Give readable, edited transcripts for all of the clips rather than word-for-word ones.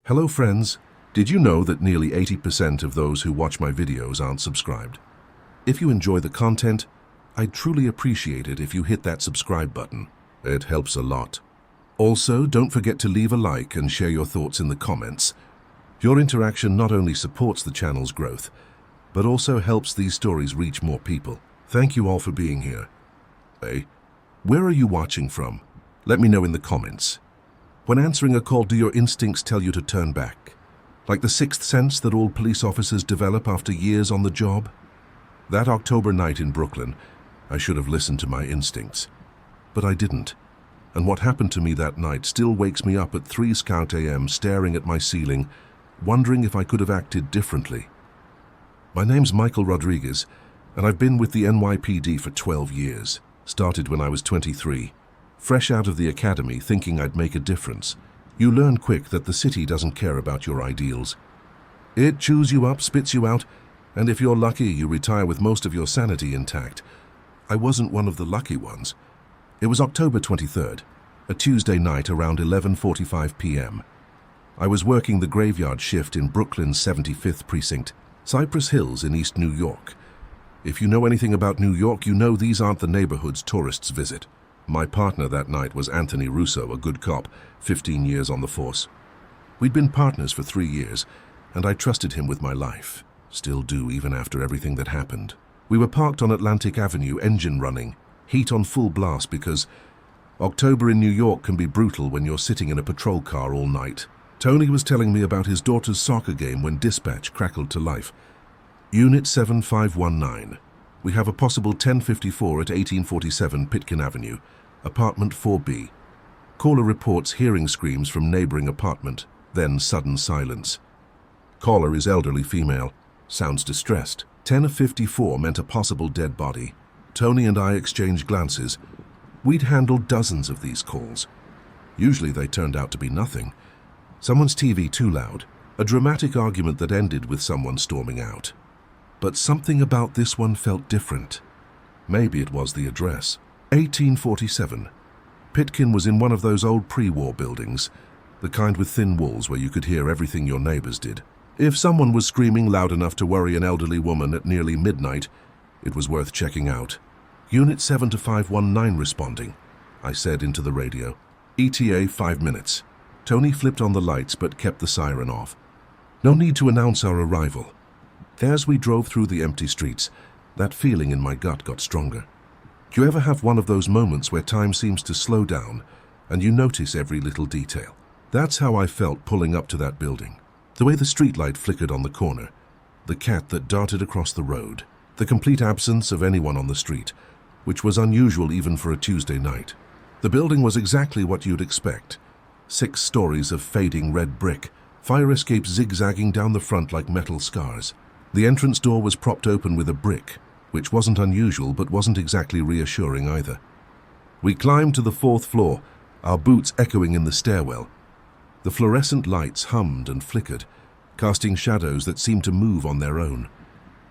Hello friends, did you know that nearly 80% of those who watch my videos aren't subscribed? If you enjoy the content, I'd truly appreciate it if you hit that subscribe button. It helps a lot. Also, don't forget to leave a like and share your thoughts in the comments. Your interaction not only supports the channel's growth, but also helps these stories reach more people. Thank you all for being here. Hey, where are you watching from? Let me know in the comments. When answering a call, do your instincts tell you to turn back? Like the sixth sense that all police officers develop after years on the job? That October night in Brooklyn, I should have listened to my instincts. But I didn't. And what happened to me that night still wakes me up at 3 Scout AM staring at my ceiling, wondering if I could have acted differently. My name's Michael Rodriguez, and I've been with the NYPD for 12 years. Started when I was 23. Fresh out of the academy, thinking I'd make a difference. You learn quick that the city doesn't care about your ideals. It chews you up, spits you out, and if you're lucky, you retire with most of your sanity intact. I wasn't one of the lucky ones. It was October 23rd, a Tuesday night around 11:45 p.m. I was working the graveyard shift in Brooklyn's 75th Precinct, Cypress Hills in East New York. If you know anything about New York, you know these aren't the neighborhoods tourists visit. My partner that night was Anthony Russo, a good cop, 15 years on the force. We'd been partners for 3 years, and I trusted him with my life. Still do, even after everything that happened. We were parked on Atlantic Avenue, engine running, heat on full blast because October in New York can be brutal when you're sitting in a patrol car all night. Tony was telling me about his daughter's soccer game when dispatch crackled to life. Unit 7519. We have a possible 1054 at 1847 Pitkin Avenue, apartment 4B. Caller reports hearing screams from neighboring apartment, then sudden silence. Caller is elderly female, sounds distressed. 10:54 meant a possible dead body. Tony and I exchanged glances. We'd handled dozens of these calls. Usually they turned out to be nothing. Someone's TV too loud, a dramatic argument that ended with someone storming out. But something about this one felt different. Maybe it was the address. 1847. Pitkin was in one of those old pre-war buildings, the kind with thin walls where you could hear everything your neighbors did. If someone was screaming loud enough to worry an elderly woman at nearly midnight, it was worth checking out. Unit 7-519 responding, I said into the radio. ETA 5 minutes. Tony flipped on the lights but kept the siren off. No need to announce our arrival. As we drove through the empty streets, that feeling in my gut got stronger. Do you ever have one of those moments where time seems to slow down and you notice every little detail? That's how I felt pulling up to that building. The way the streetlight flickered on the corner, the cat that darted across the road, the complete absence of anyone on the street, which was unusual even for a Tuesday night. The building was exactly what you'd expect. 6 stories of fading red brick, fire escapes zigzagging down the front like metal scars. The entrance door was propped open with a brick, which wasn't unusual but wasn't exactly reassuring either. We climbed to the 4th floor, our boots echoing in the stairwell. The fluorescent lights hummed and flickered, casting shadows that seemed to move on their own.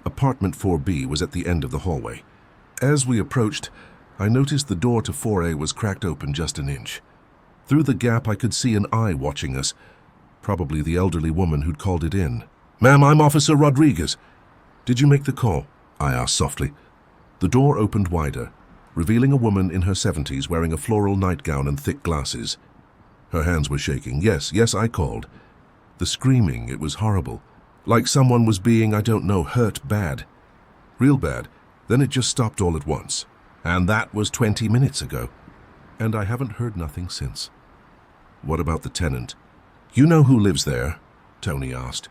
Apartment 4B was at the end of the hallway. As we approached, I noticed the door to 4A was cracked open just an inch. Through the gap I could see an eye watching us, probably the elderly woman who'd called it in. "Ma'am, I'm Officer Rodriguez." "Did you make the call?" I asked softly. The door opened wider, revealing a woman in her 70s wearing a floral nightgown and thick glasses. Her hands were shaking. Yes, I called. The screaming, it was horrible. Like someone was being, I don't know, hurt bad. Real bad. Then it just stopped all at once. And that was 20 minutes ago. And I haven't heard nothing since. What about the tenant? "You know who lives there?" Tony asked.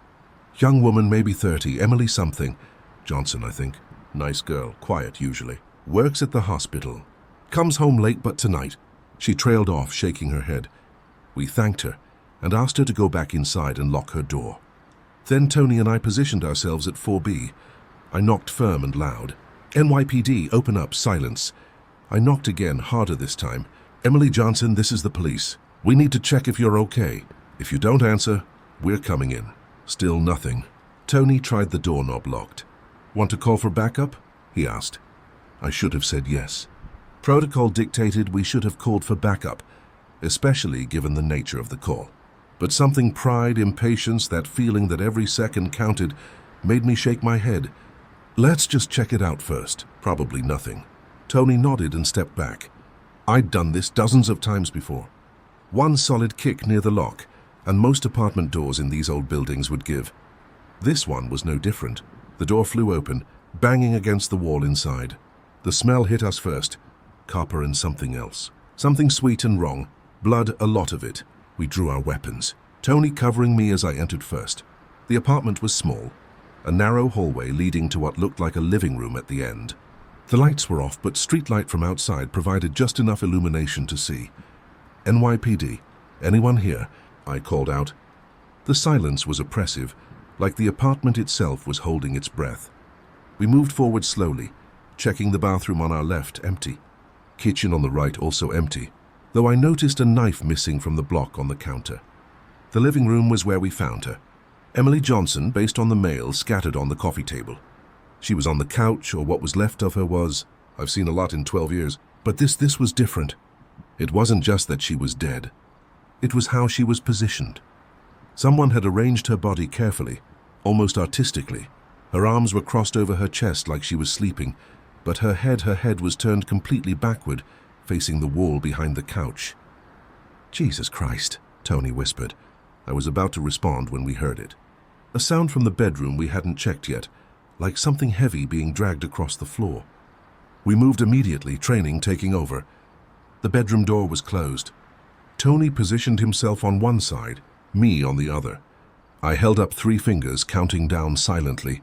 "Young woman, maybe 30, Emily something. Johnson, I think. Nice girl, quiet usually. Works at the hospital. Comes home late but tonight." She trailed off, shaking her head. We thanked her and asked her to go back inside and lock her door. Then Tony and I positioned ourselves at 4B. I knocked firm and loud. "NYPD, open up, silence." I knocked again, harder this time. "Emily Johnson, this is the police. We need to check if you're okay. If you don't answer, we're coming in." Still nothing. Tony tried the doorknob locked. "Want to call for backup?" he asked. I should have said yes. Protocol dictated we should have called for backup, especially given the nature of the call. But something pride, impatience, that feeling that every second counted, made me shake my head. Let's just check it out first. Probably nothing. Tony nodded and stepped back. I'd done this dozens of times before. One solid kick near the lock, and most apartment doors in these old buildings would give. This one was no different. The door flew open, banging against the wall inside. The smell hit us first. Copper and something else. Something sweet and wrong. Blood, a lot of it. We drew our weapons, Tony covering me as I entered first. The apartment was small, a narrow hallway leading to what looked like a living room at the end. The lights were off, but street light from outside provided just enough illumination to see. NYPD, anyone here? I called out. The silence was oppressive, like the apartment itself was holding its breath. We moved forward slowly, checking the bathroom on our left, empty. Kitchen on the right, also empty, though I noticed a knife missing from the block on the counter. The living room was where we found her. Emily Johnson, based on the mail, scattered on the coffee table. She was on the couch, or what was left of her was. I've seen a lot in 12 years, but this was different. It wasn't just that she was dead. It was how she was positioned. Someone had arranged her body carefully, almost artistically. Her arms were crossed over her chest like she was sleeping, but her head was turned completely backward, facing the wall behind the couch. Jesus Christ, Tony whispered. I was about to respond when we heard it. A sound from the bedroom we hadn't checked yet, like something heavy being dragged across the floor. We moved immediately, training taking over. The bedroom door was closed. Tony positioned himself on one side, me on the other. I held up 3 fingers, counting down silently.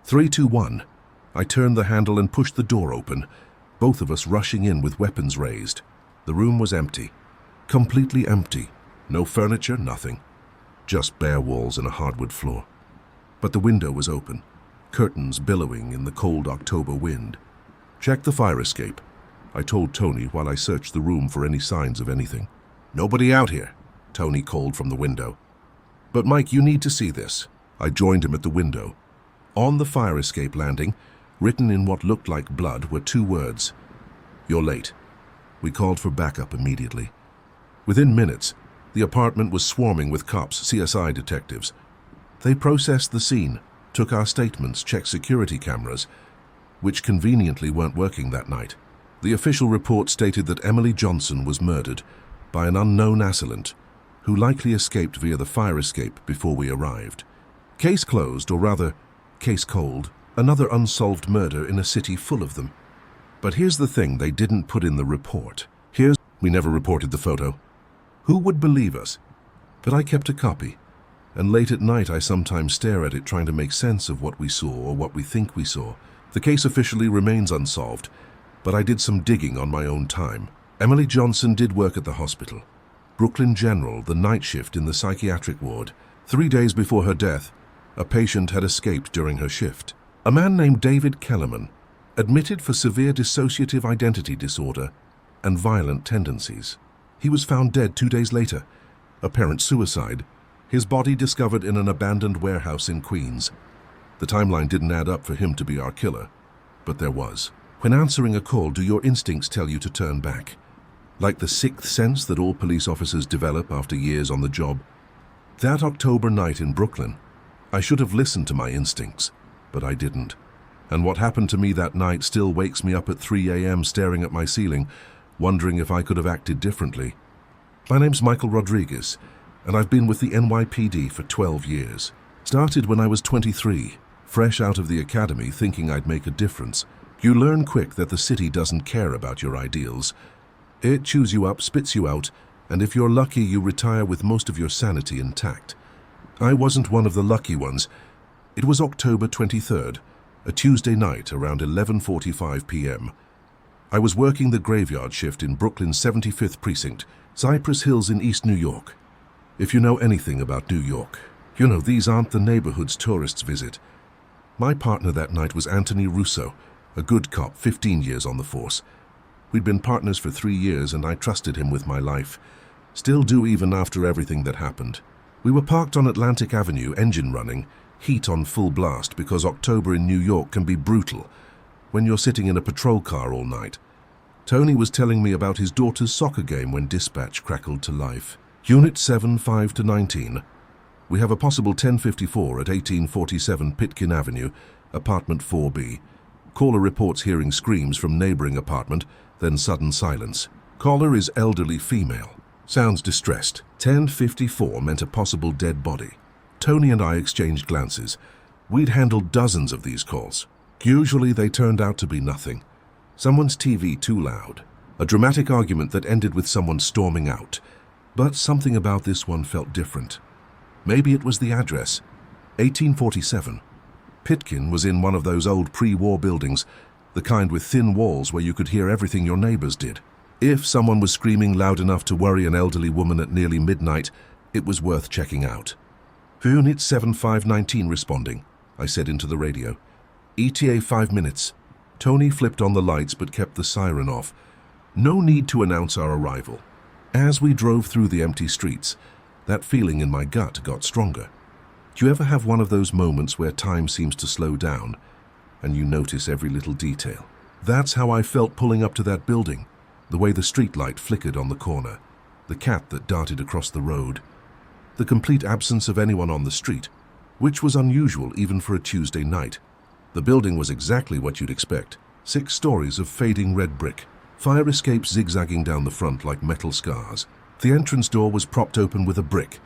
3, 2, 1. I turned the handle and pushed the door open, both of us rushing in with weapons raised. The room was empty. Completely empty. No furniture, nothing. Just bare walls and a hardwood floor. But the window was open, curtains billowing in the cold October wind. Check the fire escape, I told Tony while I searched the room for any signs of anything. Nobody out here, Tony called from the window. But Mike, you need to see this. I joined him at the window. On the fire escape landing, written in what looked like blood, were 2 words. You're late. We called for backup immediately. Within minutes, the apartment was swarming with cops, CSI detectives. They processed the scene, took our statements, checked security cameras, which conveniently weren't working that night. The official report stated that Emily Johnson was murdered by an unknown assailant, who likely escaped via the fire escape before we arrived. Case closed, or rather, case cold, another unsolved murder in a city full of them. But here's the thing they didn't put in the report. We never reported the photo. Who would believe us? But I kept a copy, and late at night I sometimes stare at it trying to make sense of what we saw or what we think we saw. The case officially remains unsolved, but I did some digging on my own time. Emily Johnson did work at the hospital. Brooklyn General, the night shift in the psychiatric ward. 3 days before her death, a patient had escaped during her shift. A man named David Kellerman, admitted for severe dissociative identity disorder and violent tendencies. He was found dead 2 days later, apparent suicide. His body discovered in an abandoned warehouse in Queens. The timeline didn't add up for him to be our killer, but there was. When answering a call, do your instincts tell you to turn back? Like the 6th sense that all police officers develop after years on the job? That October night in Brooklyn, I should have listened to my instincts, but I didn't. And what happened to me that night still wakes me up at 3 a.m. staring at my ceiling, wondering if I could have acted differently. My name's Michael Rodriguez, and I've been with the NYPD for 12 years. Started when I was 23, fresh out of the academy, thinking I'd make a difference. You learn quick that the city doesn't care about your ideals. It chews you up, spits you out, and if you're lucky, you retire with most of your sanity intact. I wasn't one of the lucky ones. It was October 23rd, a Tuesday night around 11:45 p.m. I was working the graveyard shift in Brooklyn's 75th Precinct, Cypress Hills in East New York. If you know anything about New York, you know these aren't the neighborhoods tourists visit. My partner that night was Anthony Russo, a good cop, 15 years on the force. We'd been partners for 3 years and I trusted him with my life. Still do even after everything that happened. We were parked on Atlantic Avenue, engine running, heat on full blast because October in New York can be brutal when you're sitting in a patrol car all night. Tony was telling me about his daughter's soccer game when dispatch crackled to life. Unit 7, 5 to 19. We have a possible 1054 at 1847 Pitkin Avenue, apartment 4B. Caller reports hearing screams from neighboring apartment, then sudden silence. Caller is elderly female. Sounds distressed. 1054 meant a possible dead body. Tony and I exchanged glances. We'd handled dozens of these calls. Usually they turned out to be nothing. Someone's TV too loud. A dramatic argument that ended with someone storming out. But something about this one felt different. Maybe it was the address. 1847. Pitkin was in one of those old pre-war buildings, the kind with thin walls where you could hear everything your neighbors did. If someone was screaming loud enough to worry an elderly woman at nearly midnight, it was worth checking out. Unit 7519 responding, I said into the radio. ETA 5 minutes. Tony flipped on the lights but kept the siren off. No need to announce our arrival. As we drove through the empty streets, that feeling in my gut got stronger. Do you ever have one of those moments where time seems to slow down and you notice every little detail? That's how I felt pulling up to that building. The way the streetlight flickered on the corner, the cat that darted across the road, the complete absence of anyone on the street, which was unusual even for a Tuesday night. The building was exactly what you'd expect. 6 stories of fading red brick, fire escapes zigzagging down the front like metal scars. The entrance door was propped open with a brick,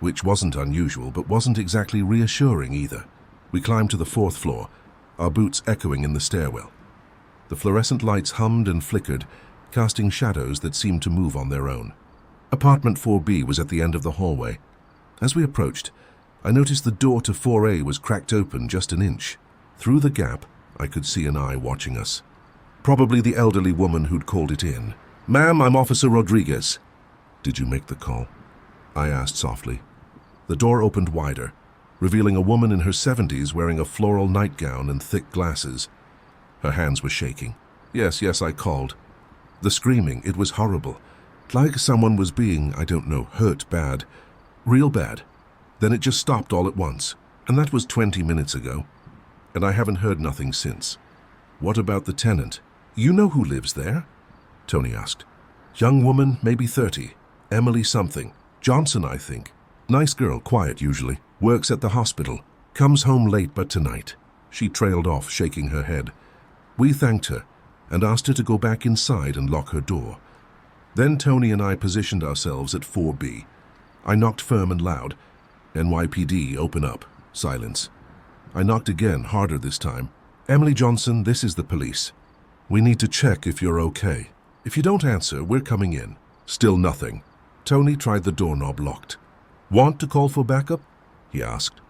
which wasn't unusual but wasn't exactly reassuring either. We climbed to the 4th floor, our boots echoing in the stairwell. The fluorescent lights hummed and flickered, casting shadows that seemed to move on their own. Apartment 4B was at the end of the hallway. As we approached, I noticed the door to 4A was cracked open just an inch. Through the gap, I could see an eye watching us. Probably the elderly woman who'd called it in. "Ma'am, I'm Officer Rodriguez." "Did you make the call?" I asked softly. The door opened wider, revealing a woman in her 70s wearing a floral nightgown and thick glasses. Her hands were shaking. Yes, I called. The screaming, it was horrible. Like someone was being, I don't know, hurt bad. Real bad. Then it just stopped all at once. And that was 20 minutes ago. And I haven't heard nothing since. What about the tenant? You know who lives there? Tony asked. Young woman, maybe 30. Emily something. Johnson, I think. Nice girl, quiet usually. Works at the hospital. Comes home late but tonight. She trailed off, shaking her head. We thanked her and asked her to go back inside and lock her door. Then Tony and I positioned ourselves at 4B. I knocked firm and loud. NYPD, open up. Silence. I knocked again, harder this time. Emily Johnson, this is the police. We need to check if you're okay. If you don't answer, we're coming in. Still nothing. Tony tried the doorknob locked. Want to call for backup? He asked.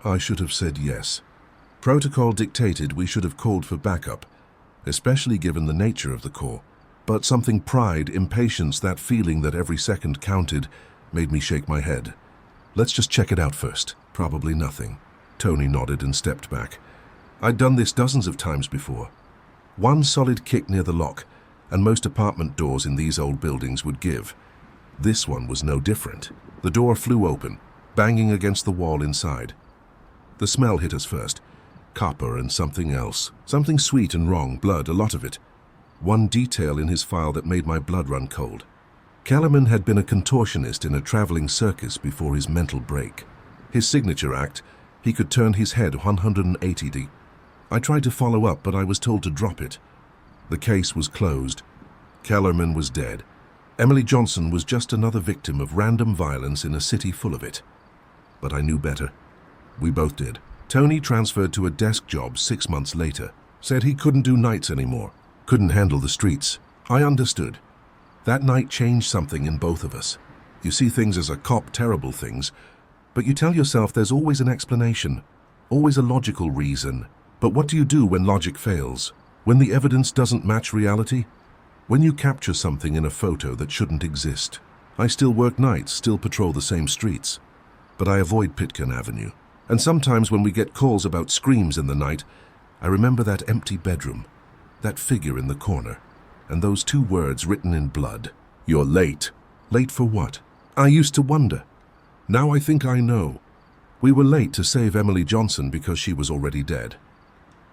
I should have said yes. Protocol dictated we should have called for backup, especially given the nature of the call. But something pride, impatience, that feeling that every second counted, made me shake my head. Let's just check it out first. Probably nothing. Tony nodded and stepped back. I'd done this dozens of times before. One solid kick near the lock, and most apartment doors in these old buildings would give. This one was no different. The door flew open, banging against the wall inside. The smell hit us first. Copper and something else. Something sweet and wrong, blood, a lot of it. One detail in his file that made my blood run cold. Kellerman had been a contortionist in a traveling circus before his mental break. His signature act, he could turn his head 180 degrees. I tried to follow up, but I was told to drop it. The case was closed. Kellerman was dead. Emily Johnson was just another victim of random violence in a city full of it. But I knew better. We both did. Tony transferred to a desk job 6 months later. Said he couldn't do nights anymore. Couldn't handle the streets. I understood. That night changed something in both of us. You see things as a cop, terrible things, but you tell yourself there's always an explanation, always a logical reason. But what do you do when logic fails? When the evidence doesn't match reality? When you capture something in a photo that shouldn't exist? I still work nights, still patrol the same streets. But I avoid Pitkin Avenue. And sometimes when we get calls about screams in the night, I remember that empty bedroom, that figure in the corner, and those 2 words written in blood. You're late. Late for what? I used to wonder. Now I think I know. We were late to save Emily Johnson because she was already dead.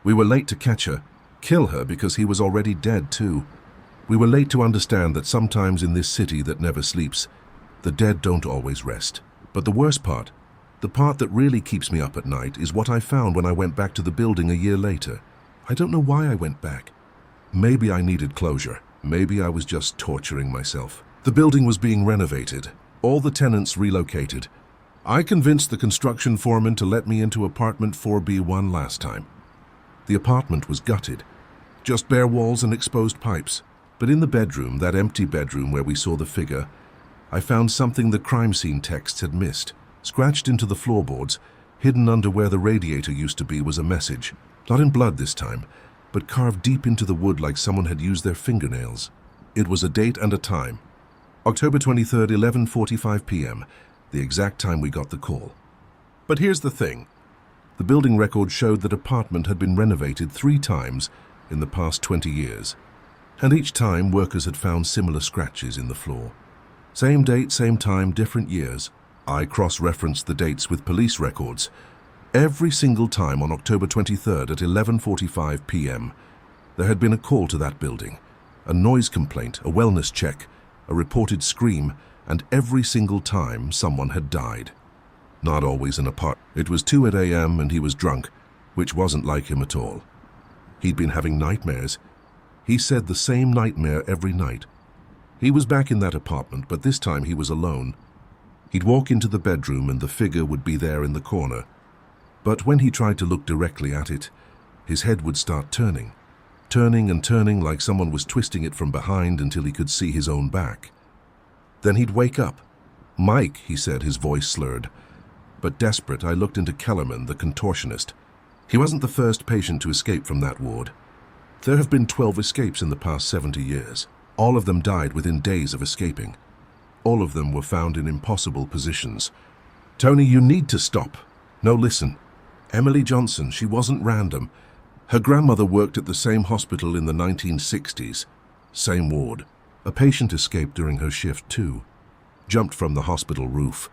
We were late to catch her, kill her because he was already dead too. We were late to understand that sometimes in this city that never sleeps, The dead don't always rest. But the worst part, the part that really keeps me up at night, is what I found when I went back to the building a year later. I don't know why I went back. Maybe I needed closure. Maybe I was just torturing myself. The building was being renovated. All the tenants relocated. I convinced the construction foreman to let me into apartment 4B1 last time. The apartment was gutted. Just bare walls and exposed pipes. But in the bedroom, that empty bedroom where we saw the figure, I found something the crime scene texts had missed. Scratched into the floorboards, hidden under where the radiator used to be, was a message. Not in blood this time, but carved deep into the wood like someone had used their fingernails. It was a date and a time. October 23rd, 11:45 p.m., the exact time we got the call. But here's the thing. The building record showed that apartment had been renovated 3 times in the past 20 years. And each time, workers had found similar scratches in the floor. Same date, same time, different years. I cross-referenced the dates with police records. Every single time on October 23rd at 11:45 p.m., there had been a call to that building, a noise complaint, a wellness check, a reported scream, and every single time someone had died. Not always in a park. It was 2 a.m. and he was drunk, which wasn't like him at all. He'd been having nightmares. He said the same nightmare every night. He was back in that apartment, but this time he was alone. He'd walk into the bedroom and the figure would be there in the corner. But when he tried to look directly at it, his head would start turning and turning like someone was twisting it from behind until he could see his own back. Then he'd wake up. "Mike," he said, his voice slurred. But desperate, I looked into Kellerman, the contortionist. He wasn't the first patient to escape from that ward. There have been 12 escapes in the past 70 years. All of them died within days of escaping. All of them were found in impossible positions. "Tony, you need to stop." "No, listen. Emily Johnson, she wasn't random. Her grandmother worked at the same hospital in the 1960s. Same ward. A patient escaped during her shift too. Jumped from the hospital roof.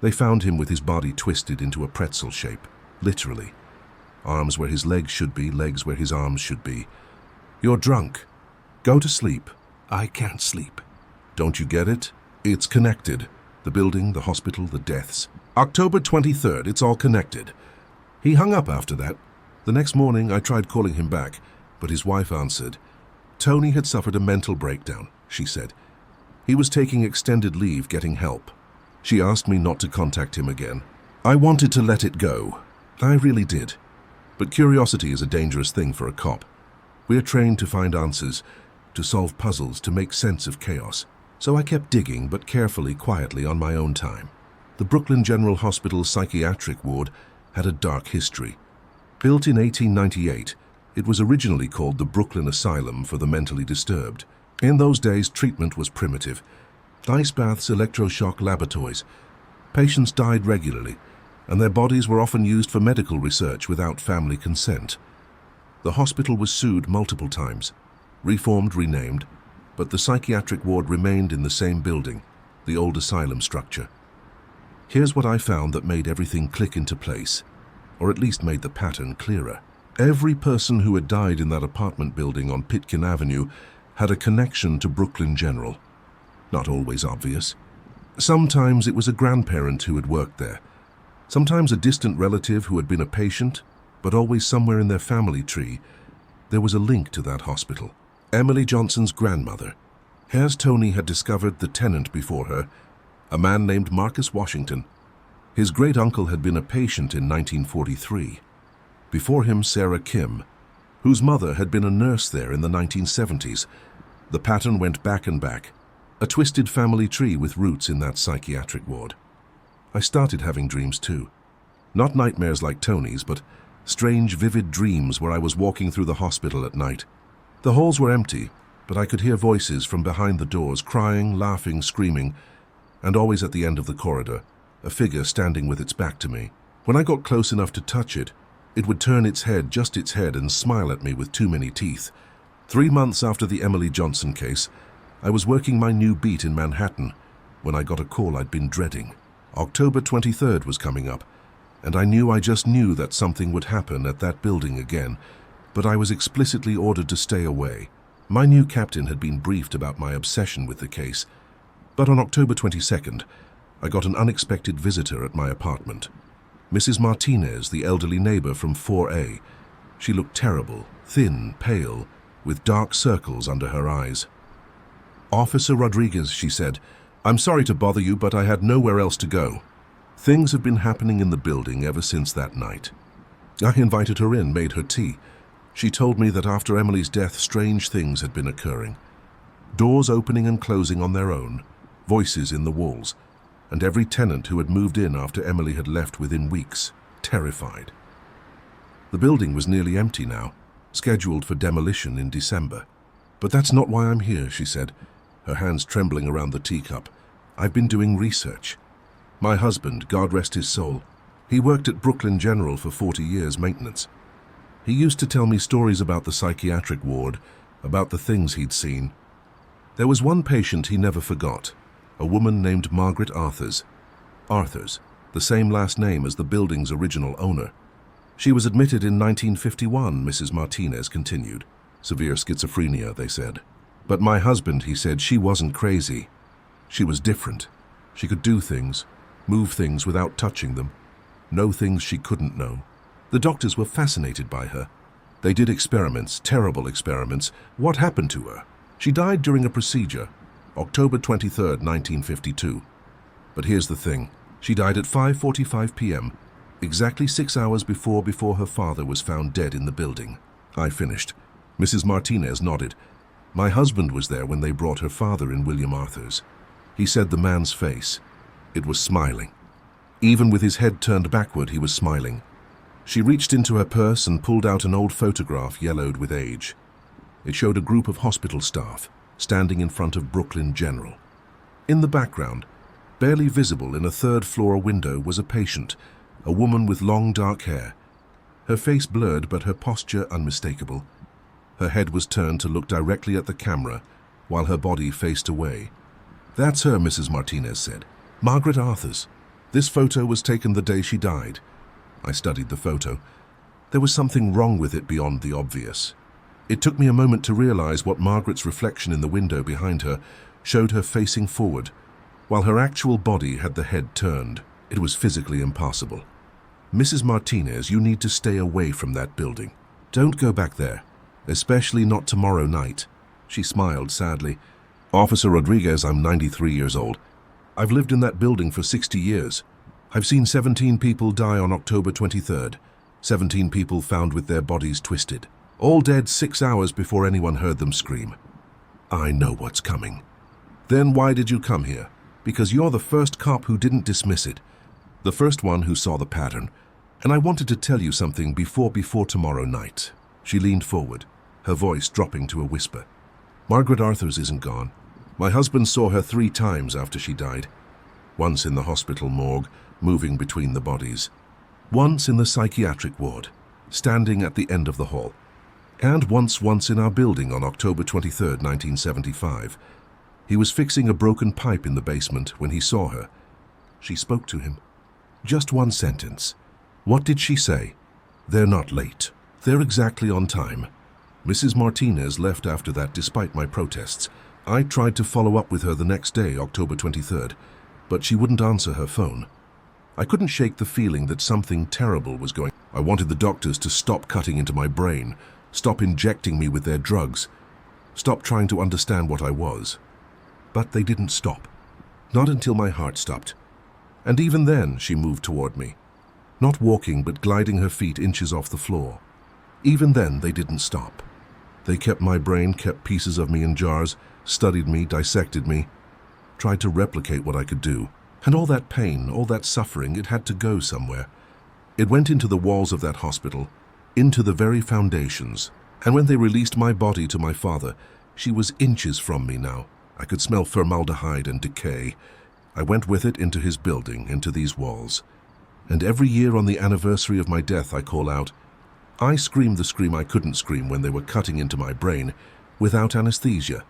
They found him with his body twisted into a pretzel shape. Literally. Arms where his legs should be, legs where his arms should be. You're drunk. Go to sleep." "I can't sleep." "Don't you get it? It's connected. The building, the hospital, the deaths. October 23rd, it's all connected." He hung up after that. The next morning, I tried calling him back, but his wife answered. Tony had suffered a mental breakdown, she said. He was taking extended leave getting help. She asked me not to contact him again. I wanted to let it go. I really did. But curiosity is a dangerous thing for a cop. We are trained to find answers, to solve puzzles, to make sense of chaos. So I kept digging, but carefully, quietly, on my own time. The Brooklyn General Hospital psychiatric ward had a dark history. Built in 1898, it was originally called the Brooklyn Asylum for the Mentally Disturbed. In those days, treatment was primitive. Ice baths, electroshock laboratories. Patients died regularly, and their bodies were often used for medical research without family consent. The hospital was sued multiple times, reformed, renamed, but the psychiatric ward remained in the same building, the old asylum structure. Here's what I found that made everything click into place, or at least made the pattern clearer. Every person who had died in that apartment building on Pitkin Avenue had a connection to Brooklyn General. Not always obvious. Sometimes it was a grandparent who had worked there. Sometimes a distant relative who had been a patient, but always somewhere in their family tree, there was a link to that hospital. Emily Johnson's grandmother. As Tony had discovered the tenant before her, a man named Marcus Washington. His great-uncle had been a patient in 1943. Before him, Sarah Kim, whose mother had been a nurse there in the 1970s. The pattern went back and back, a twisted family tree with roots in that psychiatric ward. I started having dreams too. Not nightmares like Tony's, but strange, vivid dreams where I was walking through the hospital at night. The halls were empty, but I could hear voices from behind the doors, crying, laughing, screaming, and always at the end of the corridor, a figure standing with its back to me. When I got close enough to touch it, it would turn its head, just its head, and smile at me with too many teeth. 3 months after the Emily Johnson case, I was working my new beat in Manhattan when I got a call I'd been dreading. October 23rd was coming up, and I just knew that something would happen at that building again, but I was explicitly ordered to stay away. My new captain had been briefed about my obsession with the case. But on October 22nd, I got an unexpected visitor at my apartment. Mrs. Martinez, the elderly neighbor from 4A. She looked terrible, thin, pale, with dark circles under her eyes. "Officer Rodriguez," she said, "I'm sorry to bother you, but I had nowhere else to go. Things have been happening in the building ever since that night." I invited her in, made her tea. She told me that after Emily's death, strange things had been occurring. Doors opening and closing on their own, voices in the walls, and every tenant who had moved in after Emily had left within weeks, terrified. The building was nearly empty now, scheduled for demolition in December. "But that's not why I'm here," she said, her hands trembling around the teacup. "I've been doing research. My husband, God rest his soul, he worked at Brooklyn General for 40 years maintenance. He used to tell me stories about the psychiatric ward, about the things he'd seen. There was one patient he never forgot, a woman named Margaret Arthurs. Arthurs, the same last name as the building's original owner. She was admitted in 1951, Mrs. Martinez continued. Severe schizophrenia, they said. But my husband, he said, she wasn't crazy. She was different. She could do things, move things without touching them, know things she couldn't know. The doctors were fascinated by her. They did experiments, terrible experiments. What happened to her? She died during a procedure, October 23rd, 1952. But here's the thing. She died at 5:45 p.m., exactly 6 hours before her father was found dead in the building. I finished. Mrs. Martinez nodded. My husband was there when they brought her father in, William Arthurs. He said the man's face. It was smiling. Even with his head turned backward, he was smiling. She reached into her purse and pulled out an old photograph yellowed with age. It showed a group of hospital staff standing in front of Brooklyn General. In the background, barely visible in a third-floor window, was a patient, a woman with long dark hair. Her face blurred, but her posture unmistakable. Her head was turned to look directly at the camera, while her body faced away. "That's her," Mrs. Martinez said. "Margaret Arthurs. This photo was taken the day she died." I studied the photo. There was something wrong with it beyond the obvious. It took me a moment to realize what Margaret's reflection in the window behind her showed her facing forward, while her actual body had the head turned. It was physically impossible. "Mrs. Martinez, you need to stay away from that building. Don't go back there, especially not tomorrow night." She smiled sadly. "Officer Rodriguez, I'm 93 years old. I've lived in that building for 60 years. I've seen 17 people die on October 23rd, 17 people found with their bodies twisted, all dead 6 hours before anyone heard them scream. I know what's coming." "Then why did you come here?" "Because you're the first cop who didn't dismiss it, the first one who saw the pattern, and I wanted to tell you something before tomorrow night." She leaned forward, her voice dropping to a whisper. "Margaret Arthurs isn't gone. My husband saw her 3 times after she died. Once in the hospital morgue, moving between the bodies. Once in the psychiatric ward, standing at the end of the hall. And once in our building on October 23rd, 1975. He was fixing a broken pipe in the basement when he saw her. She spoke to him. Just one sentence. What did she say? "They're not late. They're exactly on time." Mrs. Martinez left after that despite my protests. I tried to follow up with her the next day, October 23rd, but she wouldn't answer her phone. I couldn't shake the feeling that something terrible was going on. I wanted the doctors to stop cutting into my brain, stop injecting me with their drugs, stop trying to understand what I was. But they didn't stop. Not until my heart stopped. And even then, she moved toward me. Not walking, but gliding her feet inches off the floor. Even then, they didn't stop. They kept my brain, kept pieces of me in jars, studied me, dissected me, tried to replicate what I could do. And all that pain, all that suffering, it had to go somewhere. It went into the walls of that hospital, into the very foundations. And when they released my body to my father, she was inches from me now. I could smell formaldehyde and decay. I went with it into his building, into these walls. And every year on the anniversary of my death, I call out. I screamed the scream I couldn't scream when they were cutting into my brain, without anesthesia.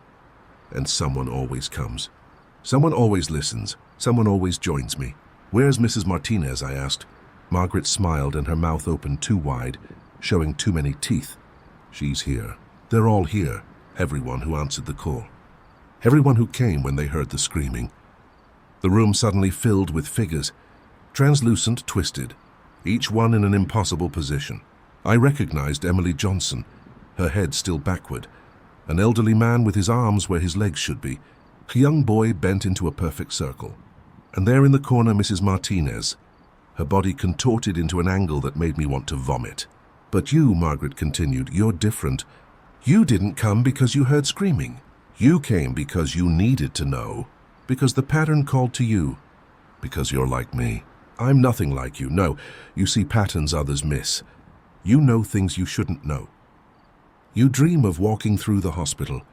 And someone always comes. Someone always listens. Someone always joins me. "Where's Mrs. Martinez?" I asked. Margaret smiled and her mouth opened too wide, showing too many teeth. "She's here. They're all here," everyone who answered the call. Everyone who came when they heard the screaming. The room suddenly filled with figures, translucent, twisted, each one in an impossible position. I recognized Emily Johnson, her head still backward, an elderly man with his arms where his legs should be, a young boy bent into a perfect circle, and there in the corner Mrs. Martinez, her body contorted into an angle that made me want to vomit. "But you," Margaret continued, "you're different. You didn't come because you heard screaming. You came because you needed to know, because the pattern called to you, because you're like me. I'm nothing like you. No, you see patterns others miss. You know things you shouldn't know. You dream of walking through the hospital.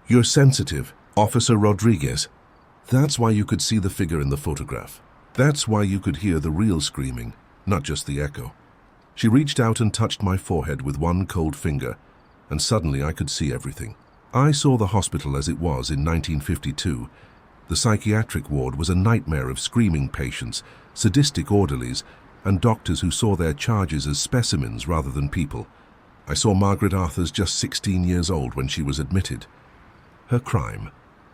You're sensitive, Officer Rodriguez. That's why you could see the figure in the photograph. That's why you could hear the real screaming, not just the echo." She reached out and touched my forehead with one cold finger, and suddenly I could see everything. I saw the hospital as it was in 1952. The psychiatric ward was a nightmare of screaming patients, sadistic orderlies, and doctors who saw their charges as specimens rather than people. I saw Margaret Arthurs just 16 years old when she was admitted. Her crime.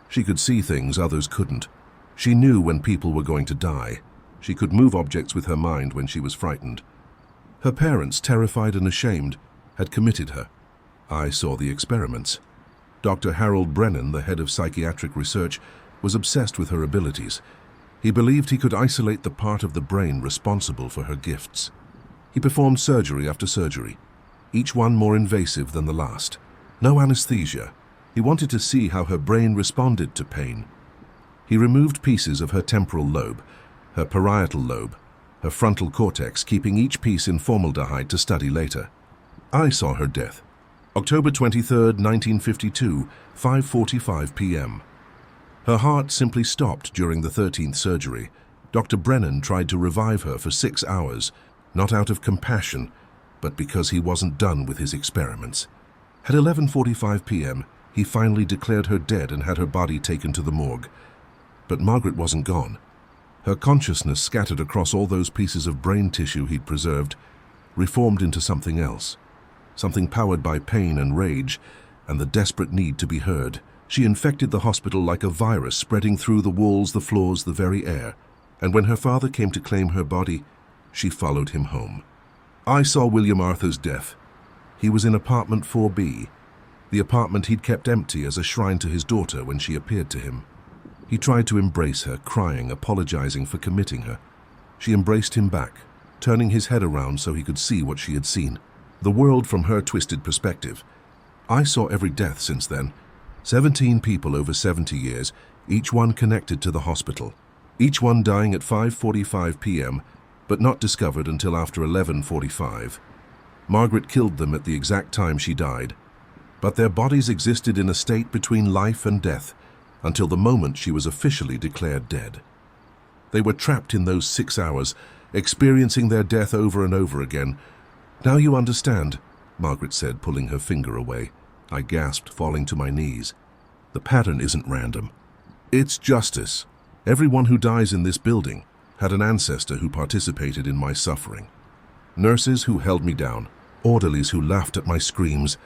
She could see things others couldn't. She knew when people were going to die. She could move objects with her mind when she was frightened. Her parents, terrified and ashamed, had committed her. I saw the experiments. Dr. Harold Brennan, the head of psychiatric research, was obsessed with her abilities. He believed he could isolate the part of the brain responsible for her gifts. He performed surgery after surgery, each one more invasive than the last. No anesthesia. He wanted to see how her brain responded to pain. He removed pieces of her temporal lobe, her parietal lobe, her frontal cortex, keeping each piece in formaldehyde to study later. I saw her death. October 23, 1952, 5:45 p.m. Her heart simply stopped during the 13th surgery. Dr. Brennan tried to revive her for 6 hours, not out of compassion, but because he wasn't done with his experiments. At 11:45 p.m., he finally declared her dead and had her body taken to the morgue. But Margaret wasn't gone. Her consciousness scattered across all those pieces of brain tissue he'd preserved, reformed into something else. Something powered by pain and rage, and the desperate need to be heard. She infected the hospital like a virus, spreading through the walls, the floors, the very air. And when her father came to claim her body, she followed him home. I saw William Arthur's death. He was in apartment 4B, the apartment he'd kept empty as a shrine to his daughter when she appeared to him. He tried to embrace her, crying, apologizing for committing her. She embraced him back, turning his head around so he could see what she had seen. The world from her twisted perspective. I saw every death since then. 17 people over 70 years, each one connected to the hospital. Each one dying at 5:45 p.m., but not discovered until after 11:45. Margaret killed them at the exact time she died. But their bodies existed in a state between life and death, until the moment she was officially declared dead. They were trapped in those 6 hours, experiencing their death over and over again. "Now you understand," Margaret said, pulling her finger away. I gasped, falling to my knees. "The pattern isn't random. It's justice. Everyone who dies in this building had an ancestor who participated in my suffering. Nurses who held me down, orderlies who laughed at my screams,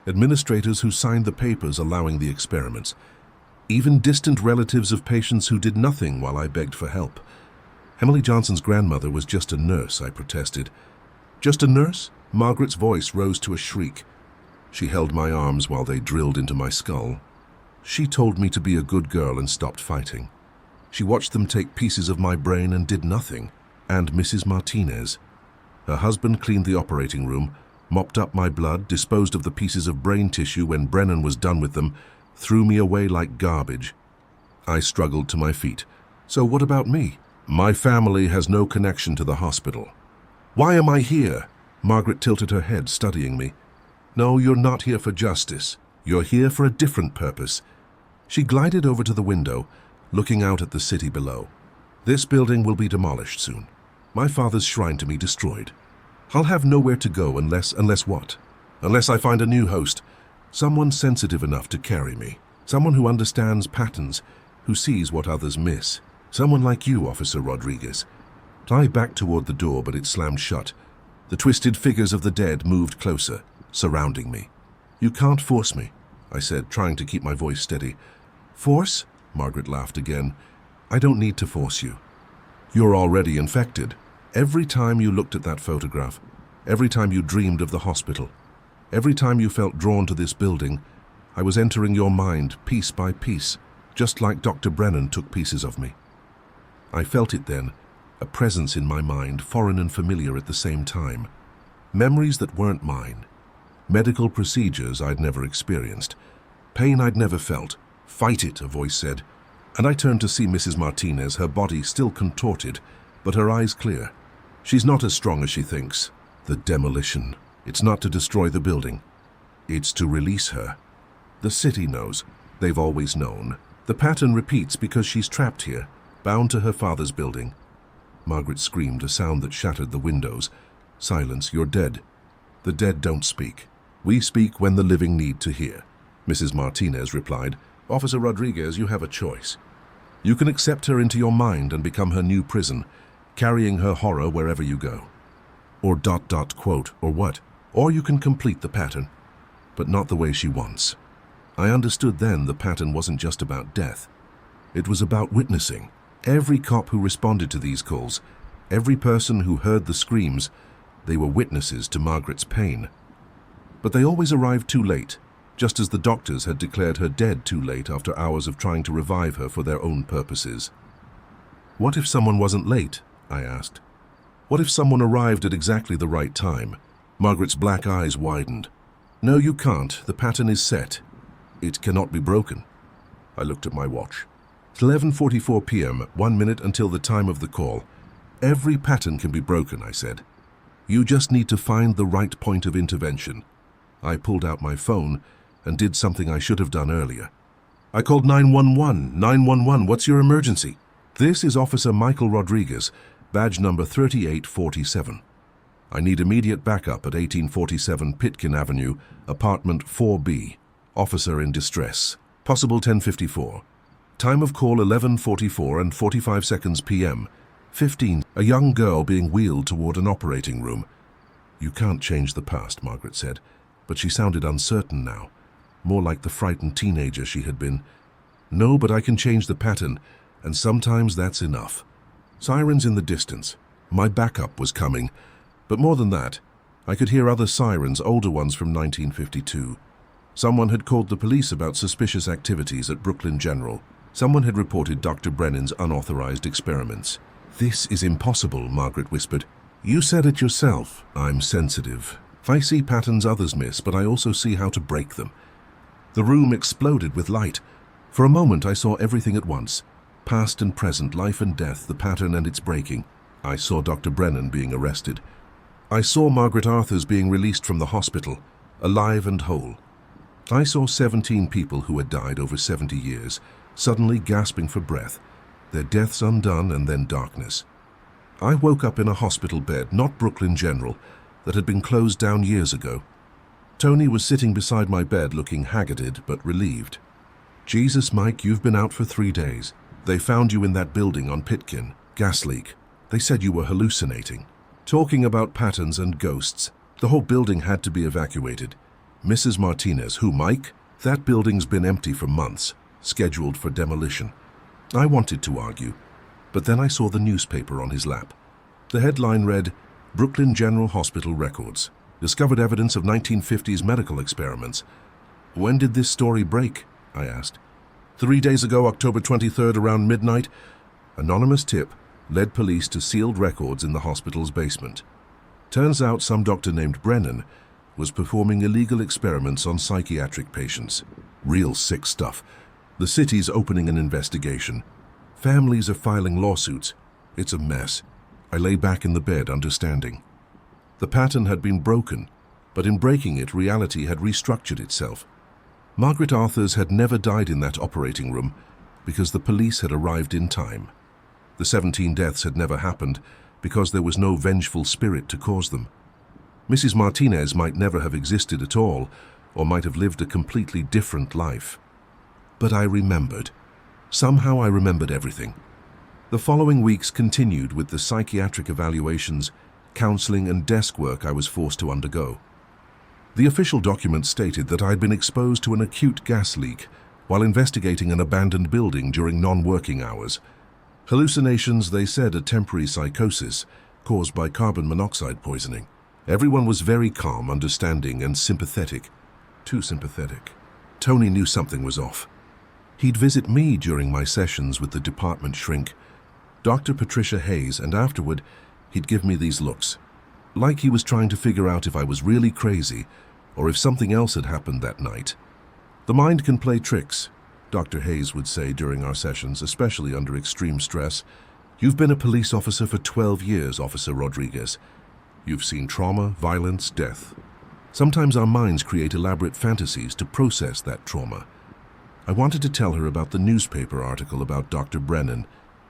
administrators who signed the papers allowing the experiments, even distant relatives of patients who did nothing while I begged for help. Emily Johnson's grandmother was just a nurse," I protested. "Just a nurse?" Margaret's voice rose to a shriek. She held my arms while they drilled into my skull. She told me to be a good girl and stopped fighting. She watched them take pieces of my brain and did nothing. And Mrs. Martinez. Her husband cleaned the operating room, mopped up my blood, disposed of the pieces of brain tissue when Brennan was done with them, threw me away like garbage. I struggled to my feet. "So what about me?" "My family has no connection to the hospital." "Why am I here?" Margaret tilted her head, studying me. "No, you're not here for justice. You're here for a different purpose." She glided over to the window, looking out at the city below. "This building will be demolished soon. My father's shrine to me destroyed. I'll have nowhere to go unless what? Unless I find a new host. Someone sensitive enough to carry me. Someone who understands patterns, who sees what others miss. Someone like you, Officer Rodriguez." I backed toward the door, but it slammed shut. The twisted figures of the dead moved closer, surrounding me. "You can't force me," I said, trying to keep my voice steady. Force? Margaret laughed again. I don't need to force you. You're already infected. Every time you looked at that photograph, every time you dreamed of the hospital, every time you felt drawn to this building, I was entering your mind piece by piece, just like Dr. Brennan took pieces of me. I felt it then, a presence in my mind, foreign and familiar at the same time. Memories that weren't mine. Medical procedures I'd never experienced. Pain I'd never felt. Fight it, a voice said. And I turned to see Mrs. Martinez, her body still contorted, but her eyes clear. She's not as strong as she thinks. The demolition. It's not to destroy the building. It's to release her. The city knows. They've always known. The pattern repeats because she's trapped here, bound to her father's building. Margaret screamed, a sound that shattered the windows. Silence, you're dead. The dead don't speak. We speak when the living need to hear. Mrs. Martinez replied, Officer Rodriguez, you have a choice. You can accept her into your mind and become her new prison, carrying her horror wherever you go. Or ... quote, or what? Or you can complete the pattern, but not the way she wants. I understood then the pattern wasn't just about death. It was about witnessing. Every cop who responded to these calls, every person who heard the screams, they were witnesses to Margaret's pain. But they always arrived too late, just as the doctors had declared her dead too late after hours of trying to revive her for their own purposes. What if someone wasn't late? I asked. What if someone arrived at exactly the right time? Margaret's black eyes widened. No, you can't. The pattern is set. It cannot be broken. I looked at my watch. It's 11:44 p.m., 1 minute until the time of the call. Every pattern can be broken, I said. You just need to find the right point of intervention. I pulled out my phone and did something I should have done earlier. I called 911. 911, what's your emergency? This is Officer Michael Rodriguez, badge number 3847. I need immediate backup at 1847 Pitkin Avenue, apartment 4B. Officer in distress. Possible 10:54. Time of call 11:44 and 45 seconds p.m. 15. A young girl being wheeled toward an operating room. You can't change the past, Margaret said, but she sounded uncertain now, more like the frightened teenager she had been. No, but I can change the pattern, and sometimes that's enough. Sirens in the distance. My backup was coming, but more than that, I could hear other sirens, older ones from 1952. Someone had called the police about suspicious activities at Brooklyn General. Someone had reported Dr. Brennan's unauthorized experiments. This is impossible, Margaret whispered. You said it yourself. I'm sensitive. I see patterns others miss, but I also see how to break them. The room exploded with light. For a moment I saw everything at once. Past and present, life and death, the pattern and its breaking. I saw Dr. Brennan being arrested. I saw Margaret Arthurs being released from the hospital, alive and whole. I saw 17 people who had died over 70 years, suddenly gasping for breath, their deaths undone and then darkness. I woke up in a hospital bed, not Brooklyn General, that had been closed down years ago. Tony was sitting beside my bed looking haggarded but relieved. Jesus, Mike, you've been out for 3 days. They found you in that building on Pitkin. Gas leak. They said you were hallucinating. Talking about patterns and ghosts. The whole building had to be evacuated. Mrs. Martinez, who, Mike? That building's been empty for months, scheduled for demolition. I wanted to argue, but then I saw the newspaper on his lap. The headline read, Brooklyn General Hospital Records. Discovered evidence of 1950s medical experiments. When did this story break? I asked. 3 days ago, October 23rd, around midnight. Anonymous tip led police to sealed records in the hospital's basement. Turns out some doctor named Brennan was performing illegal experiments on psychiatric patients. Real sick stuff. The city's opening an investigation. Families are filing lawsuits. It's a mess. I lay back in the bed, understanding. The pattern had been broken, but in breaking it, reality had restructured itself. Margaret Arthurs had never died in that operating room because the police had arrived in time. The 17 deaths had never happened because there was no vengeful spirit to cause them. Mrs. Martinez might never have existed at all, or might have lived a completely different life. But I remembered. Somehow I remembered everything. The following weeks continued with the psychiatric evaluations, counseling and desk work I was forced to undergo. The official document stated that I had been exposed to an acute gas leak, while investigating an abandoned building during non-working hours. Hallucinations, they said, a temporary psychosis caused by carbon monoxide poisoning. Everyone was very calm, understanding, and sympathetic. Too sympathetic. Tony knew something was off. He'd visit me during my sessions with the department shrink, Dr. Patricia Hayes, and afterward, he'd give me these looks, like he was trying to figure out if I was really crazy or if something else had happened that night. The mind can play tricks, Dr. Hayes would say during our sessions, especially under extreme stress. You've been a police officer for 12 years, Officer Rodriguez. You've seen trauma, violence, death. Sometimes our minds create elaborate fantasies to process that trauma. I wanted to tell her about the newspaper article about Dr. Brennan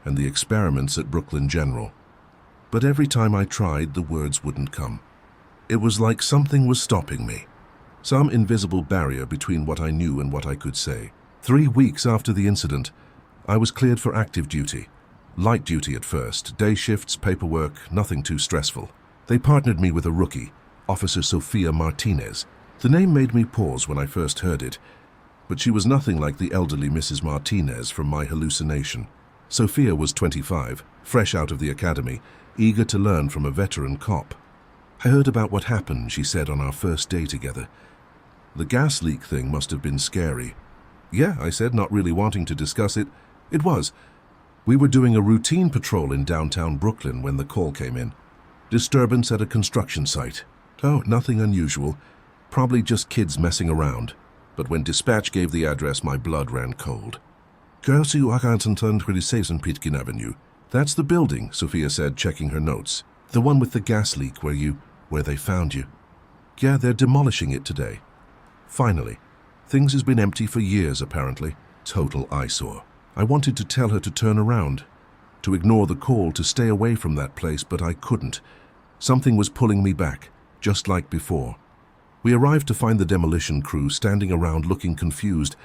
and the experiments at Brooklyn General. But every time I tried, the words wouldn't come. It was like something was stopping me. Some invisible barrier between what I knew and what I could say. 3 weeks after the incident, I was cleared for active duty. Light duty at first, day shifts, paperwork, nothing too stressful. They partnered me with a rookie, Officer Sophia Martinez. The name made me pause when I first heard it, but she was nothing like the elderly Mrs. Martinez from my hallucination. Sophia was 25, fresh out of the academy, eager to learn from a veteran cop. I heard about what happened, she said, on our first day together. The gas leak thing must have been scary. Yeah, I said, not really wanting to discuss it. It was. We were doing a routine patrol in downtown Brooklyn when the call came in. Disturbance at a construction site. Oh, nothing unusual. Probably just kids messing around. But when dispatch gave the address, my blood ran cold. That's the building, Sophia said, checking her notes. The one with the gas leak where they found you. Yeah, they're demolishing it today. Finally. Things has been empty for years, apparently. Total eyesore. I wanted to tell her to turn around, to ignore the call, to stay away from that place, but I couldn't. Something was pulling me back, just like before. We arrived to find the demolition crew standing around looking confused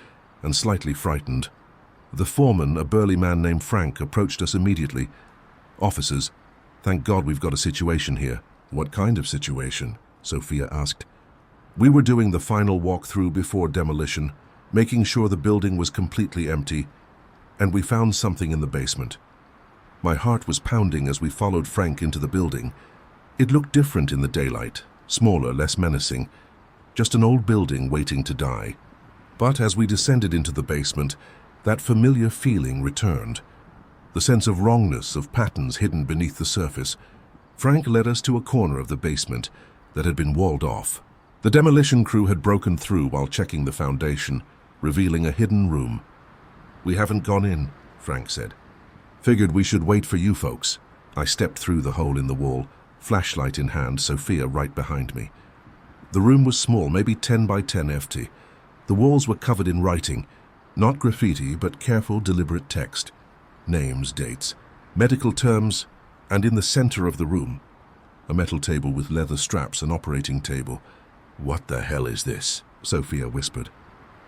and slightly frightened. The foreman, a burly man named Frank, approached us immediately. Officers, thank God we've got a situation here. What kind of situation? Sophia asked. We were doing the final walkthrough before demolition, making sure the building was completely empty, and we found something in the basement. My heart was pounding as we followed Frank into the building. It looked different in the daylight, smaller, less menacing, just an old building waiting to die. But as we descended into the basement, that familiar feeling returned. The sense of wrongness, of patterns hidden beneath the surface. Frank led us to a corner of the basement that had been walled off. The demolition crew had broken through while checking the foundation, revealing a hidden room. We haven't gone in, Frank said. Figured we should wait for you folks. I stepped through the hole in the wall, flashlight in hand, Sophia right behind me. The room was small, maybe 10 by 10 ft. The walls were covered in writing, not graffiti, but careful, deliberate text. Names, dates, medical terms, and in the center of the room, a metal table with leather straps, an operating table. What the hell is this? Sophia whispered.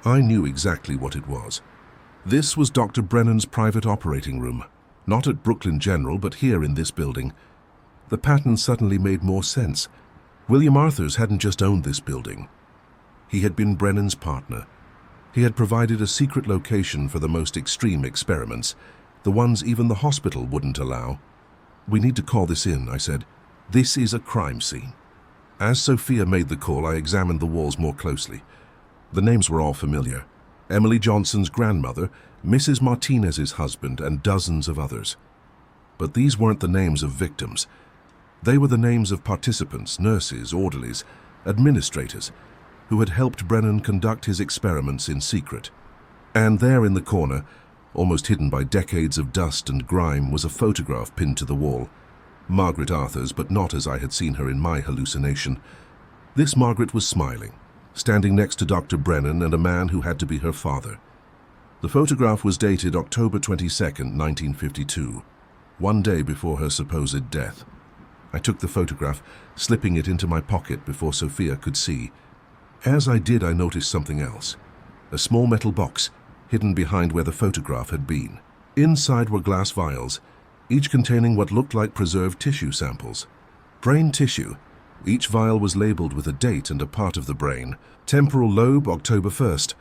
I knew exactly what it was. This was Dr. Brennan's private operating room, not at Brooklyn General, but here in this building. The pattern suddenly made more sense. William Arthurs hadn't just owned this building. He had been Brennan's partner. He had provided a secret location for the most extreme experiments, the ones even the hospital wouldn't allow. We need to call this in, I said. This is a crime scene. As Sophia made the call, I examined the walls more closely. The names were all familiar. Emily Johnson's grandmother, Mrs. Martinez's husband, and dozens of others. But these weren't the names of victims. They were the names of participants, nurses, orderlies, administrators, who had helped Brennan conduct his experiments in secret. And there in the corner, almost hidden by decades of dust and grime, was a photograph pinned to the wall. Margaret Arthurs, but not as I had seen her in my hallucination. This Margaret was smiling, standing next to Dr. Brennan and a man who had to be her father. The photograph was dated October 22nd, 1952, one day before her supposed death. I took the photograph, slipping it into my pocket before Sophia could see. As I did, I noticed something else. A small metal box, hidden behind where the photograph had been. Inside were glass vials, each containing what looked like preserved tissue samples. Brain tissue. Each vial was labeled with a date and a part of the brain. Temporal lobe, October 1st.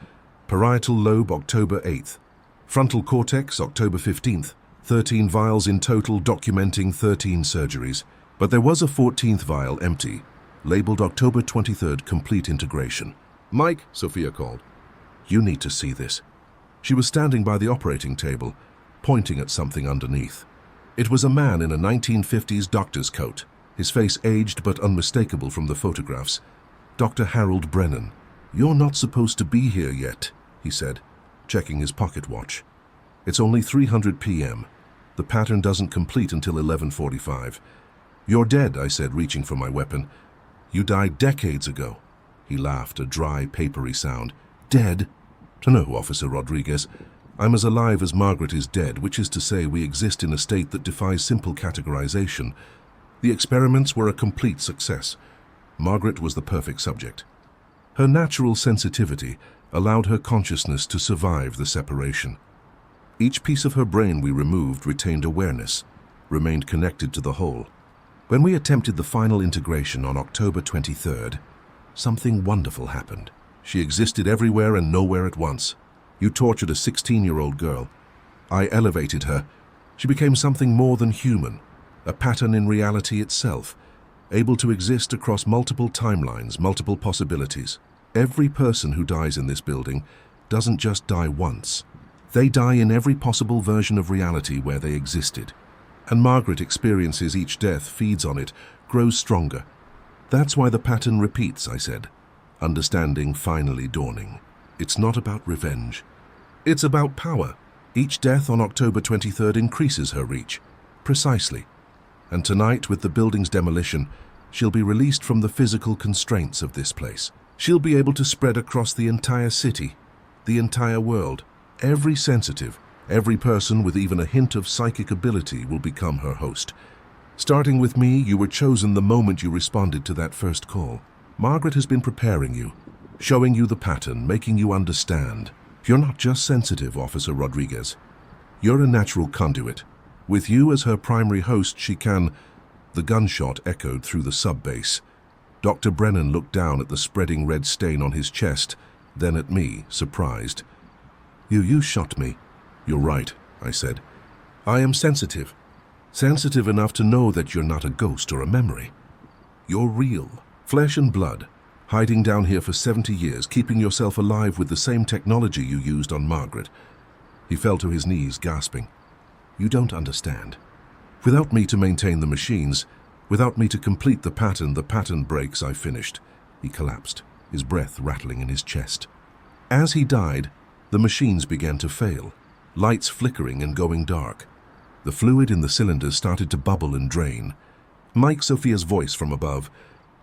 Parietal lobe, October 8th. Frontal cortex, October 15th. 13 vials in total, documenting 13 surgeries. But there was a 14th vial empty, labeled October 23rd, complete integration. "Mike," Sophia called. "You need to see this." She was standing by the operating table, pointing at something underneath. It was a man in a 1950s doctor's coat, his face aged but unmistakable from the photographs. Dr. Harold Brennan. "You're not supposed to be here yet," he said, checking his pocket watch. "It's only 300 p.m. The pattern doesn't complete until 11:45. "You're dead," I said, reaching for my weapon. "You died decades ago." He laughed, a dry, papery sound. "Dead? No, Officer Rodriguez. I'm as alive as Margaret is dead, which is to say we exist in a state that defies simple categorization. The experiments were a complete success. Margaret was the perfect subject. Her natural sensitivity allowed her consciousness to survive the separation. Each piece of her brain we removed retained awareness, remained connected to the whole. When we attempted the final integration on October 23rd, something wonderful happened. She existed everywhere and nowhere at once. You tortured a 16-year-old girl. I elevated her. She became something more than human, a pattern in reality itself, able to exist across multiple timelines, multiple possibilities. Every person who dies in this building doesn't just die once. They die in every possible version of reality where they existed. And Margaret experiences each death, feeds on it, grows stronger. That's why the pattern repeats, I said, understanding finally dawning. It's not about revenge. It's about power. Each death on October 23rd increases her reach. Precisely. And tonight, with the building's demolition, she'll be released from the physical constraints of this place. She'll be able to spread across the entire city, the entire world. Every sensitive, every person with even a hint of psychic ability will become her host. Starting with me, you were chosen the moment you responded to that first call. Margaret has been preparing you, showing you the pattern, making you understand. You're not just sensitive, Officer Rodriguez. You're a natural conduit. With you as her primary host, she can... The gunshot echoed through the sub-base. Dr. Brennan looked down at the spreading red stain on his chest, then at me, surprised. You shot me. You're right, I said. I am sensitive. Sensitive enough to know that you're not a ghost or a memory. You're real, flesh and blood, hiding down here for 70 years, keeping yourself alive with the same technology you used on Margaret. He fell to his knees, gasping. You don't understand. Without me to maintain the machines, without me to complete the pattern breaks, I finished. He collapsed, his breath rattling in his chest. As he died, the machines began to fail, lights flickering and going dark. The fluid in the cylinders started to bubble and drain. Mike, Sophia's voice from above.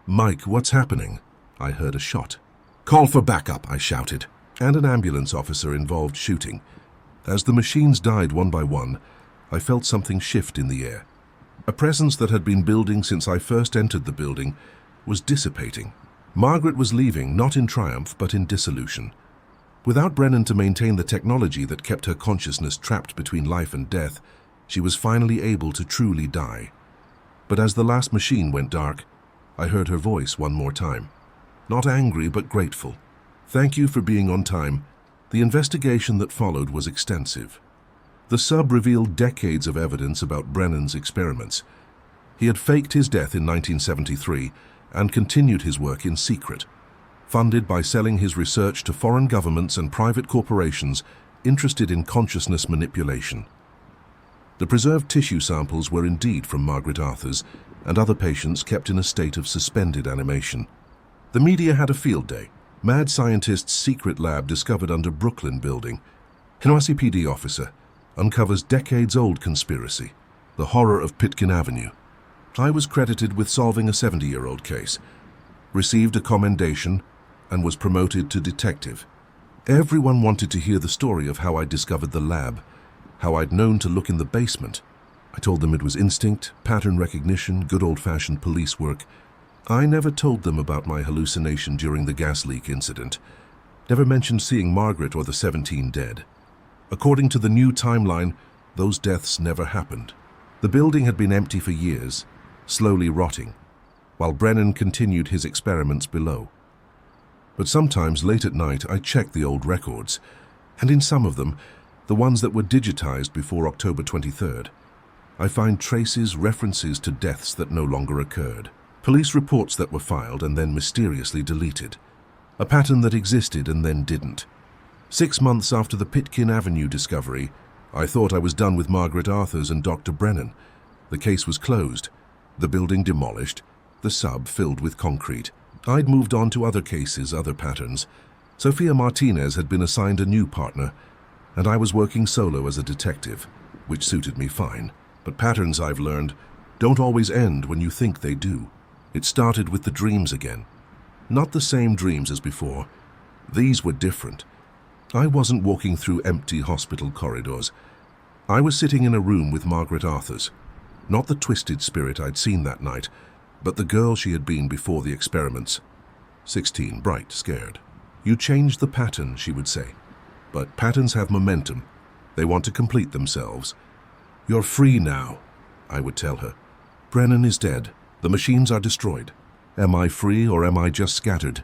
Mike, what's happening? I heard a shot. Call for backup, I shouted, and an ambulance officer involved shooting. As the machines died one by one, I felt something shift in the air. A presence that had been building since I first entered the building was dissipating. Margaret was leaving, not in triumph, but in dissolution. Without Brennan to maintain the technology that kept her consciousness trapped between life and death, she was finally able to truly die. But as the last machine went dark, I heard her voice one more time. Not angry, but grateful. Thank you for being on time. The investigation that followed was extensive. The sub revealed decades of evidence about Brennan's experiments. He had faked his death in 1973 and continued his work in secret, funded by selling his research to foreign governments and private corporations interested in consciousness manipulation. The preserved tissue samples were indeed from Margaret Arthur's and other patients kept in a state of suspended animation. The media had a field day. Mad scientist's secret lab discovered under Brooklyn building. NYPD officer uncovers decades-old conspiracy. The horror of Pitkin Avenue. I was credited with solving a 70-year-old case, received a commendation, and was promoted to detective. Everyone wanted to hear the story of how I discovered the lab, how I'd known to look in the basement. I told them it was instinct, pattern recognition, good old-fashioned police work. I never told them about my hallucination during the gas leak incident. Never mentioned seeing Margaret or the 17 dead. According to the new timeline, those deaths never happened. The building had been empty for years, slowly rotting, while Brennan continued his experiments below. But sometimes late at night I check the old records, and in some of them, the ones that were digitized before October 23rd, I find traces, references to deaths that no longer occurred. Police reports that were filed and then mysteriously deleted. A pattern that existed and then didn't. 6 months after the Pitkin Avenue discovery, I thought I was done with Margaret Arthurs and Dr. Brennan. The case was closed, the building demolished, the sub filled with concrete. I'd moved on to other cases, other patterns. Sophia Martinez had been assigned a new partner, and I was working solo as a detective, which suited me fine. But patterns, I've learned, don't always end when you think they do. It started with the dreams again. Not the same dreams as before. These were different. I wasn't walking through empty hospital corridors. I was sitting in a room with Margaret Arthurs. Not the twisted spirit I'd seen that night, but the girl she had been before the experiments. 16, bright, scared. You changed the pattern, she would say. But patterns have momentum. They want to complete themselves. You're free now, I would tell her. Brennan is dead. The machines are destroyed. Am I free or am I just scattered?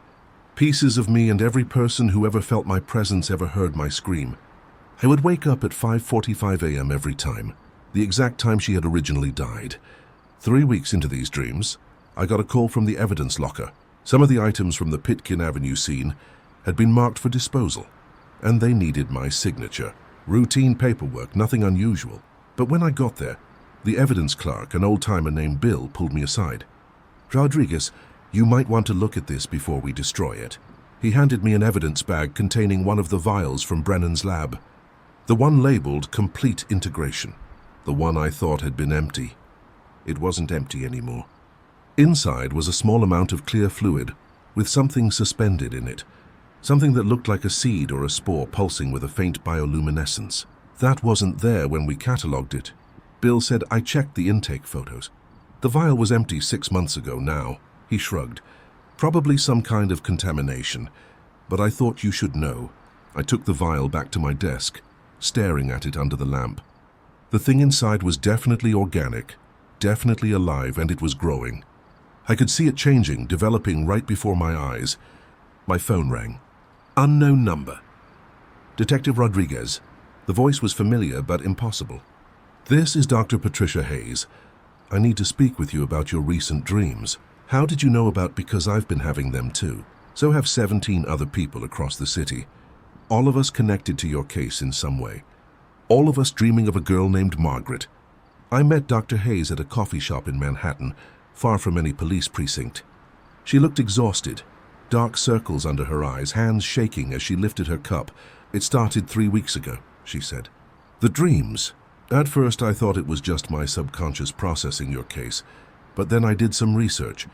Pieces of me and every person who ever felt my presence, ever heard my scream. I would wake up at 5:45 a.m. every time, the exact time she had originally died. 3 weeks into these dreams, I got a call from the evidence locker. Some of the items from the Pitkin Avenue scene had been marked for disposal, and they needed my signature. Routine paperwork, nothing unusual. But when I got there, the evidence clerk, an old-timer named Bill, pulled me aside. "Rodriguez, you might want to look at this before we destroy it." He handed me an evidence bag containing one of the vials from Brennan's lab. The one labeled Complete Integration. The one I thought had been empty. It wasn't empty anymore. Inside was a small amount of clear fluid with something suspended in it. Something that looked like a seed or a spore pulsing with a faint bioluminescence. That wasn't there when we catalogued it. Bill said, "I checked the intake photos. The vial was empty 6 months ago now." He shrugged. "Probably some kind of contamination, but I thought you should know." I took the vial back to my desk, staring at it under the lamp. The thing inside was definitely organic, definitely alive, and it was growing. I could see it changing, developing right before my eyes. My phone rang. Unknown number. Detective Rodriguez. The voice was familiar but impossible. "This is Dr. Patricia Hayes. I need to speak with you about your recent dreams. How did you know about? Because I've been having them too. So have 17 other people across the city. All of us connected to your case in some way. All of us dreaming of a girl named Margaret. I met Dr. Hayes at a coffee shop in Manhattan, far from any police precinct. She looked exhausted, dark circles under her eyes, hands shaking as she lifted her cup. It started 3 weeks ago," she said. "The dreams. At first I thought it was just my subconscious processing your case, but then I did some research.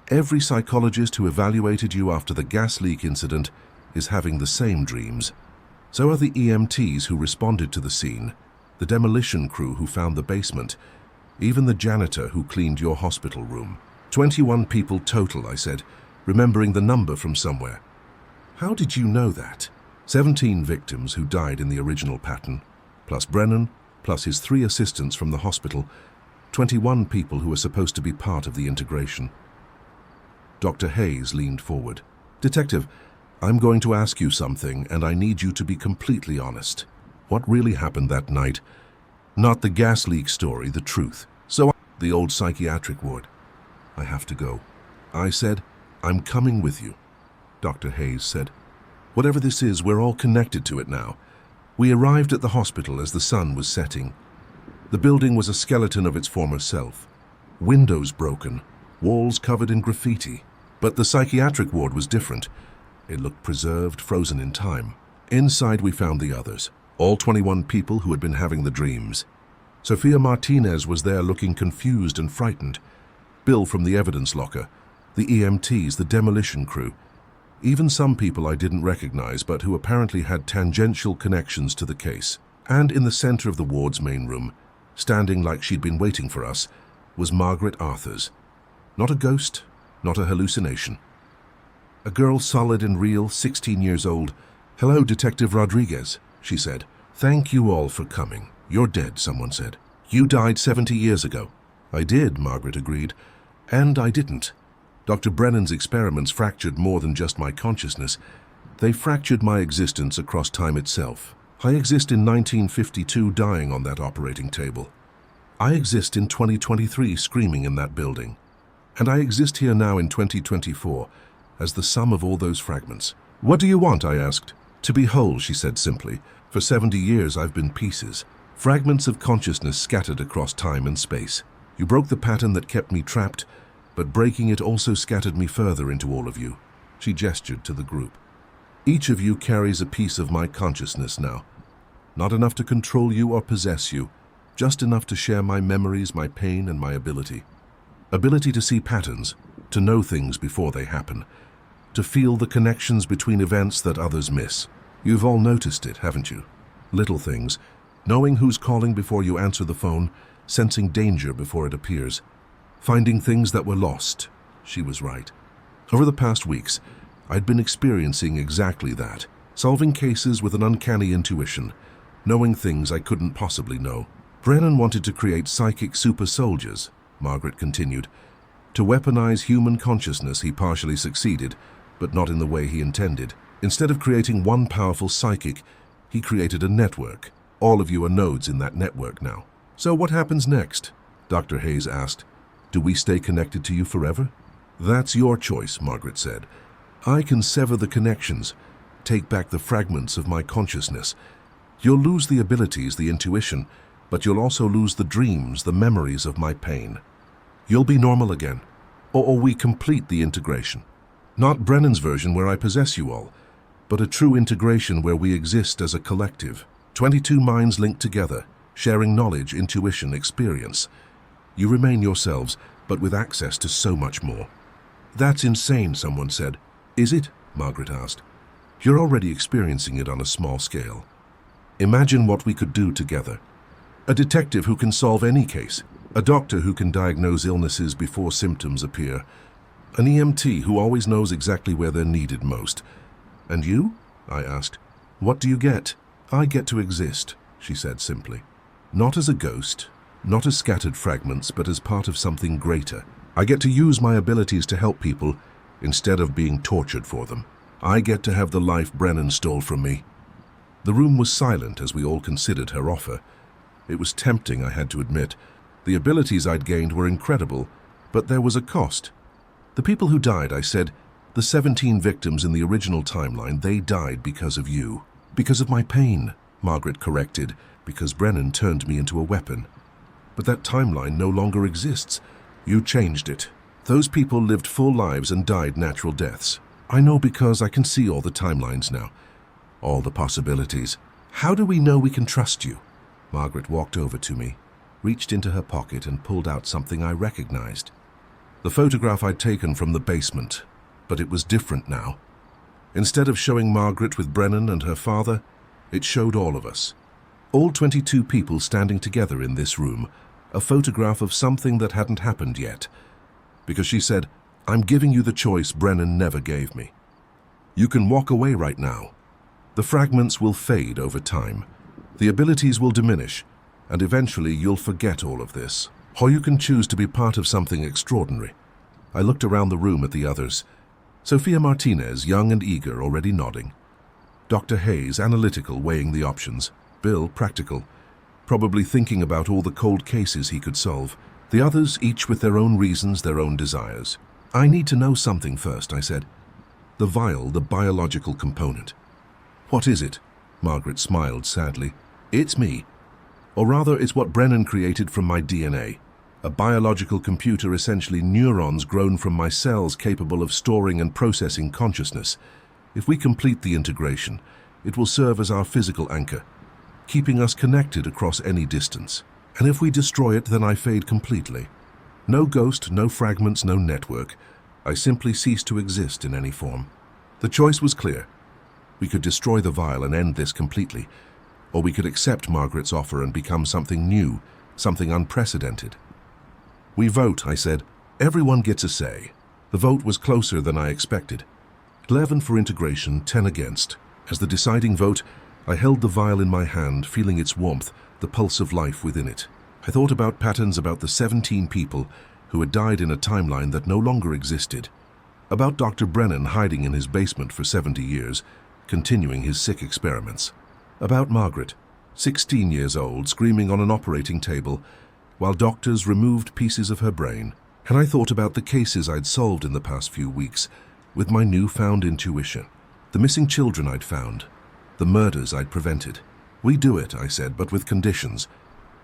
Every psychologist who evaluated you after the gas leak incident is having the same dreams. So are the EMTs who responded to the scene, the demolition crew who found the basement, even the janitor who cleaned your hospital room. 21 people total," I said, remembering the number from somewhere. "How did you know that?" 17 victims who died in the original pattern, plus Brennan, plus his 3 assistants from the hospital, 21 people who were supposed to be part of the integration. Dr. Hayes leaned forward. "Detective, I'm going to ask you something, and I need you to be completely honest. What really happened that night? Not the gas leak story, the truth." The old psychiatric ward. "I have to go." I said, "I'm coming with you." Dr. Hayes said, "Whatever this is, we're all connected to it now." We arrived at the hospital as the sun was setting. The building was a skeleton of its former self. Windows broken, walls covered in graffiti. But the psychiatric ward was different. It looked preserved, frozen in time. Inside we found the others, all 21 people who had been having the dreams. Sophia Martinez was there looking confused and frightened. Bill from the evidence locker, the EMTs, the demolition crew. Even some people I didn't recognize but who apparently had tangential connections to the case. And in the center of the ward's main room, standing like she'd been waiting for us, was Margaret Arthurs. Not a ghost, not a hallucination. A girl solid and real, 16 years old. "Hello, Detective Rodriguez," she said. "Thank you all for coming. You're dead," someone said. "You died 70 years ago." "I did," Margaret agreed. "And I didn't. Dr. Brennan's experiments fractured more than just my consciousness. They fractured my existence across time itself. I exist in 1952 dying on that operating table. I exist in 2023 screaming in that building. And I exist here now in 2024 as the sum of all those fragments. "What do you want?" I asked. "To be whole," she said simply. "For 70 years I've been pieces. Fragments of consciousness scattered across time and space. You broke the pattern that kept me trapped, but breaking it also scattered me further into all of you." She gestured to the group. "Each of you carries a piece of my consciousness now. Not enough to control you or possess you, just enough to share my memories, my pain, and my ability. Ability to see patterns, to know things before they happen, to feel the connections between events that others miss. You've all noticed it, haven't you? Little things, knowing who's calling before you answer the phone, sensing danger before it appears, finding things that were lost." She was right. Over the past weeks, I'd been experiencing exactly that, solving cases with an uncanny intuition, knowing things I couldn't possibly know. "Brennan wanted to create psychic super soldiers," Margaret continued. "To weaponize human consciousness, he partially succeeded, but not in the way he intended. Instead of creating one powerful psychic, he created a network. All of you are nodes in that network now." "So what happens next?" Dr. Hayes asked. "Do we stay connected to you forever?" "That's your choice," Margaret said. "I can sever the connections, take back the fragments of my consciousness. You'll lose the abilities, the intuition, but you'll also lose the dreams, the memories of my pain. You'll be normal again, or we complete the integration. Not Brennan's version where I possess you all, but a true integration where we exist as a collective. 22 minds linked together, sharing knowledge, intuition, experience. You remain yourselves, but with access to so much more." "That's insane," someone said. "Is it?" Margaret asked. "You're already experiencing it on a small scale. Imagine what we could do together. A detective who can solve any case, a doctor who can diagnose illnesses before symptoms appear, an EMT who always knows exactly where they're needed most. And you?" I asked. "What do you get?" "I get to exist," she said simply. "Not as a ghost, not as scattered fragments, but as part of something greater. I get to use my abilities to help people instead of being tortured for them. I get to have the life Brennan stole from me." The room was silent as we all considered her offer. It was tempting, I had to admit. The abilities I'd gained were incredible, but there was a cost. "The people who died," I said, "the 17 victims in the original timeline, they died because of you." "Because of my pain," Margaret corrected, "because Brennan turned me into a weapon." "But that timeline no longer exists. You changed it. Those people lived full lives and died natural deaths. I know because I can see all the timelines now, all the possibilities. How do we know we can trust you?" Margaret walked over to me, reached into her pocket and pulled out something I recognized. The photograph I'd taken from the basement, but it was different now. Instead of showing Margaret with Brennan and her father, it showed all of us. All 22 people standing together in this room, a photograph of something that hadn't happened yet. Because she said, "I'm giving you the choice Brennan never gave me. You can walk away right now. The fragments will fade over time. The abilities will diminish, and eventually you'll forget all of this. Or you can choose to be part of something extraordinary." I looked around the room at the others. Sophia Martinez, young and eager, already nodding. Dr. Hayes, analytical, weighing the options. Bill, practical, probably thinking about all the cold cases he could solve. The others, each with their own reasons, their own desires. "I need to know something first," I said. "The vial, the biological component." "What is it?" Margaret smiled sadly. "It's me. Or rather, it's what Brennan created from my DNA. A biological computer, essentially neurons grown from my cells capable of storing and processing consciousness. If we complete the integration, it will serve as our physical anchor, keeping us connected across any distance. And if we destroy it, then I fade completely. No ghost, no fragments, no network. I simply cease to exist in any form." The choice was clear. We could destroy the vial and end this completely, or we could accept Margaret's offer and become something new, something unprecedented. "We vote," I said. "Everyone gets a say." The vote was closer than I expected. 11 for integration, 10 against. As the deciding vote, I held the vial in my hand, feeling its warmth, the pulse of life within it. I thought about patterns about the 17 people, who had died in a timeline that no longer existed. About Dr. Brennan hiding in his basement for 70 years, continuing his sick experiments. About Margaret, 16 years old, screaming on an operating table while doctors removed pieces of her brain. And I thought about the cases I'd solved in the past few weeks with my newfound intuition. The missing children I'd found, the murders I'd prevented. We do it, I said, but with conditions.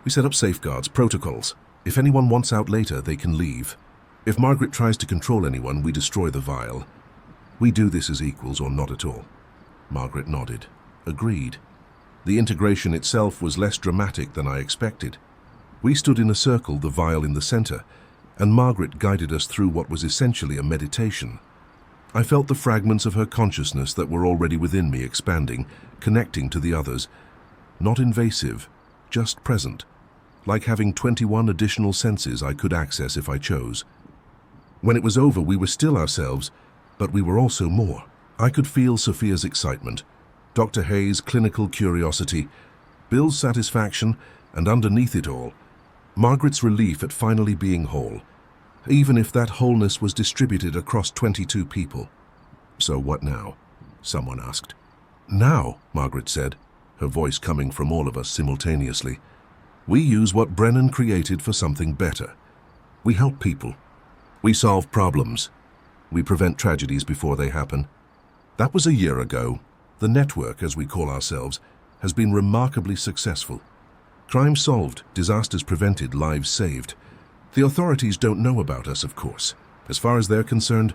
We set up safeguards, protocols. If anyone wants out later, they can leave. If Margaret tries to control anyone, we destroy the vial. We do this as equals or not at all. Margaret nodded. Agreed. The integration itself was less dramatic than I expected. We stood in a circle, the vial in the center, and Margaret guided us through what was essentially a meditation. I felt the fragments of her consciousness that were already within me expanding, connecting to the others. Not invasive, just present, like having 21 additional senses I could access if I chose. When it was over, we were still ourselves, but we were also more. I could feel Sophia's excitement, Dr. Hayes' clinical curiosity, Bill's satisfaction, and underneath it all, Margaret's relief at finally being whole, even if that wholeness was distributed across 22 people. So what now? Someone asked. Now, Margaret said, her voice coming from all of us simultaneously. We use what Brennan created for something better. We help people. We solve problems. We prevent tragedies before they happen. That was a year ago. The network, as we call ourselves, has been remarkably successful. Crime solved, disasters prevented, lives saved. The authorities don't know about us, of course. As far as they're concerned,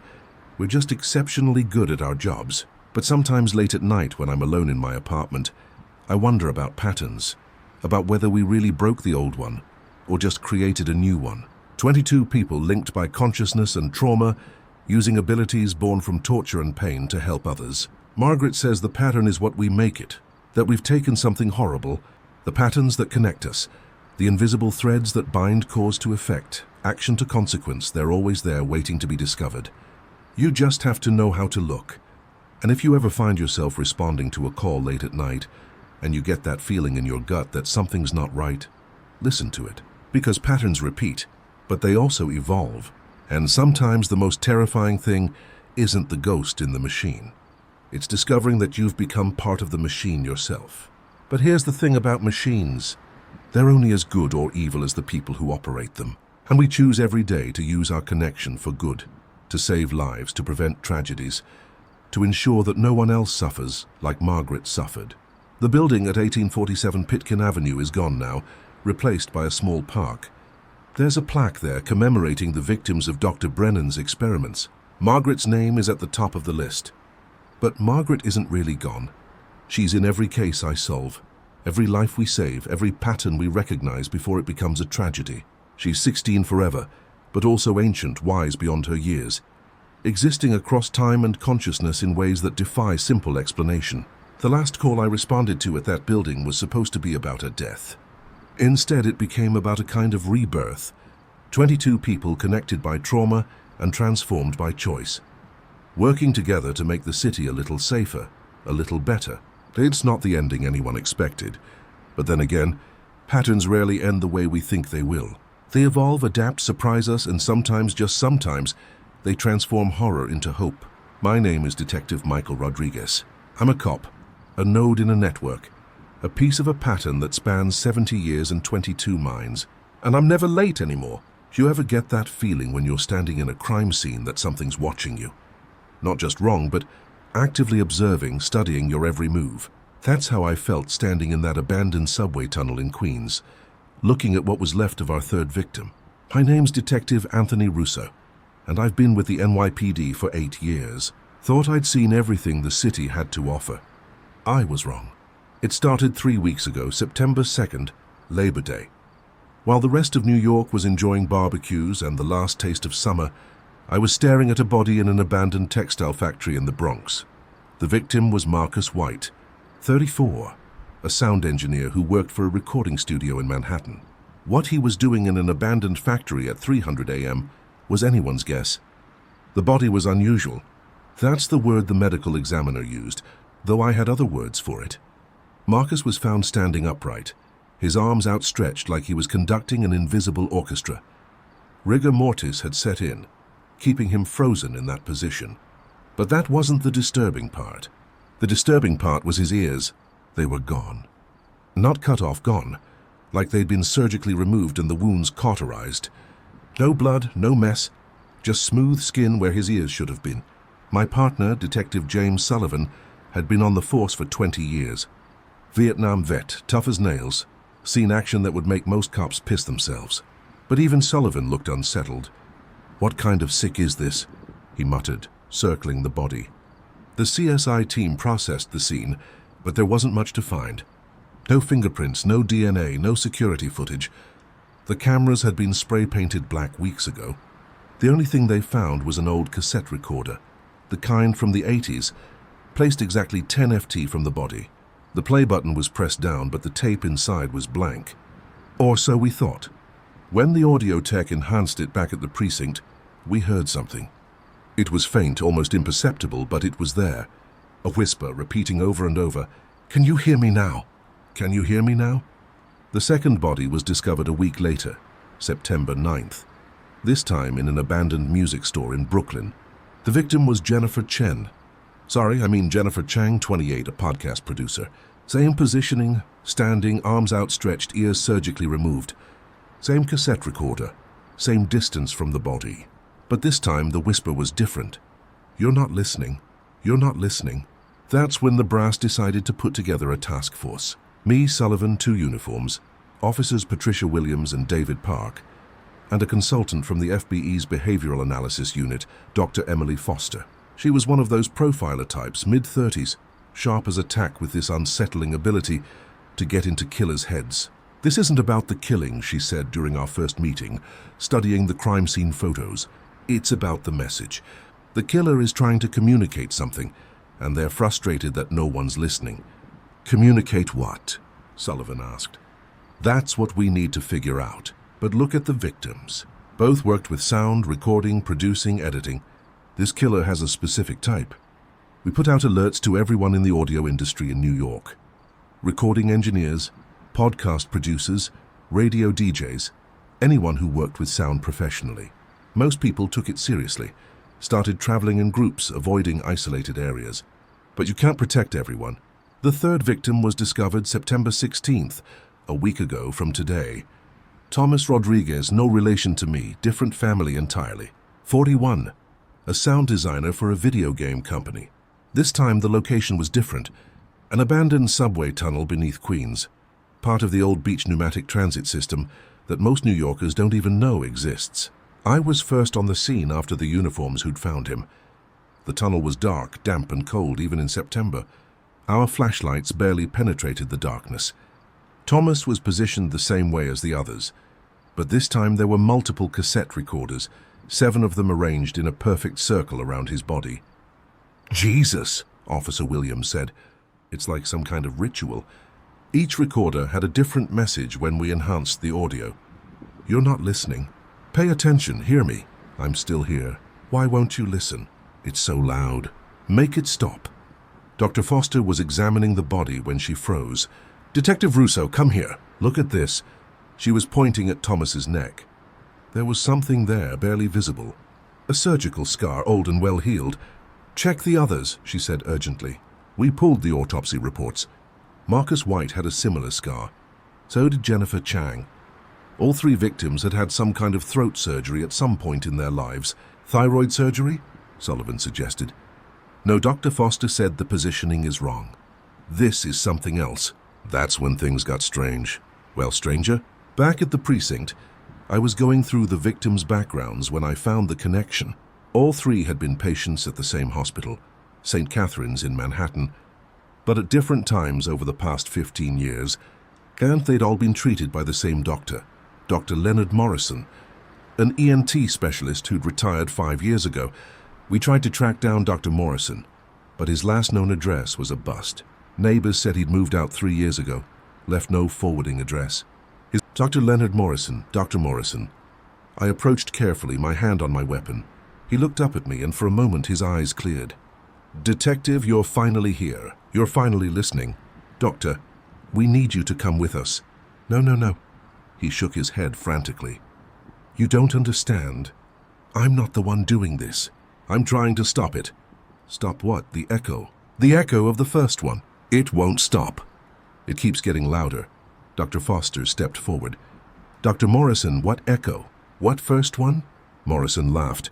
we're just exceptionally good at our jobs. But sometimes late at night when I'm alone in my apartment, I wonder about patterns, about whether we really broke the old one or just created a new one. 22 people linked by consciousness and trauma, using abilities born from torture and pain to help others. Margaret says the pattern is what we make it, that we've taken something horrible, the patterns that connect us, the invisible threads that bind cause to effect, action to consequence, they're always there waiting to be discovered. You just have to know how to look. And if you ever find yourself responding to a call late at night, and you get that feeling in your gut that something's not right, listen to it. Because patterns repeat, but they also evolve. And sometimes the most terrifying thing isn't the ghost in the machine. It's discovering that you've become part of the machine yourself. But here's the thing about machines. They're only as good or evil as the people who operate them. And we choose every day to use our connection for good, to save lives, to prevent tragedies, to ensure that no one else suffers like Margaret suffered. The building at 1847 Pitkin Avenue is gone now, replaced by a small park. There's a plaque there commemorating the victims of Dr. Brennan's experiments. Margaret's name is at the top of the list. But Margaret isn't really gone. She's in every case I solve, every life we save, every pattern we recognize before it becomes a tragedy. She's 16 forever, but also ancient, wise beyond her years, existing across time and consciousness in ways that defy simple explanation. The last call I responded to at that building was supposed to be about her death. Instead, it became about a kind of rebirth. 22 people connected by trauma and transformed by choice, working together to make the city a little safer, a little better. It's not the ending anyone expected. But then again, patterns rarely end the way we think they will. They evolve, adapt, surprise us, and sometimes, just sometimes, they transform horror into hope. My name is Detective Michael Rodriguez. I'm a cop, a node in a network, a piece of a pattern that spans 70 years and 22 minds. And I'm never late anymore. Do you ever get that feeling when you're standing in a crime scene that something's watching you? Not just wrong, but actively observing, studying your every move. That's how I felt standing in that abandoned subway tunnel in Queens, looking at what was left of our third victim. My name's Detective Anthony Russo, and I've been with the NYPD for 8 years. Thought I'd seen everything the city had to offer. I was wrong. It started 3 weeks ago, September 2nd, Labor Day. While the rest of New York was enjoying barbecues and the last taste of summer, I was staring at a body in an abandoned textile factory in the Bronx. The victim was Marcus White, 34, a sound engineer who worked for a recording studio in Manhattan. What he was doing in an abandoned factory at 300 a.m. was anyone's guess. The body was unusual. That's the word the medical examiner used, though I had other words for it. Marcus was found standing upright, his arms outstretched like he was conducting an invisible orchestra. Rigor mortis had set in, keeping him frozen in that position. But that wasn't the disturbing part. The disturbing part was his ears. They were gone. Not cut off, gone, like they'd been surgically removed and the wounds cauterized. No blood, no mess, just smooth skin where his ears should have been. My partner, Detective James Sullivan, had been on the force for 20 years. Vietnam vet, tough as nails, seen action that would make most cops piss themselves. But even Sullivan looked unsettled. "What kind of sick is this?" he muttered, circling the body. The CSI team processed the scene, but there wasn't much to find. No fingerprints, no DNA, no security footage. The cameras had been spray-painted black weeks ago. The only thing they found was an old cassette recorder, the kind from the 80s, placed exactly 10 FT from the body. The play button was pressed down, but the tape inside was blank. Or so we thought. When the audio tech enhanced it back at the precinct, we heard something. It was faint, almost imperceptible, but it was there. A whisper repeating over and over, "Can you hear me now? Can you hear me now?" The second body was discovered a week later, September 9th. This time in an abandoned music store in Brooklyn. The victim was Jennifer Jennifer Chang, 28, a podcast producer. Same positioning, standing, arms outstretched, ears surgically removed. Same cassette recorder, same distance from the body. But this time the whisper was different. "You're not listening. You're not listening." That's when the brass decided to put together a task force. Me, Sullivan, 2 uniforms, officers Patricia Williams and David Park, and a consultant from the FBE's Behavioral Analysis Unit, Dr. Emily Foster. She was one of those profiler types, mid-30s, sharp as a tack with this unsettling ability to get into killers' heads. "This isn't about the killing," she said during our first meeting, studying the crime scene photos. "It's about the message. The killer is trying to communicate something, and they're frustrated that no one's listening." "Communicate what?" Sullivan asked. "That's what we need to figure out. But look at the victims. Both worked with sound, recording, producing, editing. This killer has a specific type. We put out alerts to everyone in the audio industry in New York. Recording engineers, podcast producers, radio DJs, anyone who worked with sound professionally. Most people took it seriously, started traveling in groups, avoiding isolated areas. But you can't protect everyone. The third victim was discovered September 16th, a week ago from today. Thomas Rodriguez, no relation to me, different family entirely. 41, a sound designer for a video game company. This time the location was different, an abandoned subway tunnel beneath Queens, part of the old beach pneumatic transit system that most New Yorkers don't even know exists. I was first on the scene after the uniforms who'd found him. The tunnel was dark, damp and cold even in September. Our flashlights barely penetrated the darkness. Thomas was positioned the same way as the others, but this time there were multiple cassette recorders, 7 of them arranged in a perfect circle around his body. "Jesus," Officer Williams said. "It's like some kind of ritual." Each recorder had a different message when we enhanced the audio. "You're not listening. Pay attention, hear me. I'm still here. Why won't you listen? It's so loud. Make it stop." Dr. Foster was examining the body when she froze. "Detective Russo, come here. Look at this." She was pointing at Thomas's neck. There was something there, barely visible. A surgical scar, old and well healed. "Check the others," she said urgently. We pulled the autopsy reports. Marcus White had a similar scar. So did Jennifer Chang. All 3 victims had had some kind of throat surgery at some point in their lives. "Thyroid surgery?" Sullivan suggested. "No, Dr. Foster said the positioning is wrong. This is something else." That's when things got strange. Well, stranger? Back at the precinct, I was going through the victims' backgrounds when I found the connection. All 3 had been patients at the same hospital, St. Catherine's in Manhattan, but at different times over the past 15 years, and they'd all been treated by the same doctor, Dr. Leonard Morrison, an ENT specialist who'd retired 5 years ago. We tried to track down Dr. Morrison, but his last known address was a bust. Neighbors said he'd moved out 3 years ago, left no forwarding address. Dr. Leonard Morrison, Dr. Morrison. I approached carefully, my hand on my weapon. He looked up at me, and for a moment his eyes cleared. "Detective, you're finally here. You're finally listening. Doctor, we need you to come with us." No. He shook his head frantically. You don't understand. I'm not the one doing this. I'm trying to stop it. Stop what? The echo. The echo of the first one. It won't stop. It keeps getting louder. Dr. Foster stepped forward. Dr. Morrison, what echo? What first one? Morrison laughed.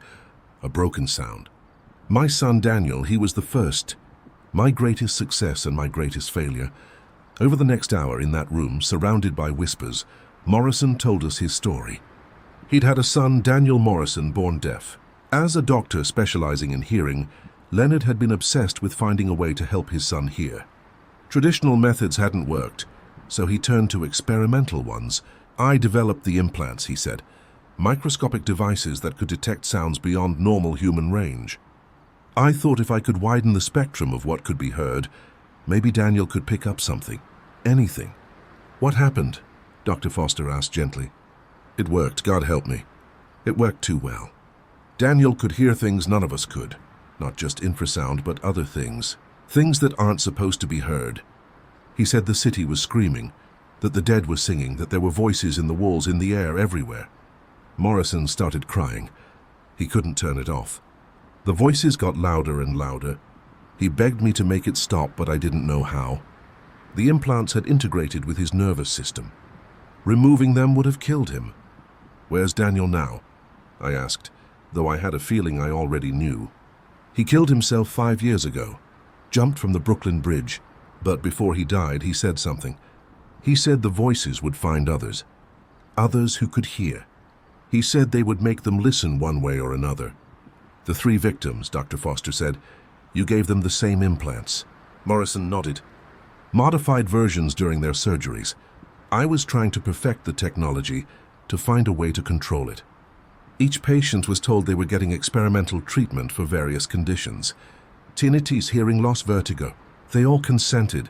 A broken sound. My son Daniel, he was the first. My greatest success and my greatest failure. Over the next hour in that room, surrounded by whispers, Morrison told us his story. He'd had a son, Daniel Morrison, born deaf. As a doctor specializing in hearing, Leonard had been obsessed with finding a way to help his son hear. Traditional methods hadn't worked, so he turned to experimental ones. I developed the implants, he said. Microscopic devices that could detect sounds beyond normal human range. I thought if I could widen the spectrum of what could be heard, maybe Daniel could pick up something. Anything. What happened? Dr. Foster asked gently. It worked, God help me. It worked too well. Daniel could hear things none of us could. Not just infrasound, but other things. Things that aren't supposed to be heard. He said the city was screaming, that the dead were singing, that there were voices in the walls, in the air, everywhere. Morrison started crying. He couldn't turn it off. The voices got louder and louder. He begged me to make it stop, but I didn't know how. The implants had integrated with his nervous system. Removing them would have killed him. Where's Daniel now? I asked, though I had a feeling I already knew. He killed himself 5 years ago, jumped from the Brooklyn Bridge, but before he died, he said something. He said the voices would find others who could hear. He said they would make them listen one way or another. The 3 victims, Dr. Foster said, you gave them the same implants. Morrison nodded. Modified versions during their surgeries. I was trying to perfect the technology to find a way to control it. Each patient was told they were getting experimental treatment for various conditions. Tinnitus, hearing loss, vertigo. They all consented,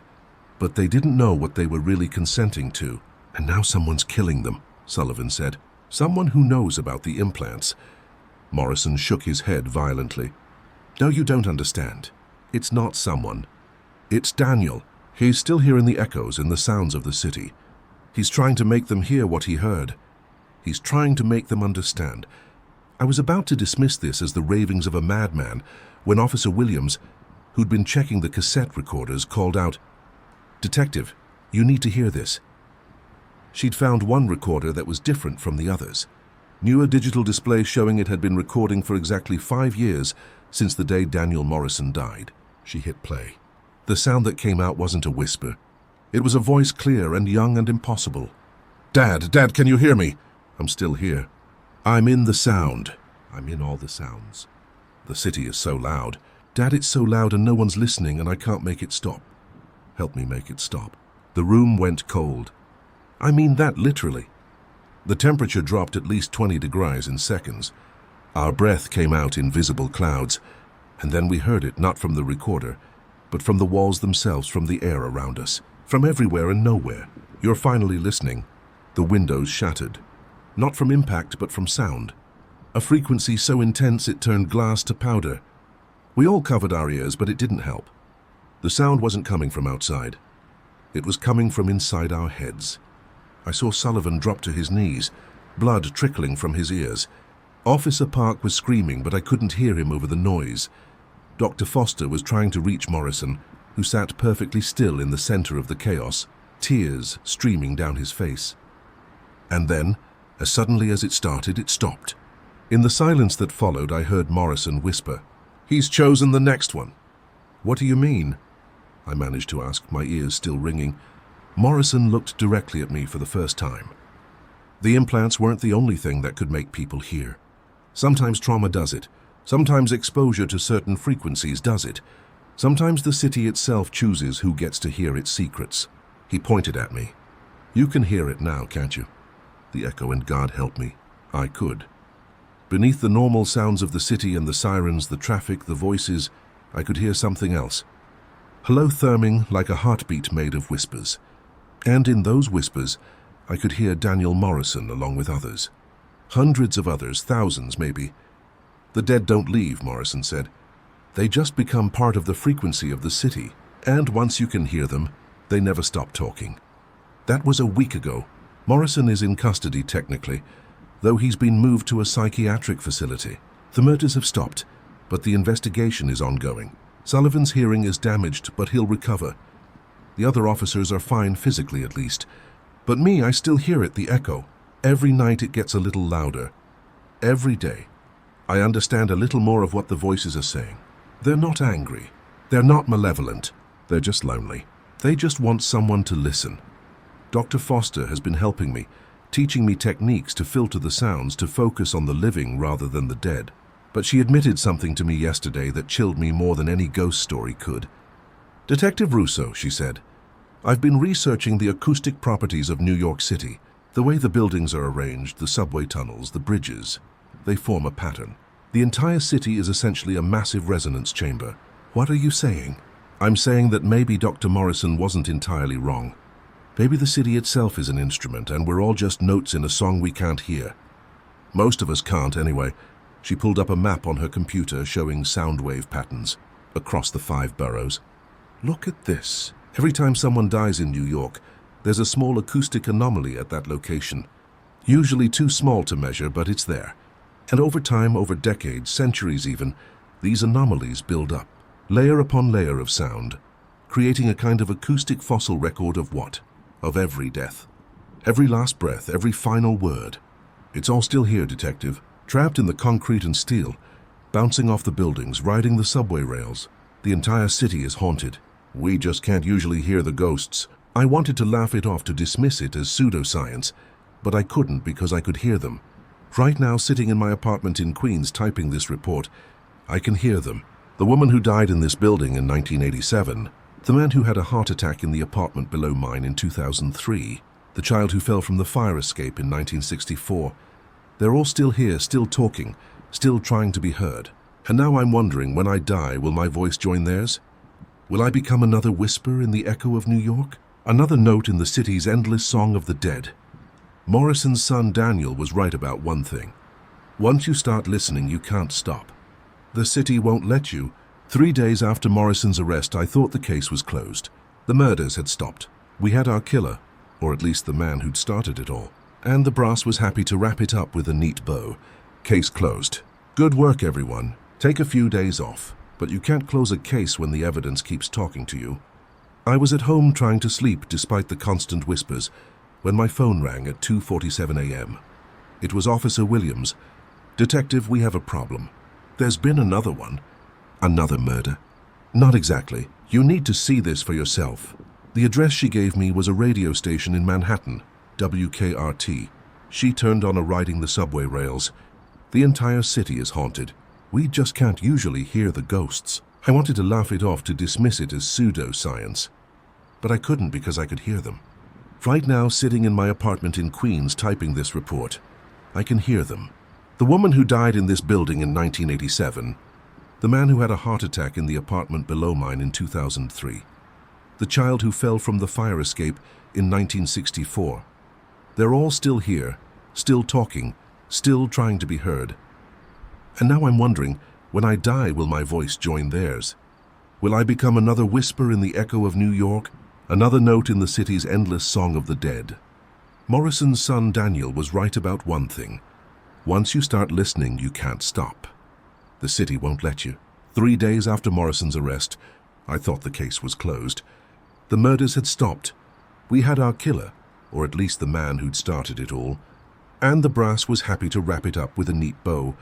but they didn't know what they were really consenting to. And now someone's killing them, Sullivan said. Someone who knows about the implants. Morrison shook his head violently. No, you don't understand. It's not someone. It's Daniel. He's still hearing the echoes and the sounds of the city. He's trying to make them hear what he heard. He's trying to make them understand. I was about to dismiss this as the ravings of a madman when Officer Williams, who'd been checking the cassette recorders, called out, "Detective, you need to hear this." She'd found one recorder that was different from the others. Newer digital display showing it had been recording for exactly 5 years since the day Daniel Morrison died. She hit play. The sound that came out wasn't a whisper. It was a voice clear and young and impossible. Dad, can you hear me? I'm still here. I'm in the sound. I'm in all the sounds. The city is so loud. Dad, it's so loud and no one's listening and I can't make it stop. Help me make it stop. The room went cold. I mean that literally. The temperature dropped at least 20 degrees in seconds. Our breath came out in visible clouds, and then we heard it not from the recorder, but from the walls themselves, from the air around us, from everywhere and nowhere. You're finally listening. The windows shattered. Not from impact, but from sound. A frequency so intense it turned glass to powder. We all covered our ears, but it didn't help. The sound wasn't coming from outside. It was coming from inside our heads. I saw Sullivan drop to his knees, blood trickling from his ears. Officer Park was screaming, but I couldn't hear him over the noise. Dr. Foster was trying to reach Morrison, who sat perfectly still in the center of the chaos, tears streaming down his face. And then, as suddenly as it started, it stopped. In the silence that followed, I heard Morrison whisper, "He's chosen the next one." "What do you mean?" I managed to ask, my ears still ringing. Morrison looked directly at me for the first time. The implants weren't the only thing that could make people hear. Sometimes trauma does it. Sometimes exposure to certain frequencies does it. Sometimes the city itself chooses who gets to hear its secrets. He pointed at me. "You can hear it now, can't you?" The echo, and God help me, I could. Beneath the normal sounds of the city and the sirens, the traffic, the voices, I could hear something else. Holotherming like a heartbeat made of whispers. And in those whispers, I could hear Daniel Morrison along with others. Hundreds of others, thousands maybe. The dead don't leave, Morrison said. They just become part of the frequency of the city. And once you can hear them, they never stop talking. That was a week ago. Morrison is in custody technically, though he's been moved to a psychiatric facility. The murders have stopped, but the investigation is ongoing. Sullivan's hearing is damaged, but he'll recover. The other officers are fine physically, at least. But me, I still hear it, the echo. Every night it gets a little louder. Every day. I understand a little more of what the voices are saying. They're not angry. They're not malevolent. They're just lonely. They just want someone to listen. Dr. Foster has been helping me, teaching me techniques to filter the sounds to focus on the living rather than the dead. But she admitted something to me yesterday that chilled me more than any ghost story could. "Detective Russo," she said, "I've been researching the acoustic properties of New York City. The way the buildings are arranged, the subway tunnels, the bridges, they form a pattern. The entire city is essentially a massive resonance chamber." "What are you saying?" "I'm saying that maybe Dr. Morrison wasn't entirely wrong. Maybe the city itself is an instrument and we're all just notes in a song we can't hear. Most of us can't anyway." She pulled up a map on her computer showing sound wave patterns across the 5 boroughs. "Look at this. Every time someone dies in New York, there's a small acoustic anomaly at that location. Usually too small to measure, but it's there. And over time, over decades, centuries even, these anomalies build up, layer upon layer of sound, creating a kind of acoustic fossil record of what? Of every death. Every last breath, every final word. It's all still here, Detective, trapped in the concrete and steel, bouncing off the buildings, riding the subway rails. The entire city is haunted. We just can't usually hear the ghosts." I wanted to laugh it off, to dismiss it as pseudoscience, but I couldn't because I could hear them. Right now, sitting in my apartment in Queens typing this report, I can hear them. The woman who died in this building in 1987, the man who had a heart attack in the apartment below mine in 2003, the child who fell from the fire escape in 1964. They're all still here, still talking, still trying to be heard. And now I'm wondering, when I die, will my voice join theirs? Will I become another whisper in the echo of New York? Another note in the city's endless song of the dead? Morrison's son Daniel was right about one thing. Once you start listening, you can't stop. The city won't let you. 3 days after Morrison's arrest, I thought the case was closed. The murders had stopped. We had our killer, or at least the man who'd started it all. And the brass was happy to wrap it up with a neat bow. Case closed. Good work, everyone. Take a few days off, but you can't close a case when the evidence keeps talking to you. I was at home trying to sleep despite the constant whispers when my phone rang at 2:47 a.m. It was Officer Williams. "Detective, we have a problem. There's been another one." "Another murder?" "Not exactly. You need to see this for yourself." The address she gave me was a radio station in Manhattan, WKRT. She turned on a riding the subway rails. "The entire city is haunted. We just can't usually hear the ghosts." I wanted to laugh it off, to dismiss it as pseudoscience, but I couldn't because I could hear them. Right now, sitting in my apartment in Queens typing this report, I can hear them. The woman who died in this building in 1987, the man who had a heart attack in the apartment below mine in 2003, the child who fell from the fire escape in 1964. They're all still here, still talking, still trying to be heard. And now I'm wondering, when I die, will my voice join theirs? Will I become another whisper in the echo of New York, another note in the city's endless song of the dead? Morrison's son Daniel was right about one thing. Once you start listening, you can't stop. The city won't let you. 3 days after Morrison's arrest, I thought the case was closed. The murders had stopped. We had our killer, or at least the man who'd started it all, and the brass was happy to wrap it up with a neat bow.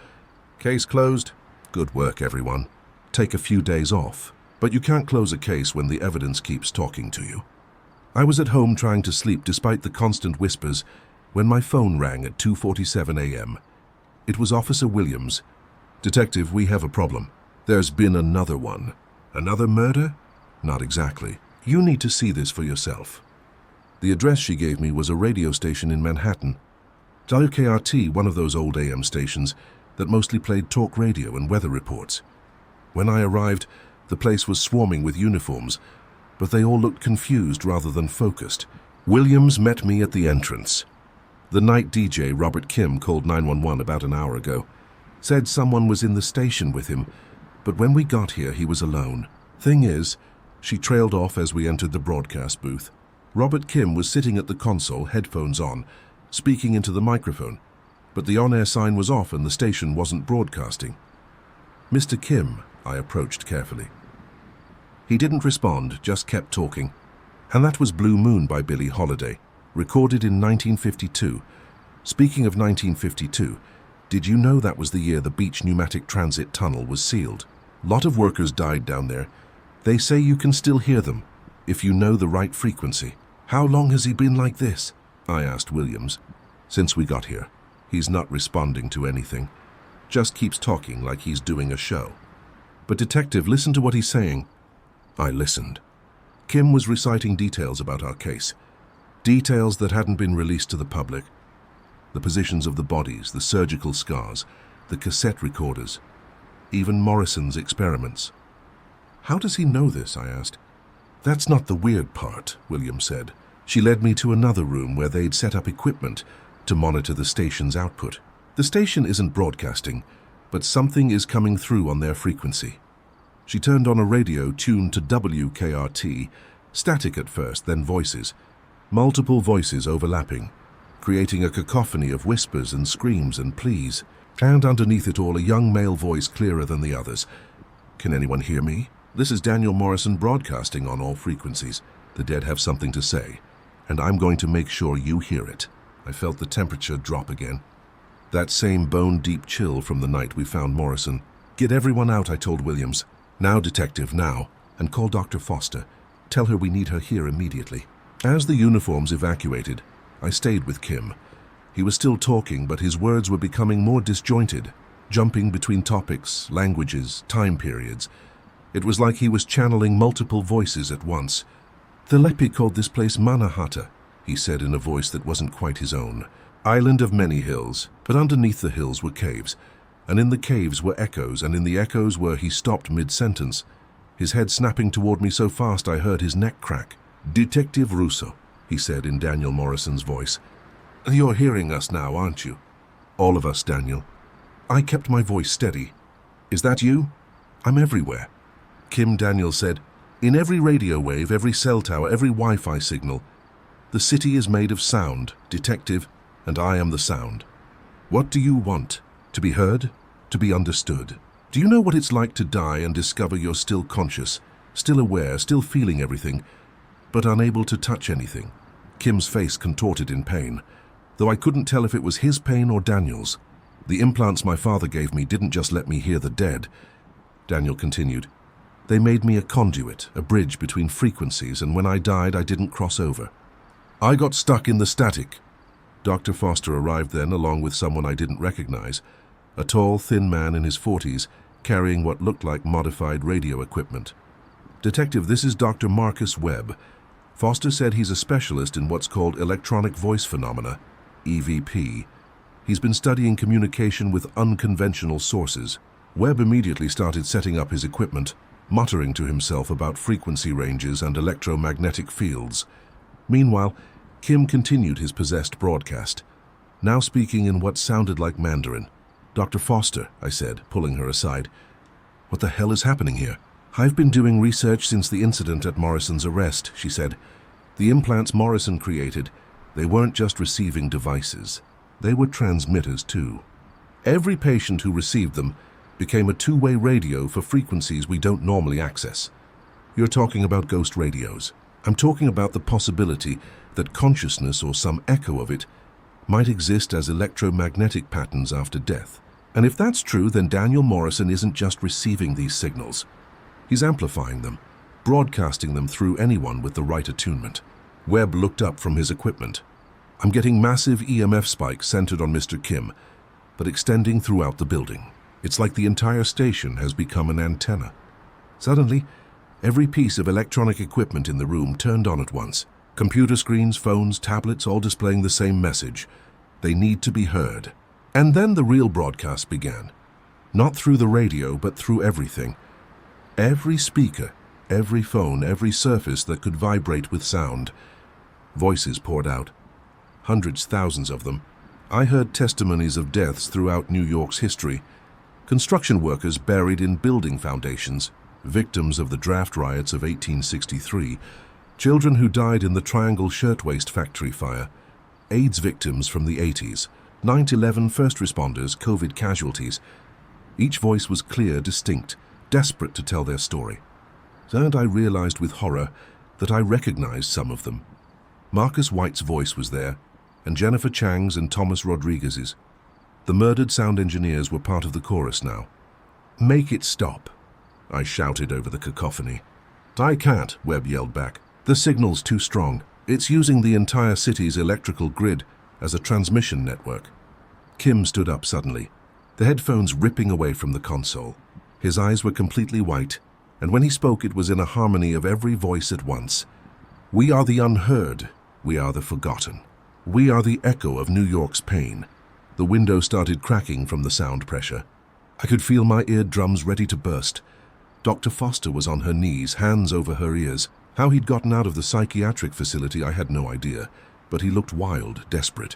Case closed. Good work, everyone. Take a few days off, but you can't close a case when the evidence keeps talking to you. I was at home trying to sleep despite the constant whispers when my phone rang at 2:47 a.m. It was Officer Williams. "Detective, we have a problem. There's been another one." "Another murder?" "Not exactly. You need to see this for yourself." The address she gave me was a radio station in Manhattan. WKRT, one of those old AM stations that mostly played talk radio and weather reports. When I arrived, the place was swarming with uniforms, but they all looked confused rather than focused. Williams met me at the entrance. The night DJ, Robert Kim, called 911 about an hour ago. Said someone was in the station with him, but when we got here, he was alone. Thing is, she trailed off as we entered the broadcast booth. Robert Kim was sitting at the console, headphones on, speaking into the microphone. but the on-air sign was off and the station wasn't broadcasting. "Mr. Kim," I approached carefully. He didn't respond, just kept talking. And that was Blue Moon by Billie Holiday, recorded in 1952. Speaking of 1952, did you know that was the year the Beach Pneumatic Transit Tunnel was sealed? Lot of workers died down there. They say you can still hear them, if you know the right frequency. "How long has he been like this?" I asked Williams. "Since we got here. He's not responding to anything. Just keeps talking like he's doing a show." "But detective, listen to what he's saying." I listened. Kim was reciting details about our case. Details that hadn't been released to the public. The positions of the bodies, the surgical scars, the cassette recorders, even Morrison's experiments. "How does he know this?" I asked. "That's not the weird part," William said. "She led me to another room where they'd set up equipment to monitor the station's output. The station isn't broadcasting, but something is coming through on their frequency." She turned on a radio tuned to WKRT, static at first, then voices. Multiple voices overlapping, creating a cacophony of whispers and screams and pleas. And underneath it all, a young male voice clearer than the others. "Can anyone hear me? This is Daniel Morrison broadcasting on all frequencies. The dead have something to say, and I'm going to make sure you hear it." I felt the temperature drop again. That same bone-deep chill from the night we found Morrison. "Get everyone out," I told Williams. "Now, detective, now. And call Dr. Foster. Tell her we need her here immediately." As the uniforms evacuated, I stayed with Kim. He was still talking, but his words were becoming more disjointed, jumping between topics, languages, time periods. It was like he was channeling multiple voices at once. "The Lepi called this place Mannahatta," he said in a voice that wasn't quite his own. "Island of many hills, but underneath the hills were caves. And in the caves were echoes, and in the echoes were..." He stopped mid-sentence, his head snapping toward me so fast I heard his neck crack. "Detective Russo," he said in Daniel Morrison's voice. "You're hearing us now, aren't you?" "All of us, Daniel." I kept my voice steady. "Is that you?" "I'm everywhere." Kim Daniel said, "In every radio wave, every cell tower, every Wi-Fi signal. The city is made of sound, detective, and I am the sound. What do you want? To be heard? To be understood? Do you know what it's like to die and discover you're still conscious, still aware, still feeling everything, but unable to touch anything?" Kim's face contorted in pain, though I couldn't tell if it was his pain or Daniel's. "The implants my father gave me didn't just let me hear the dead," Daniel continued. "They made me a conduit, a bridge between frequencies, and when I died, I didn't cross over. I got stuck in the static." Dr. Foster arrived then, along with someone I didn't recognize, a tall, thin man in his 40s, carrying what looked like modified radio equipment. "Detective, this is Dr. Marcus Webb. Foster said he's a specialist in what's called electronic voice phenomena, EVP. He's been studying communication with unconventional sources." Webb immediately started setting up his equipment, muttering to himself about frequency ranges and electromagnetic fields. Meanwhile, Kim continued his possessed broadcast, now speaking in what sounded like Mandarin. "Dr. Foster," I said, pulling her aside. "What the hell is happening here?" "I've been doing research since the incident at Morrison's arrest," she said. "The implants Morrison created, they weren't just receiving devices. They were transmitters too. Every patient who received them became a two-way radio for frequencies we don't normally access. You're talking about ghost radios. I'm talking about the possibility that consciousness, or some echo of it, might exist as electromagnetic patterns after death. And if that's true, then Daniel Morrison isn't just receiving these signals. He's amplifying them, broadcasting them through anyone with the right attunement." Webb looked up from his equipment. "I'm getting massive EMF spikes centered on Mr. Kim, but extending throughout the building. It's like the entire station has become an antenna." Suddenly, every piece of electronic equipment in the room turned on at once. Computer screens, phones, tablets, all displaying the same message. They need to be heard. And then the real broadcast began. Not through the radio, but through everything. Every speaker, every phone, every surface that could vibrate with sound. Voices poured out. Hundreds, thousands of them. I heard testimonies of deaths throughout New York's history. Construction workers buried in building foundations, victims of the draft riots of 1863, children who died in the Triangle Shirtwaist Factory fire, AIDS victims from the 80s. 9/11 first responders, COVID casualties. Each voice was clear, distinct, desperate to tell their story. And I realized with horror that I recognized some of them. Marcus White's voice was there, and Jennifer Chang's and Thomas Rodriguez's. The murdered sound engineers were part of the chorus now. "Make it stop," I shouted over the cacophony. "I can't," Webb yelled back. "The signal's too strong. It's using the entire city's electrical grid as a transmission network." Kim stood up suddenly, the headphones ripping away from the console. His eyes were completely white, and when he spoke it was in a harmony of every voice at once. "We are the unheard. We are the forgotten. We are the echo of New York's pain." The window started cracking from the sound pressure. I could feel my eardrums ready to burst. Dr. Foster was on her knees, hands over her ears. How he'd gotten out of the psychiatric facility I had no idea, but he looked wild, desperate.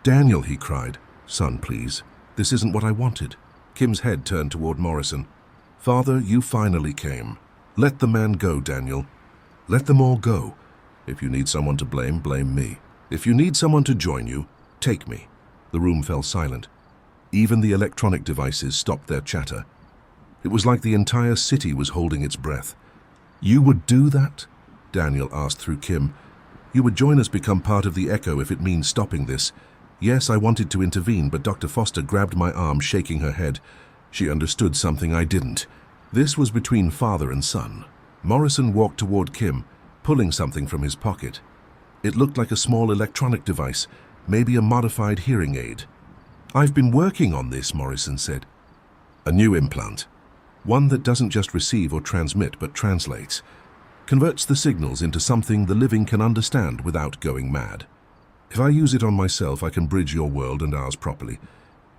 "Daniel," he cried. "Son, please. This isn't what I wanted." Kim's head turned toward Morrison. "Father, you finally came. Let the man go, Daniel. Let them all go. If you need someone to blame, blame me. If you need someone to join you, take me." The room fell silent. Even the electronic devices stopped their chatter. It was like the entire city was holding its breath. "You would do that?" Daniel asked through Kim. "You would join us, become part of the Echo if it means stopping this." Yes, I wanted to intervene, but Dr. Foster grabbed my arm, shaking her head. She understood something I didn't. This was between father and son. Morrison walked toward Kim, pulling something from his pocket. It looked like a small electronic device, maybe a modified hearing aid. "I've been working on this," Morrison said. "A new implant. One that doesn't just receive or transmit, but translates. Converts the signals into something the living can understand without going mad. If I use it on myself, I can bridge your world and ours properly."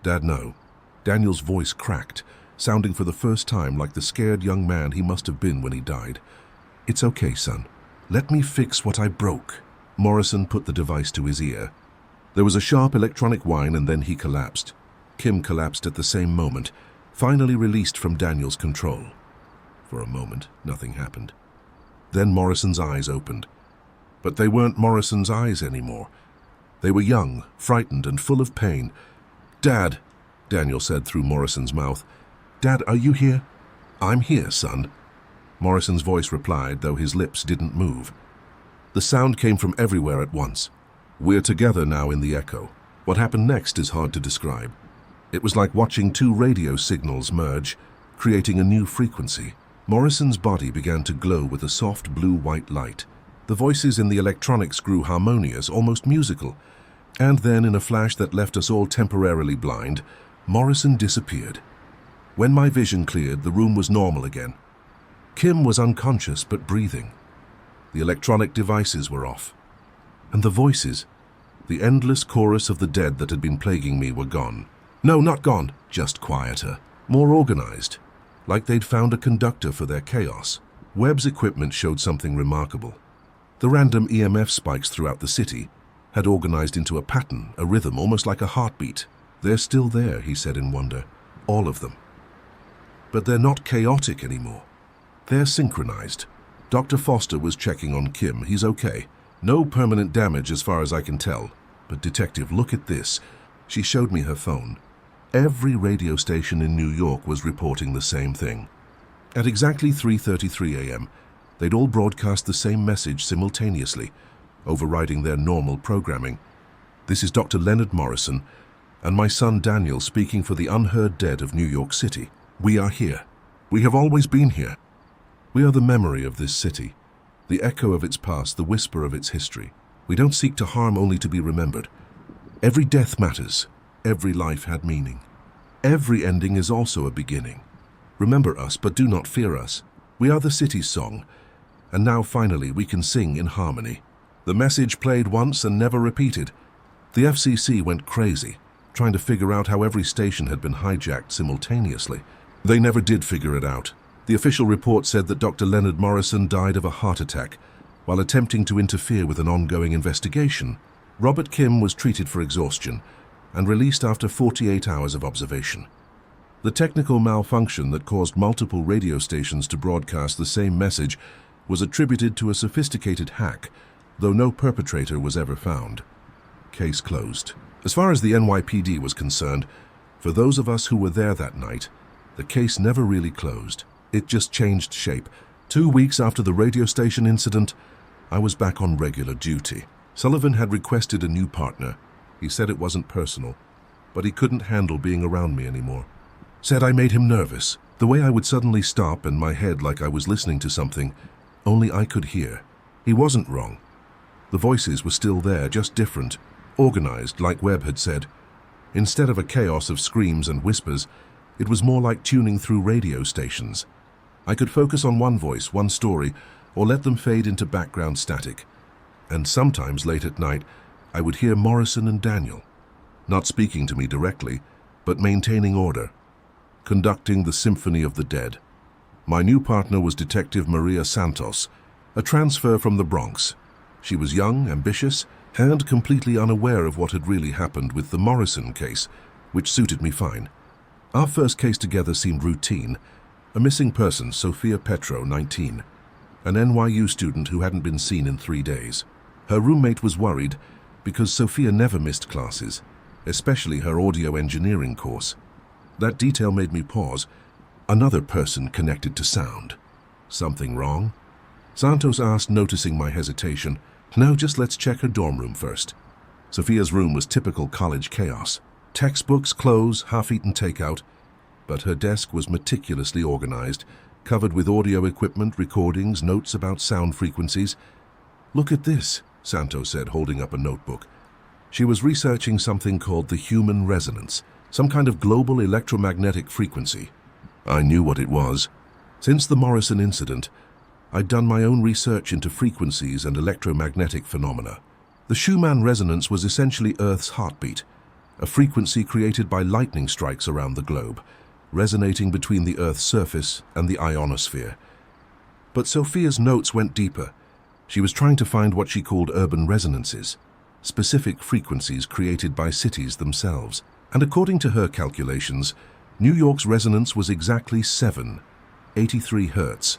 "Dad, no." Daniel's voice cracked, sounding for the first time like the scared young man he must have been when he died. "It's okay, son. Let me fix what I broke." Morrison put the device to his ear. There was a sharp electronic whine, and then he collapsed. Kim collapsed at the same moment, finally released from Daniel's control. For a moment, nothing happened. Then Morrison's eyes opened. But they weren't Morrison's eyes anymore. They were young, frightened, and full of pain. "Dad," Daniel said through Morrison's mouth. "Dad, are you here?" "I'm here, son." Morrison's voice replied, though his lips didn't move. The sound came from everywhere at once. "We're together now in the Echo." What happened next is hard to describe. It was like watching two radio signals merge, creating a new frequency. Morrison's body began to glow with a soft blue-white light. The voices in the electronics grew harmonious, almost musical. And then, in a flash that left us all temporarily blind, Morrison disappeared. When my vision cleared, the room was normal again. Kim was unconscious but breathing. The electronic devices were off. And the voices, the endless chorus of the dead that had been plaguing me, were gone. No, not gone, just quieter, more organized, like they'd found a conductor for their chaos. Webb's equipment showed something remarkable. The random EMF spikes throughout the city had organized into a pattern, a rhythm, almost like a heartbeat. "They're still there," he said in wonder, "all of them. But they're not chaotic anymore. They're synchronized." Dr. Foster was checking on Kim. "He's okay. No permanent damage as far as I can tell. But Detective, look at this." She showed me her phone. Every radio station in New York was reporting the same thing. At exactly 3:33 a.m., they'd all broadcast the same message simultaneously, overriding their normal programming. "This is Dr. Leonard Morrison and my son Daniel speaking for the unheard dead of New York City. We are here. We have always been here. We are the memory of this city, the echo of its past, the whisper of its history. We don't seek to harm, only to be remembered. Every death matters. Every life had meaning. Every ending is also a beginning. Remember us, but do not fear us. We are the city's song, and now finally we can sing in harmony." The message played once and never repeated. The FCC went crazy, trying to figure out how every station had been hijacked simultaneously. They never did figure it out. The official report said that Dr. Leonard Morrison died of a heart attack while attempting to interfere with an ongoing investigation. Robert Kim was treated for exhaustion and released after 48 hours of observation. The technical malfunction that caused multiple radio stations to broadcast the same message was attributed to a sophisticated hack, though no perpetrator was ever found. Case closed. As far as the NYPD was concerned, for those of us who were there that night, the case never really closed. It just changed shape. 2 weeks after the radio station incident, I was back on regular duty. Sullivan had requested a new partner. He said it wasn't personal, but he couldn't handle being around me anymore. Said I made him nervous. The way I would suddenly stop and my head like I was listening to something, only I could hear. He wasn't wrong. The voices were still there, just different, organized like Webb had said. Instead of a chaos of screams and whispers, it was more like tuning through radio stations. I could focus on one voice, one story, or let them fade into background static. And sometimes late at night, I would hear Morrison and Daniel, not speaking to me directly, but maintaining order, conducting the symphony of the dead. My new partner was Detective Maria Santos, a transfer from the Bronx. She was young, ambitious, and completely unaware of what had really happened with the Morrison case, which suited me fine. Our first case together seemed routine. A missing person, Sophia Petro, 19, an NYU student who hadn't been seen in 3 days. Her roommate was worried because Sophia never missed classes, especially her audio engineering course. That detail made me pause. Another person connected to sound. Something wrong? Santos asked, noticing my hesitation. No, just let's check her dorm room first. Sophia's room was typical college chaos. Textbooks, clothes, half-eaten takeout. But her desk was meticulously organized, covered with audio equipment, recordings, notes about sound frequencies. Look at this, Santos said, holding up a notebook. She was researching something called the human resonance, some kind of global electromagnetic frequency. I knew what it was. Since the Morrison incident, I'd done my own research into frequencies and electromagnetic phenomena. The Schumann resonance was essentially Earth's heartbeat, a frequency created by lightning strikes around the globe, resonating between the Earth's surface and the ionosphere. But Sophia's notes went deeper. She was trying to find what she called urban resonances, specific frequencies created by cities themselves. And according to her calculations, New York's resonance was exactly 783 hertz,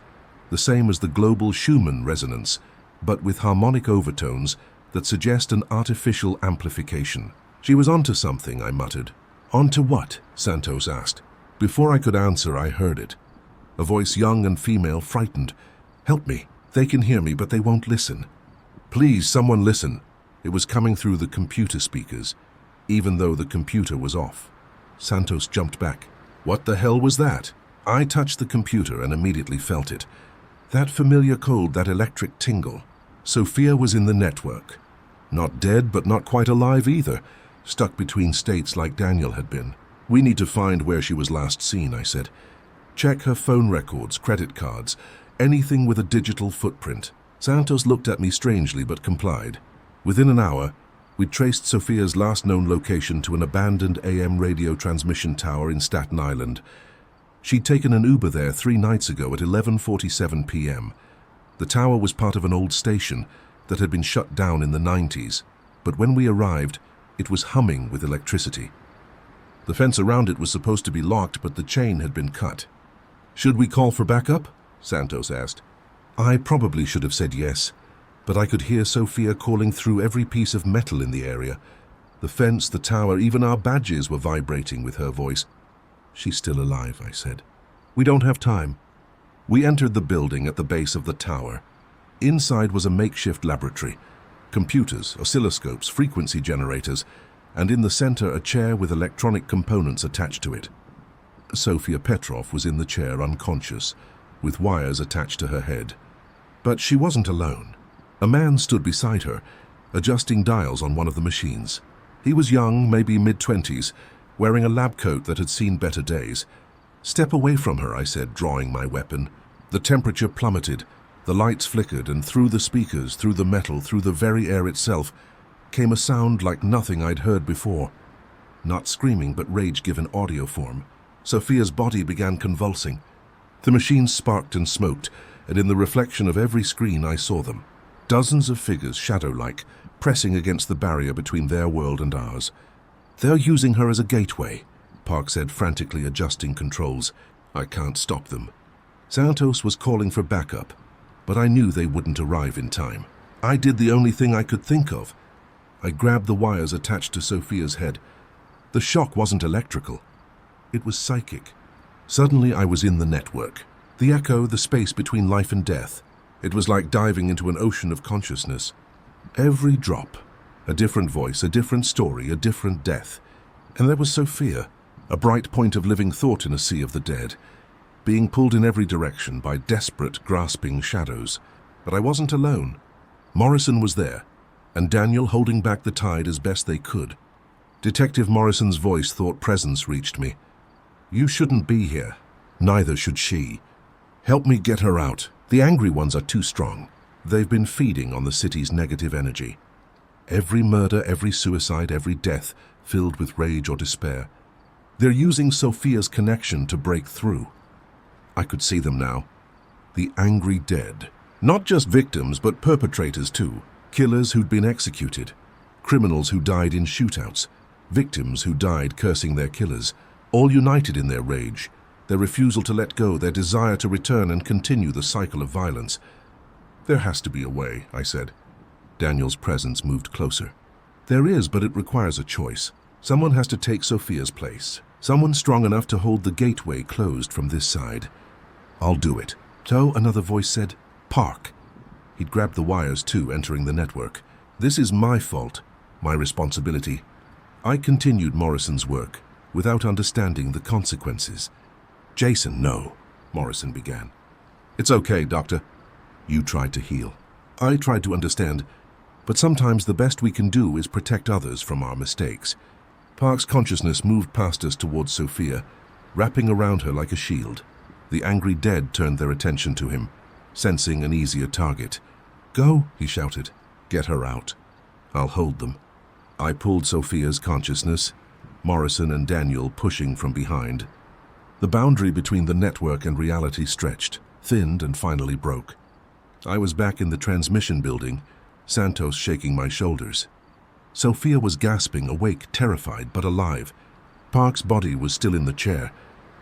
the same as the global Schumann resonance, but with harmonic overtones that suggest an artificial amplification. She was onto something, I muttered. Onto what? Santos asked. Before I could answer, I heard it. A voice, young and female, frightened. Help me. They can hear me, but they won't listen. Please, someone listen. It was coming through the computer speakers, even though the computer was off. Santos jumped back. What the hell was that? I touched the computer and immediately felt it. That familiar cold, that electric tingle. Sophia was in the network. Not dead, but not quite alive either, stuck between states like Daniel had been. We need to find where she was last seen, I said. Check her phone records, credit cards, anything with a digital footprint. Santos looked at me strangely but complied. Within an hour, we traced Sophia's last known location to an abandoned AM radio transmission tower in Staten Island. She'd taken an Uber there 3 nights ago at 11:47 p.m. The tower was part of an old station that had been shut down in the 90s, but when we arrived, it was humming with electricity. The fence around it was supposed to be locked, but the chain had been cut. Should we call for backup? Santos asked. I probably should have said yes, but I could hear Sophia calling through every piece of metal in the area. The fence, the tower, even our badges were vibrating with her voice. She's still alive, I said. We don't have time. We entered the building at the base of the tower. Inside was a makeshift laboratory, computers, oscilloscopes, frequency generators, and in the center a chair with electronic components attached to it. Sophia Petrov was in the chair unconscious, with wires attached to her head. But she wasn't alone. A man stood beside her, adjusting dials on one of the machines. He was young, maybe mid-20s, wearing a lab coat that had seen better days. Step away from her, I said, drawing my weapon. The temperature plummeted, the lights flickered, and through the speakers, through the metal, through the very air itself, came a sound like nothing I'd heard before. Not screaming, but rage given audio form. Sophia's body began convulsing. The machines sparked and smoked, and in the reflection of every screen I saw them. Dozens of figures, shadow-like, pressing against the barrier between their world and ours. They're using her as a gateway, Park said, frantically adjusting controls. I can't stop them. Santos was calling for backup, but I knew they wouldn't arrive in time. I did the only thing I could think of. I grabbed the wires attached to Sophia's head. The shock wasn't electrical. It was psychic. Suddenly I was in the network. The echo, the space between life and death. It was like diving into an ocean of consciousness. Every drop, a different voice, a different story, a different death. And there was Sophia, a bright point of living thought in a sea of the dead, being pulled in every direction by desperate, grasping shadows. But I wasn't alone. Morrison was there, and Daniel holding back the tide as best they could. Detective Morrison's voice thought presence reached me. "You shouldn't be here. Neither should she. Help me get her out. The angry ones are too strong. They've been feeding on the city's negative energy. Every murder, every suicide, every death filled with rage or despair. They're using Sophia's connection to break through." I could see them now. The angry dead. Not just victims, but perpetrators too. Killers who'd been executed. Criminals who died in shootouts. Victims who died cursing their killers. All united in their rage, their refusal to let go, their desire to return and continue the cycle of violence. "There has to be a way," I said. Daniel's presence moved closer. "There is, but it requires a choice. Someone has to take Sophia's place. Someone strong enough to hold the gateway closed from this side." "I'll do it." So another voice said, "Park." He'd grabbed the wires too, entering the network. "This is my fault, my responsibility." I continued Morrison's work, without understanding the consequences. "Jason, no," Morrison began. "It's okay, Doctor." "You tried to heal. I tried to understand. But sometimes the best we can do is protect others from our mistakes." Park's consciousness moved past us towards Sophia, wrapping around her like a shield. The angry dead turned their attention to him, sensing an easier target. "Go," he shouted. "Get her out. I'll hold them." I pulled Sophia's consciousness, Morrison and Daniel pushing from behind. The boundary between the network and reality stretched, thinned, and finally broke. I was back in the transmission building, Santos shaking my shoulders. Sophia was gasping, awake, terrified, but alive. Park's body was still in the chair,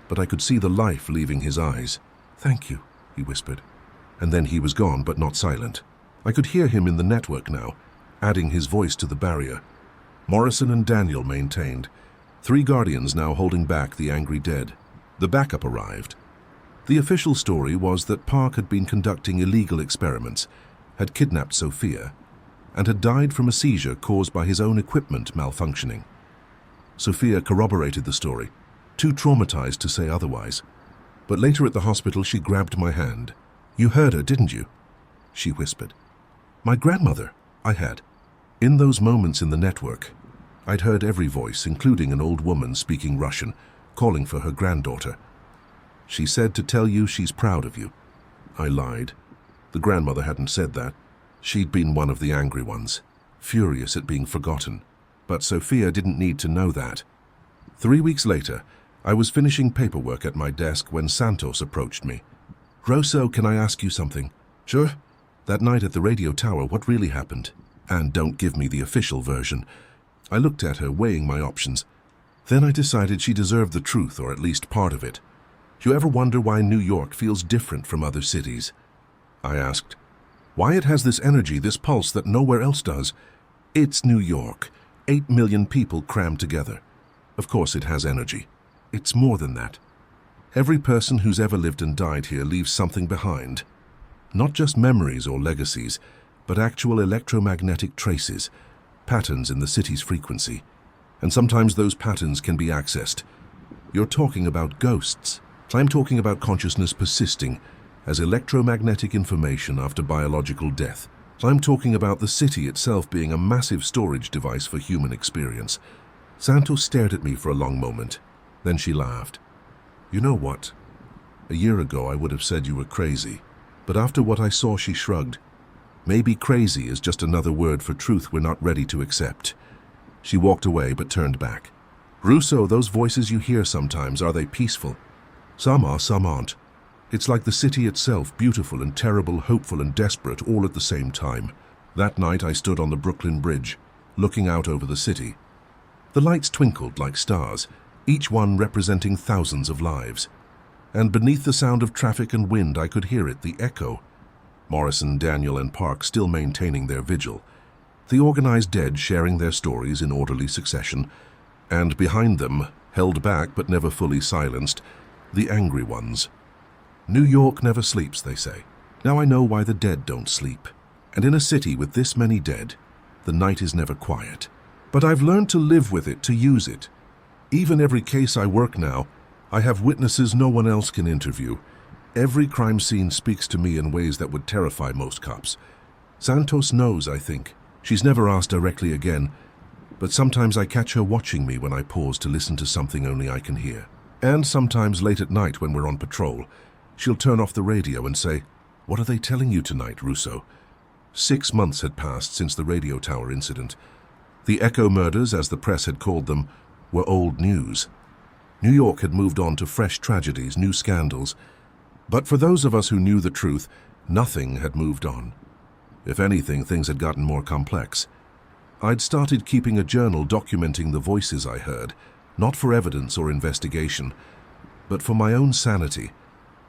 but I could see the life leaving his eyes. "Thank you," he whispered. And then he was gone, but not silent. I could hear him in the network now, adding his voice to the barrier. Morrison and Daniel maintained. 3 guardians now holding back the angry dead. The backup arrived. The official story was that Park had been conducting illegal experiments, had kidnapped Sophia, and had died from a seizure caused by his own equipment malfunctioning. Sophia corroborated the story, too traumatized to say otherwise. But later at the hospital she grabbed my hand. "You heard her, didn't you?" she whispered. "My grandmother," I had. In those moments in the network, I'd heard every voice, including an old woman speaking Russian, calling for her granddaughter. "She said to tell you she's proud of you." I lied. The grandmother hadn't said that. She'd been one of the angry ones, furious at being forgotten. But Sophia didn't need to know that. 3 weeks later, I was finishing paperwork at my desk when Santos approached me. "Rosso, can I ask you something?" "Sure." "That night at the radio tower, what really happened? And don't give me the official version." I looked at her, weighing my options. Then I decided she deserved the truth, or at least part of it. "You ever wonder why New York feels different from other cities?" I asked. "Why it has this energy, this pulse that nowhere else does? It's New York. 8 million people crammed together. Of course it has energy. It's more than that. Every person who's ever lived and died here leaves something behind. Not just memories or legacies, but actual electromagnetic traces, patterns in the city's frequency. And sometimes those patterns can be accessed. You're talking about ghosts. I'm talking about consciousness persisting as electromagnetic information after biological death. I'm talking about the city itself being a massive storage device for human experience." Santos stared at me for a long moment. Then she laughed. "You know what? A year ago I would have said you were crazy. But after what I saw," she shrugged. "Maybe crazy is just another word for truth we're not ready to accept." She walked away but turned back. "Russo, those voices you hear sometimes, are they peaceful?" "Some are, some aren't. It's like the city itself, beautiful and terrible, hopeful and desperate, all at the same time." That night I stood on the Brooklyn Bridge, looking out over the city. The lights twinkled like stars, each one representing thousands of lives. And beneath the sound of traffic and wind I could hear it, the echo. Morrison, Daniel, and Park still maintaining their vigil. The organized dead sharing their stories in orderly succession, and behind them, held back but never fully silenced, the angry ones. New York never sleeps, they say. Now I know why the dead don't sleep. And in a city with this many dead, the night is never quiet. But I've learned to live with it, to use it. Even every case I work now, I have witnesses no one else can interview. Every crime scene speaks to me in ways that would terrify most cops. Santos knows, I think. She's never asked directly again, but sometimes I catch her watching me when I pause to listen to something only I can hear. And sometimes late at night when we're on patrol, she'll turn off the radio and say, "What are they telling you tonight, Russo?" 6 months had passed since the radio tower incident. The Echo murders, as the press had called them, were old news. New York had moved on to fresh tragedies, new scandals. But for those of us who knew the truth, nothing had moved on. If anything, things had gotten more complex. I'd started keeping a journal documenting the voices I heard, not for evidence or investigation, but for my own sanity.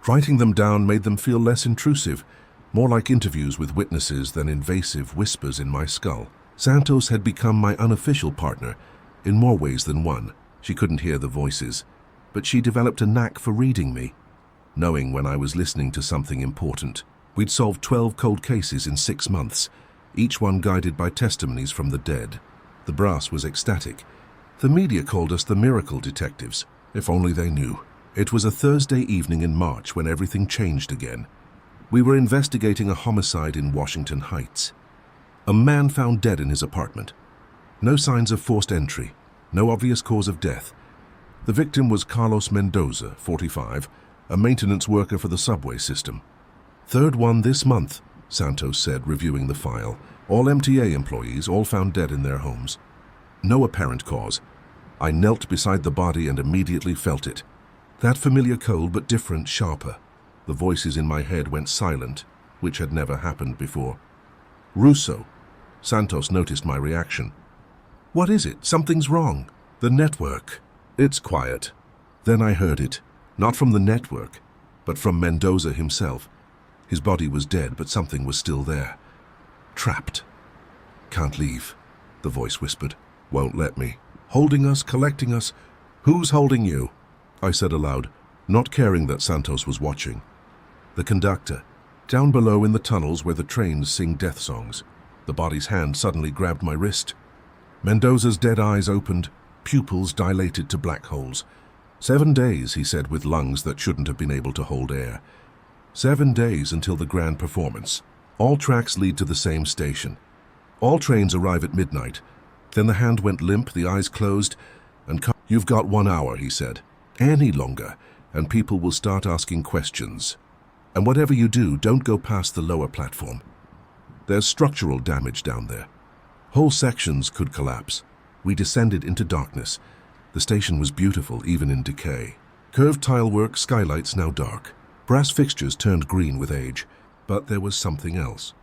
Writing them down made them feel less intrusive, more like interviews with witnesses than invasive whispers in my skull. Santos had become my unofficial partner, in more ways than one. She couldn't hear the voices, but she developed a knack for reading me, knowing when I was listening to something important. We'd solved 12 cold cases in 6 months, each one guided by testimonies from the dead. The brass was ecstatic. The media called us the miracle detectives, if only they knew. It was a Thursday evening in March when everything changed again. We were investigating a homicide in Washington Heights. A man found dead in his apartment. No signs of forced entry, no obvious cause of death. The victim was Carlos Mendoza, 45, a maintenance worker for the subway system. "Third one this month," Santos said, reviewing the file. "All MTA employees, all found dead in their homes. No apparent cause. I knelt beside the body and immediately felt it. That familiar cold, but different, sharper. The voices in my head went silent, which had never happened before. Russo." Santos noticed my reaction. "What is it? Something's wrong." "The network. It's quiet." Then I heard it, not from the network, but from Mendoza himself. His body was dead, but something was still there. "Trapped. Can't leave," the voice whispered. "Won't let me. Holding us, collecting us. Who's holding you?" I said aloud, not caring that Santos was watching. "The conductor. Down below in the tunnels where the trains sing death songs." The body's hand suddenly grabbed my wrist. Mendoza's dead eyes opened, pupils dilated to black holes. 7 days, he said, with lungs that shouldn't have been able to hold air. 7 days until the grand performance. All tracks lead to the same station. All trains arrive at midnight. Then the hand went limp, the eyes closed, and "You've got 1 hour," he said. "Any longer, and people will start asking questions. And whatever you do, don't go past the lower platform. There's structural damage down there. Whole sections could collapse." We descended into darkness. The station was beautiful, even in decay. Curved tilework, skylights now dark. Brass fixtures turned green with age. But there was something else.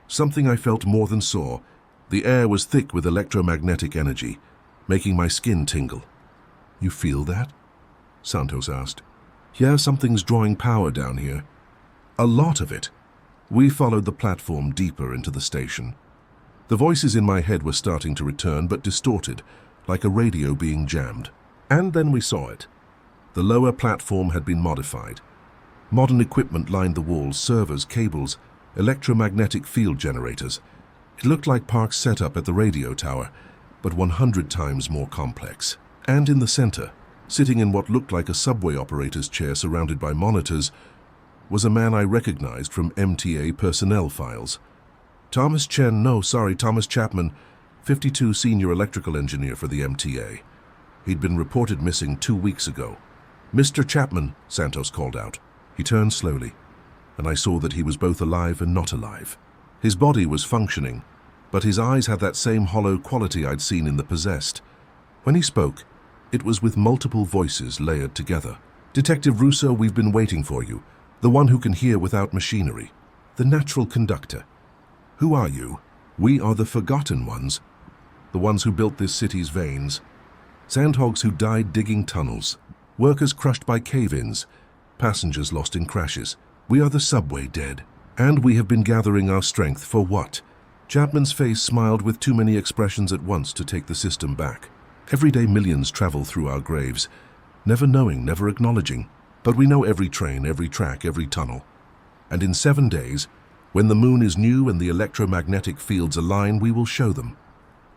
Something I felt more than saw. The air was thick with electromagnetic energy, making my skin tingle. "You feel that?" Santos asked. "Yeah, something's drawing power down here. A lot of it." We followed the platform deeper into the station. The voices in my head were starting to return, but distorted, like a radio being jammed. And then we saw it. The lower platform had been modified. Modern equipment lined the walls, servers, cables, electromagnetic field generators. It looked like Park's setup at the radio tower, but 100 times more complex. And in the center, sitting in what looked like a subway operator's chair surrounded by monitors, was a man I recognized from MTA personnel files. Thomas Chapman, 52, senior electrical engineer for the MTA. He'd been reported missing 2 weeks ago. "Mr. Chapman," Santos called out. He turned slowly, and I saw that he was both alive and not alive. His body was functioning, but his eyes had that same hollow quality I'd seen in The Possessed. When he spoke, it was with multiple voices layered together. "Detective Russo, we've been waiting for you. The one who can hear without machinery. The natural conductor. Who are you?" "We are the forgotten ones. The ones who built this city's veins. Sandhogs who died digging tunnels. Workers crushed by cave-ins. Passengers lost in crashes. We are the subway dead. And we have been gathering our strength for what? Chapman's face smiled with too many expressions at once to take the system back. Every day millions travel through our graves, never knowing, never acknowledging. But we know every train, every track, every tunnel. And in 7 days, when the moon is new and the electromagnetic fields align, we will show them.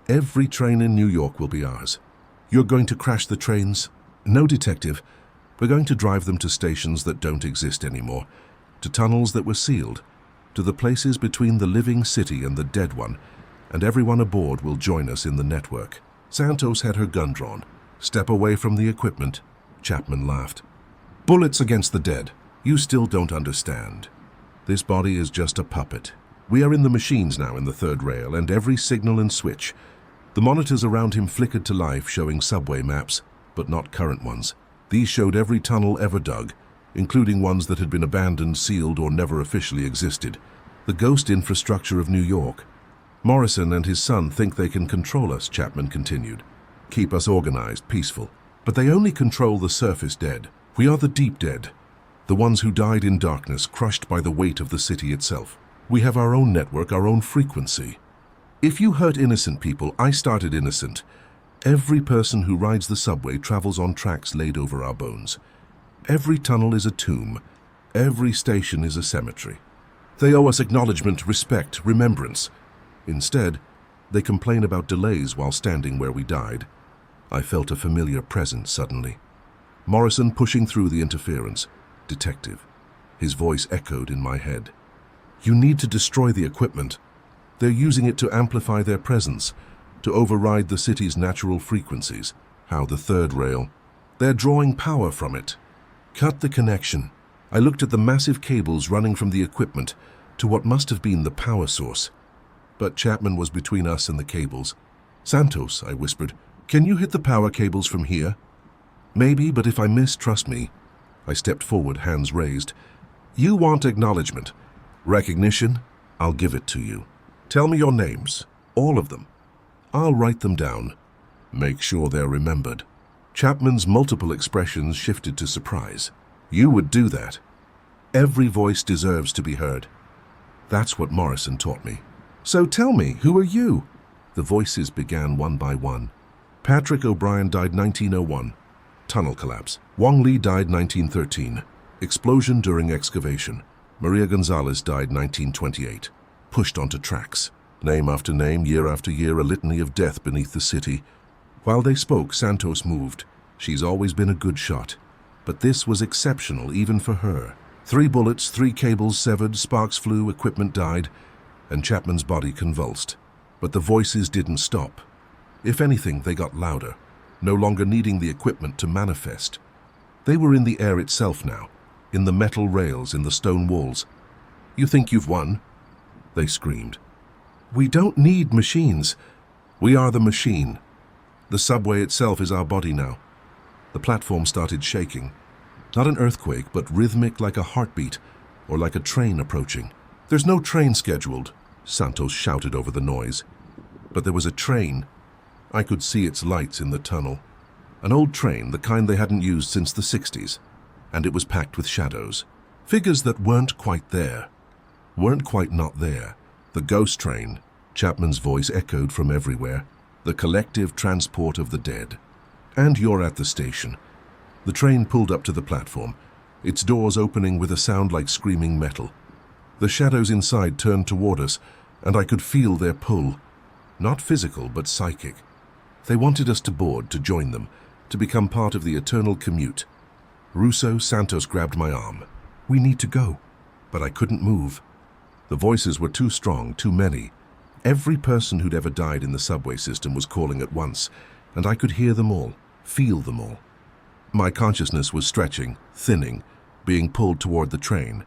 Every train in New York will be ours. You're going to crash the trains? No, detective. We're going to drive them to stations that don't exist anymore, to tunnels that were sealed, to the places between the living city and the dead one, and everyone aboard will join us in the network. Santos had her gun drawn. Step away from the equipment. Chapman laughed. Bullets against the dead. You still don't understand. This body is just a puppet. We are in the machines now in the third rail, and every signal and switch. The monitors around him flickered to life, showing subway maps, but not current ones. These showed every tunnel ever dug, including ones that had been abandoned, sealed, or never officially existed. The ghost infrastructure of New York. Morrison and his son think they can control us, Chapman continued. Keep us organized, peaceful. But they only control the surface dead. We are the deep dead. The ones who died in darkness, crushed by the weight of the city itself. We have our own network, our own frequency. If you hurt innocent people, I started innocent. Every person who rides the subway travels on tracks laid over our bones. Every tunnel is a tomb. Every station is a cemetery. They owe us acknowledgement, respect, remembrance. Instead, they complain about delays while standing where we died. I felt a familiar presence suddenly. Morrison pushing through the interference. Detective. His voice echoed in my head. You need to destroy the equipment. They're using it to amplify their presence, to override the city's natural frequencies. How the third rail. They're drawing power from it. Cut the connection. I looked at the massive cables running from the equipment to what must have been the power source. But Chapman was between us and the cables. Santos, I whispered, can you hit the power cables from here? Maybe, but if I miss, trust me. I stepped forward, hands raised. You want acknowledgement. Recognition? I'll give it to you. Tell me your names, all of them. I'll write them down. Make sure they're remembered. Chapman's multiple expressions shifted to surprise. You would do that. Every voice deserves to be heard. That's what Morrison taught me. So tell me, who are you? The voices began one by one. Patrick O'Brien died 1901. Tunnel collapse. Wong Lee died 1913. Explosion during excavation. Maria Gonzalez died 1928. Pushed onto tracks. Name after name, year after year, a litany of death beneath the city. While they spoke, Santos moved. She's always been a good shot. But this was exceptional, even for her. 3 bullets, 3 cables severed, sparks flew, equipment died, and Chapman's body convulsed. But the voices didn't stop. If anything, they got louder, no longer needing the equipment to manifest. They were in the air itself now, in the metal rails, in the stone walls. You think you've won? They screamed. We don't need machines. We are the machine. The subway itself is our body now. The platform started shaking. Not an earthquake, but rhythmic like a heartbeat, or like a train approaching. There's no train scheduled, Santos shouted over the noise. But there was a train. I could see its lights in the tunnel. An old train, the kind they hadn't used since the 60s. And it was packed with shadows. Figures that weren't quite there. Weren't quite not there. The ghost train, Chapman's voice echoed from everywhere. The collective transport of the dead. And you're at the station. The train pulled up to the platform, its doors opening with a sound like screaming metal. The shadows inside turned toward us, and I could feel their pull. Not physical, but psychic. They wanted us to board, to join them, to become part of the eternal commute. Russo, Santos grabbed my arm. We need to go. But I couldn't move. The voices were too strong, too many. Every person who'd ever died in the subway system was calling at once, and I could hear them all, feel them all. My consciousness was stretching, thinning, being pulled toward the train.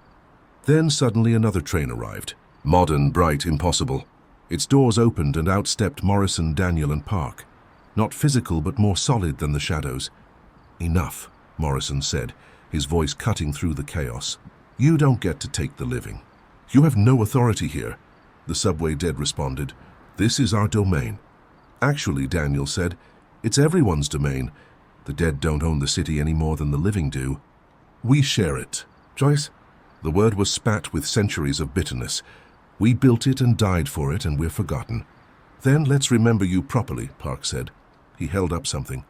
Then suddenly another train arrived. Modern, bright, impossible. Its doors opened and out stepped Morrison, Daniel, and Park. Not physical, but more solid than the shadows. Enough, Morrison said, his voice cutting through the chaos. You don't get to take the living. You have no authority here. The subway dead responded. This is our domain. Actually, Daniel said, it's everyone's domain. The dead don't own the city any more than the living do. We share it. Joyce? The word was spat with centuries of bitterness. We built it and died for it, and we're forgotten. Then let's remember you properly, Park said. He held up something.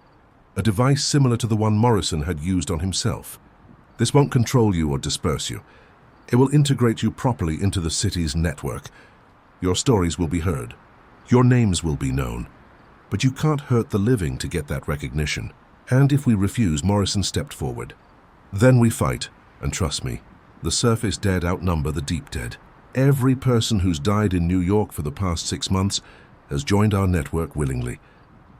A device similar to the one Morrison had used on himself. This won't control you or disperse you. It will integrate you properly into the city's network. Your stories will be heard. Your names will be known. But you can't hurt the living to get that recognition. And if we refuse, Morrison stepped forward. Then we fight, and trust me, the surface dead outnumber the deep dead. Every person who's died in New York for the past 6 months has joined our network willingly.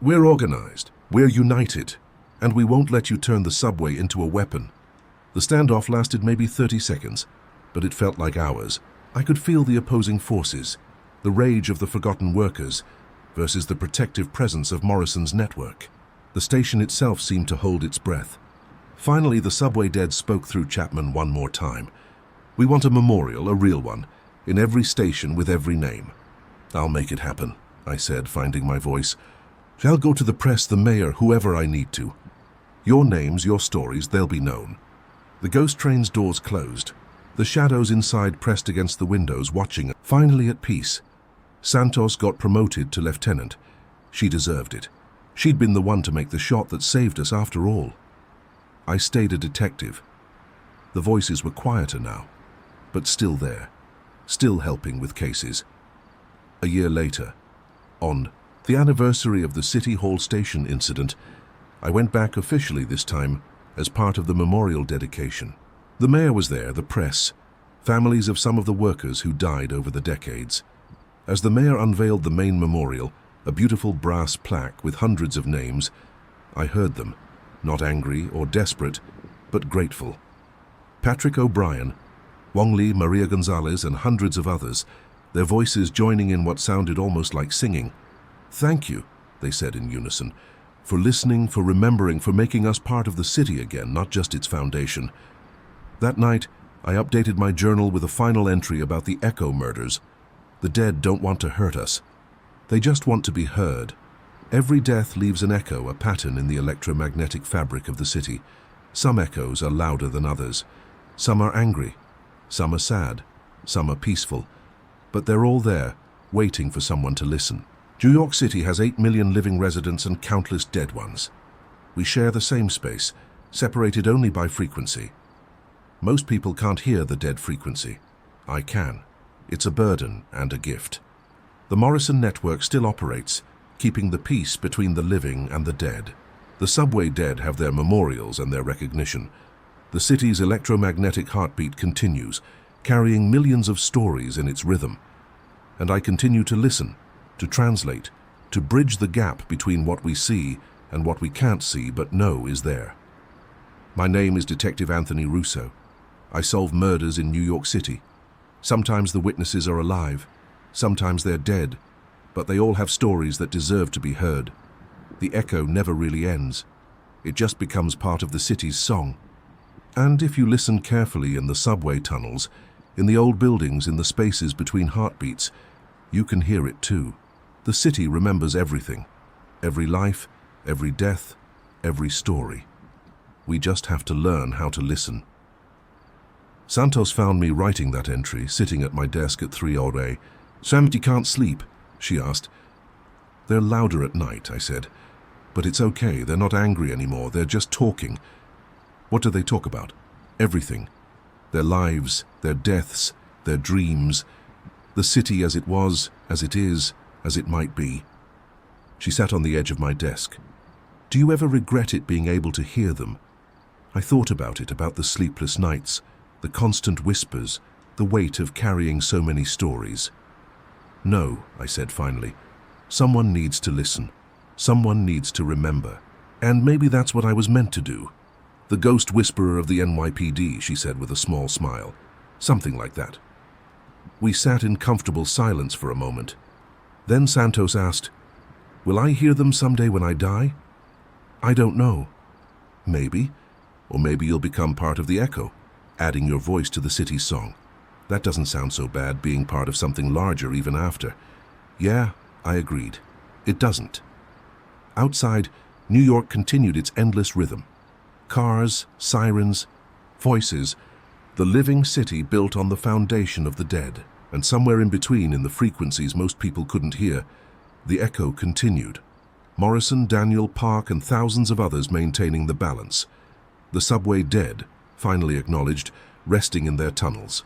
We're organized, we're united, and we won't let you turn the subway into a weapon. The standoff lasted maybe 30 seconds, but it felt like hours. I could feel the opposing forces, the rage of the forgotten workers versus the protective presence of Morrison's network. The station itself seemed to hold its breath. Finally, the subway dead spoke through Chapman one more time. We want a memorial, a real one, in every station with every name. I'll make it happen, I said, finding my voice. I'll go to the press, the mayor, whoever I need to. Your names, your stories, they'll be known. The ghost train's doors closed. The shadows inside pressed against the windows, watching. Finally at peace. Santos got promoted to lieutenant. She deserved it. She'd been the one to make the shot that saved us after all. I stayed a detective. The voices were quieter now, but still there, still helping with cases. A year later, on the anniversary of the City Hall Station incident, I went back officially this time as part of the memorial dedication. The mayor was there, the press, families of some of the workers who died over the decades. As the mayor unveiled the main memorial, a beautiful brass plaque with hundreds of names, I heard them, not angry or desperate, but grateful. Patrick O'Brien, Wong Lee, Maria Gonzalez, and hundreds of others, their voices joining in what sounded almost like singing. Thank you, they said in unison, for listening, for remembering, for making us part of the city again, not just its foundation. That night, I updated my journal with a final entry about the Echo murders. The dead don't want to hurt us. They just want to be heard. Every death leaves an echo, a pattern in the electromagnetic fabric of the city. Some echoes are louder than others. Some are angry. Some are sad. Some are peaceful. But they're all there, waiting for someone to listen. New York City has 8 million living residents and countless dead ones. We share the same space, separated only by frequency. Most people can't hear the dead frequency. I can. It's a burden and a gift. The Morrison network still operates, keeping the peace between the living and the dead. The subway dead have their memorials and their recognition. The city's electromagnetic heartbeat continues, carrying millions of stories in its rhythm. And I continue to listen, to translate, to bridge the gap between what we see and what we can't see but know is there. My name is Detective Anthony Russo. I solve murders in New York City. Sometimes the witnesses are alive, sometimes they're dead, but they all have stories that deserve to be heard. The echo never really ends. It just becomes part of the city's song. And if you listen carefully in the subway tunnels, in the old buildings, in the spaces between heartbeats, you can hear it too. The city remembers everything. Every life, every death, every story. We just have to learn how to listen. Santos found me writing that entry, sitting at my desk at 3:00 a.m. Sam, you can't sleep? She asked. They're louder at night, I said. But it's okay, they're not angry anymore, they're just talking. What do they talk about? Everything. Their lives, their deaths, their dreams. The city as it was, as it is, as it might be. She sat on the edge of my desk. Do you ever regret it being able to hear them? I thought about it, about the sleepless nights, the constant whispers, the weight of carrying so many stories. No, I said finally. Someone needs to listen. Someone needs to remember. And maybe that's what I was meant to do. The ghost whisperer of the NYPD, she said with a small smile. Something like that. We sat in comfortable silence for a moment. Then Santos asked, Will I hear them someday when I die? I don't know. Maybe. Or maybe you'll become part of the echo, adding your voice to the city's song. That doesn't sound so bad, being part of something larger even after. Yeah, I agreed. It doesn't. Outside, New York continued its endless rhythm. Cars, sirens, voices, the living city built on the foundation of the dead. and somewhere in between, in the frequencies most people couldn't hear, the echo continued. Morrison, Daniel, Park, and thousands of others maintaining the balance. The subway dead, finally acknowledged, resting in their tunnels.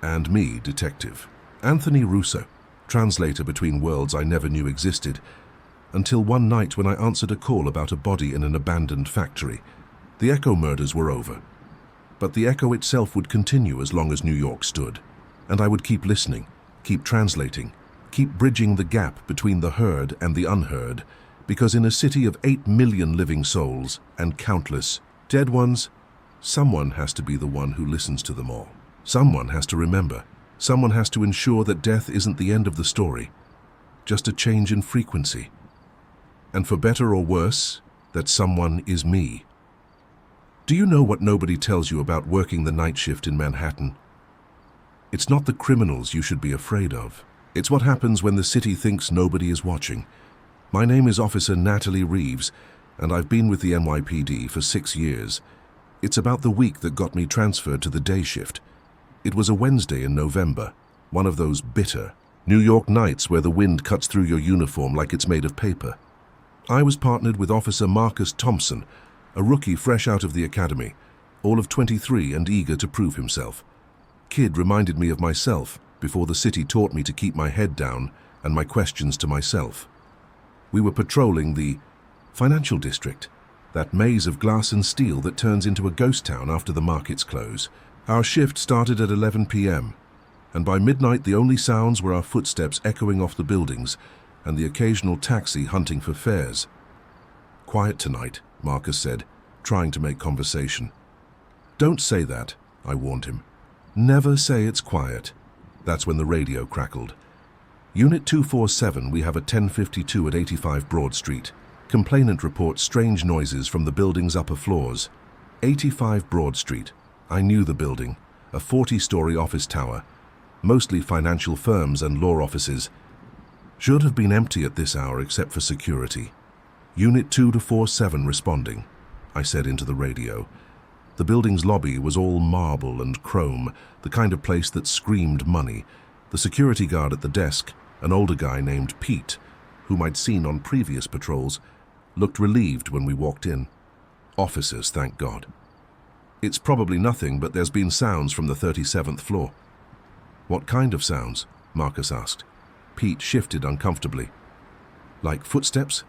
And me, detective. Anthony Russo, translator between worlds I never knew existed, until one night when I answered a call about a body in an abandoned factory. The echo murders were over. But the echo itself would continue as long as New York stood. And I would keep listening, keep translating, keep bridging the gap between the heard and the unheard, because in a city of 8 million living souls and countless dead ones, someone has to be the one who listens to them all. Someone has to remember. Someone has to ensure that death isn't the end of the story, just a change in frequency. And for better or worse, that someone is me. Do you know what nobody tells you about working the night shift in Manhattan? It's not the criminals you should be afraid of. It's what happens when the city thinks nobody is watching. My name is Officer Natalie Reeves, and I've been with the NYPD for 6 years. It's about the week that got me transferred to the day shift. It was a Wednesday in November, one of those bitter New York nights where the wind cuts through your uniform like it's made of paper. I was partnered with Officer Marcus Thompson, a rookie fresh out of the academy, all of 23 and eager to prove himself. Kid reminded me of myself before the city taught me to keep my head down and my questions to myself. We were patrolling the financial district, that maze of glass and steel that turns into a ghost town after the markets close. Our shift started at 11 p.m., and by midnight the only sounds were our footsteps echoing off the buildings and the occasional taxi hunting for fares. "Quiet tonight," Marcus said, trying to make conversation. "Don't say that," I warned him. "Never say it's quiet." That's when the radio crackled. "Unit 247, we have a 1052 at 85 Broad Street. Complainant reports strange noises from the building's upper floors." 85 Broad Street. I knew the building, a 40-story office tower, mostly financial firms and law offices. Should have been empty at this hour except for security. "Unit 247 responding," I said into the radio. The building's lobby was all marble and chrome, the kind of place that screamed money. The security guard at the desk, an older guy named Pete, whom I'd seen on previous patrols, looked relieved when we walked in. Officers, thank God. "It's probably nothing, but there's been sounds from the 37th floor." "What kind of sounds?" Marcus asked. Pete shifted uncomfortably. "Like footsteps?"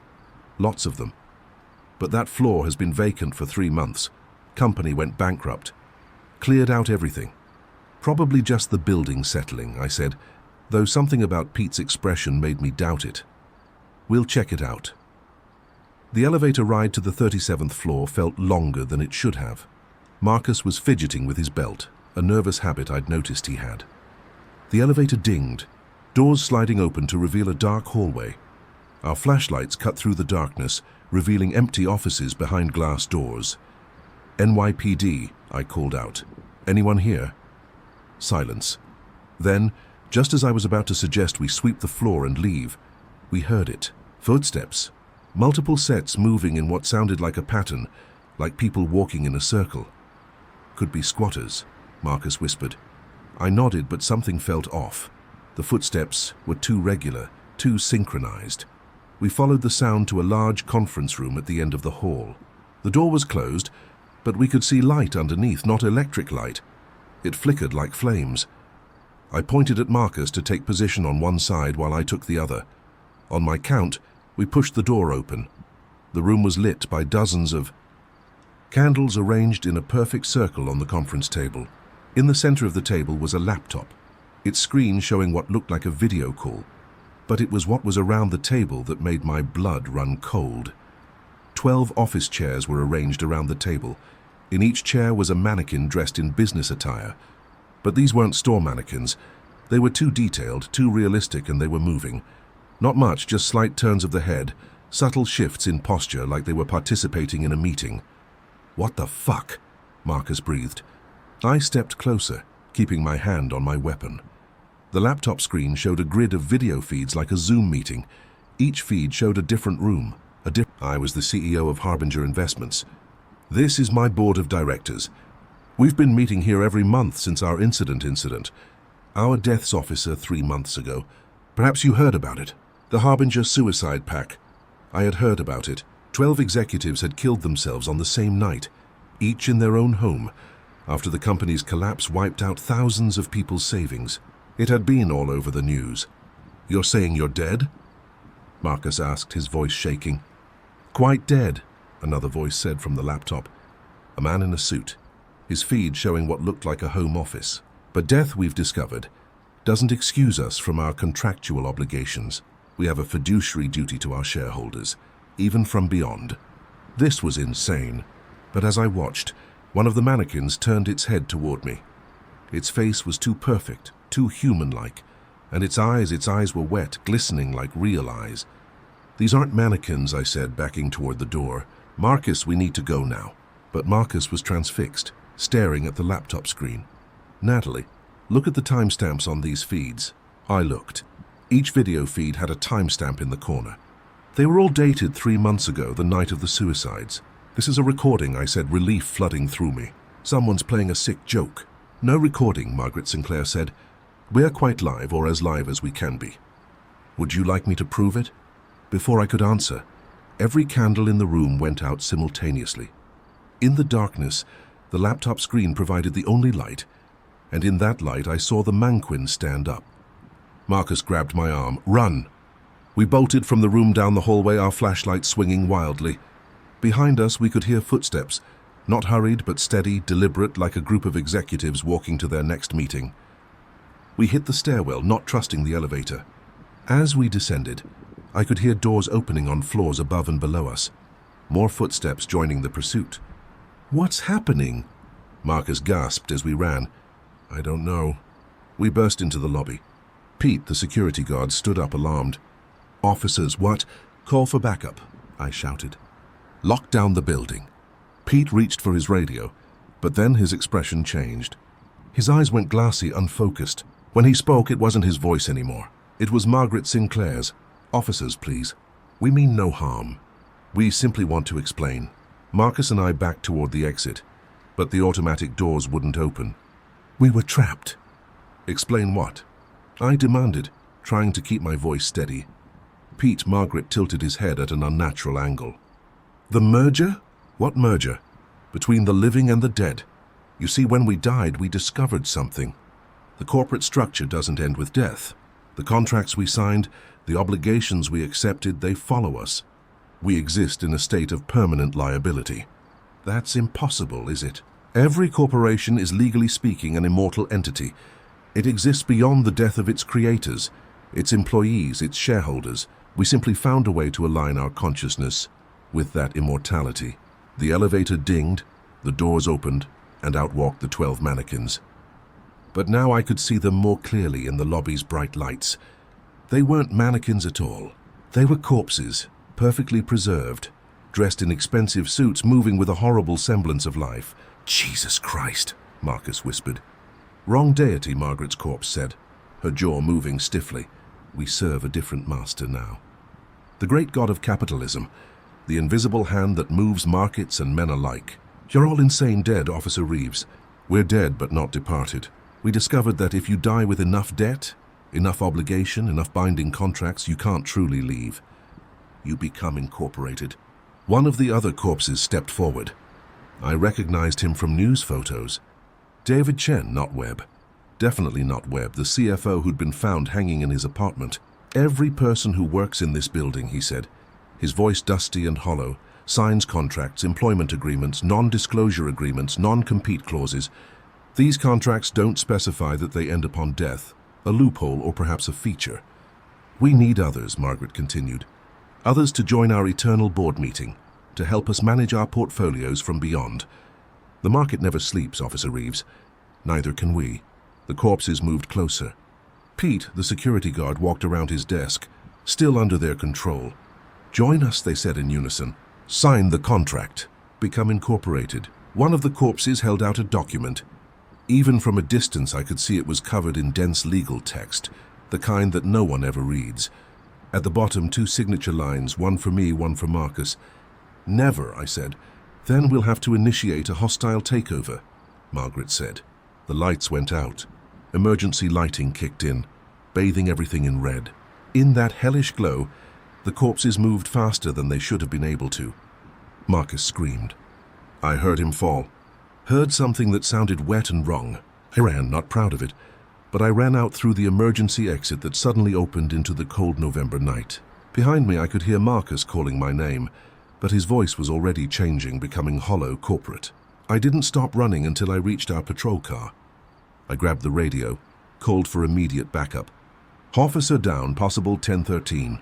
"Lots of them. But that floor has been vacant for 3 months. Company went bankrupt. Cleared out everything. Probably just the building settling," I said, though something about Pete's expression made me doubt it. "We'll check it out." The elevator ride to the 37th floor felt longer than it should have. Marcus was fidgeting with his belt, a nervous habit I'd noticed he had. The elevator dinged, doors sliding open to reveal a dark hallway. Our flashlights cut through the darkness, revealing empty offices behind glass doors. "NYPD," I called out. "Anyone here?" Silence. Then, just as I was about to suggest we sweep the floor and leave, we heard it. Footsteps. Multiple sets moving in what sounded like a pattern, like people walking in a circle. "Could be squatters," Marcus whispered. I nodded, but something felt off. The footsteps were too regular, too synchronized. We followed the sound to a large conference room at the end of the hall. The door was closed, but we could see light underneath, not electric light. It flickered like flames. I pointed at Marcus to take position on one side while I took the other. On my count, we pushed the door open. The room was lit by dozens of candles arranged in a perfect circle on the conference table. In the center of the table was a laptop, its screen showing what looked like a video call. But it was what was around the table that made my blood run cold. 12 office chairs were arranged around the table. In each chair was a mannequin dressed in business attire. But these weren't store mannequins. They were too detailed, too realistic, and they were moving. Not much, just slight turns of the head, subtle shifts in posture like they were participating in a meeting. "What the fuck?" Marcus breathed. I stepped closer, keeping my hand on my weapon. The laptop screen showed a grid of video feeds like a Zoom meeting. Each feed showed a different room. I was the CEO of Harbinger Investments. "This is my board of directors. We've been meeting here every month since our incident. Our deaths officer 3 months ago. Perhaps you heard about it. The Harbinger suicide pact. I had heard about it. 12 executives had killed themselves on the same night, each in their own home, after the company's collapse wiped out thousands of people's savings. It had been all over the news. You're saying you're dead? Marcus asked, his voice shaking. Quite dead, another voice said from the laptop. A man in a suit, his feed showing what looked like a home office. But death, we've discovered, doesn't excuse us from our contractual obligations. We have a fiduciary duty to our shareholders, even from beyond. This was insane, but as I watched, one of the mannequins turned its head toward me. Its face was too perfect, too human-like, and its eyes were wet, glistening like real eyes. These aren't mannequins, I said, backing toward the door. Marcus, we need to go now. But Marcus was transfixed, staring at the laptop screen. Natalie, look at the timestamps on these feeds. I looked. Each video feed had a timestamp in the corner. They were all dated 3 months ago, the night of the suicides. This is a recording, I said, relief flooding through me. Someone's playing a sick joke. No recording, Margaret Sinclair said. We're quite live, or as live as we can be. Would you like me to prove it? Before I could answer, every candle in the room went out simultaneously. In the darkness, the laptop screen provided the only light, and in that light I saw the mannequin stand up. Marcus grabbed my arm. Run! We bolted from the room down the hallway, our flashlights swinging wildly. Behind us we could hear footsteps, not hurried but steady, deliberate, like a group of executives walking to their next meeting. We hit the stairwell, not trusting the elevator. As we descended, I could hear doors opening on floors above and below us. More footsteps joining the pursuit. What's happening? Marcus gasped as we ran. I don't know. We burst into the lobby. Pete, the security guard, stood up alarmed. Officers, what? Call for backup, I shouted. Lock down the building. Pete reached for his radio, but then his expression changed. His eyes went glassy, unfocused. When he spoke, it wasn't his voice anymore. It was Margaret Sinclair's. Officers, please. We mean no harm. We simply want to explain. Marcus and I backed toward the exit, but the automatic doors wouldn't open. We were trapped. Explain what? I demanded, trying to keep my voice steady. Pete, Margaret tilted his head at an unnatural angle. The merger? What merger? Between the living and the dead. You see, when we died, we discovered something. The corporate structure doesn't end with death. The contracts we signed, the obligations we accepted, they follow us. We exist in a state of permanent liability. That's impossible, is it? Every corporation is, legally speaking, an immortal entity. It exists beyond the death of its creators, its employees, its shareholders. We simply found a way to align our consciousness with that immortality. The elevator dinged, the doors opened, and out walked the 12 mannequins. But now I could see them more clearly in the lobby's bright lights. They weren't mannequins at all. They were corpses, perfectly preserved, dressed in expensive suits, moving with a horrible semblance of life. Jesus Christ, Marcus whispered. Wrong deity, Margaret's corpse said, her jaw moving stiffly. We serve a different master now. The great god of capitalism, the invisible hand that moves markets and men alike. You're all insane dead, Officer Reeves. We're dead but not departed. We discovered that if you die with enough debt, enough obligation, enough binding contracts, you can't truly leave. You become incorporated. One of the other corpses stepped forward. I recognized him from news photos. David Chen, not Webb. Definitely not Webb, the CFO who'd been found hanging in his apartment. Every person who works in this building, he said, his voice dusty and hollow, signs contracts, employment agreements, non-disclosure agreements, non-compete clauses. These contracts don't specify that they end upon death, a loophole or perhaps a feature. We need others, Margaret continued. Others to join our eternal board meeting, to help us manage our portfolios from beyond. The market never sleeps, Officer Reeves. Neither can we. The corpses moved closer. Pete, the security guard, walked around his desk, still under their control. Join us, they said in unison. Sign the contract. Become incorporated. One of the corpses held out a document. Even from a distance I could see it was covered in dense legal text, the kind that no one ever reads. At the bottom, 2 signature lines, one for me, one for Marcus. Never, I said. Then we'll have to initiate a hostile takeover, Margaret said. The lights went out. Emergency lighting kicked in, bathing everything in red. In that hellish glow, the corpses moved faster than they should have been able to. Marcus screamed. I heard him fall. Heard something that sounded wet and wrong. I ran, not proud of it, but I ran out through the emergency exit that suddenly opened into the cold November night. Behind me I could hear Marcus calling my name, but his voice was already changing, becoming hollow, corporate. I didn't stop running until I reached our patrol car. I grabbed the radio, called for immediate backup. Officer down, possible 1013.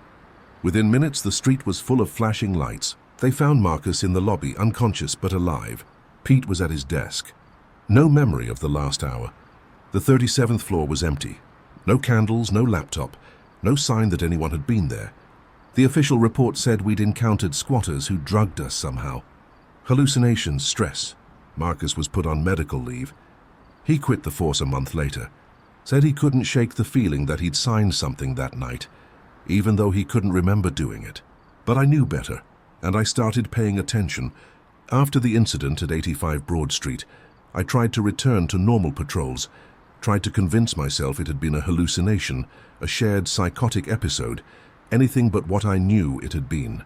Within minutes, the street was full of flashing lights. They found Marcus in the lobby, unconscious but alive. Pete was at his desk. No memory of the last hour. The 37th floor was empty. No candles, no laptop, no sign that anyone had been there. The official report said we'd encountered squatters who drugged us somehow. Hallucinations, stress. Marcus was put on medical leave. He quit the force a month later. Said he couldn't shake the feeling that he'd signed something that night, even though he couldn't remember doing it. But I knew better, and I started paying attention. After the incident at 85 Broad Street, I tried to return to normal patrols, tried to convince myself it had been a hallucination, a shared psychotic episode, anything but what I knew it had been.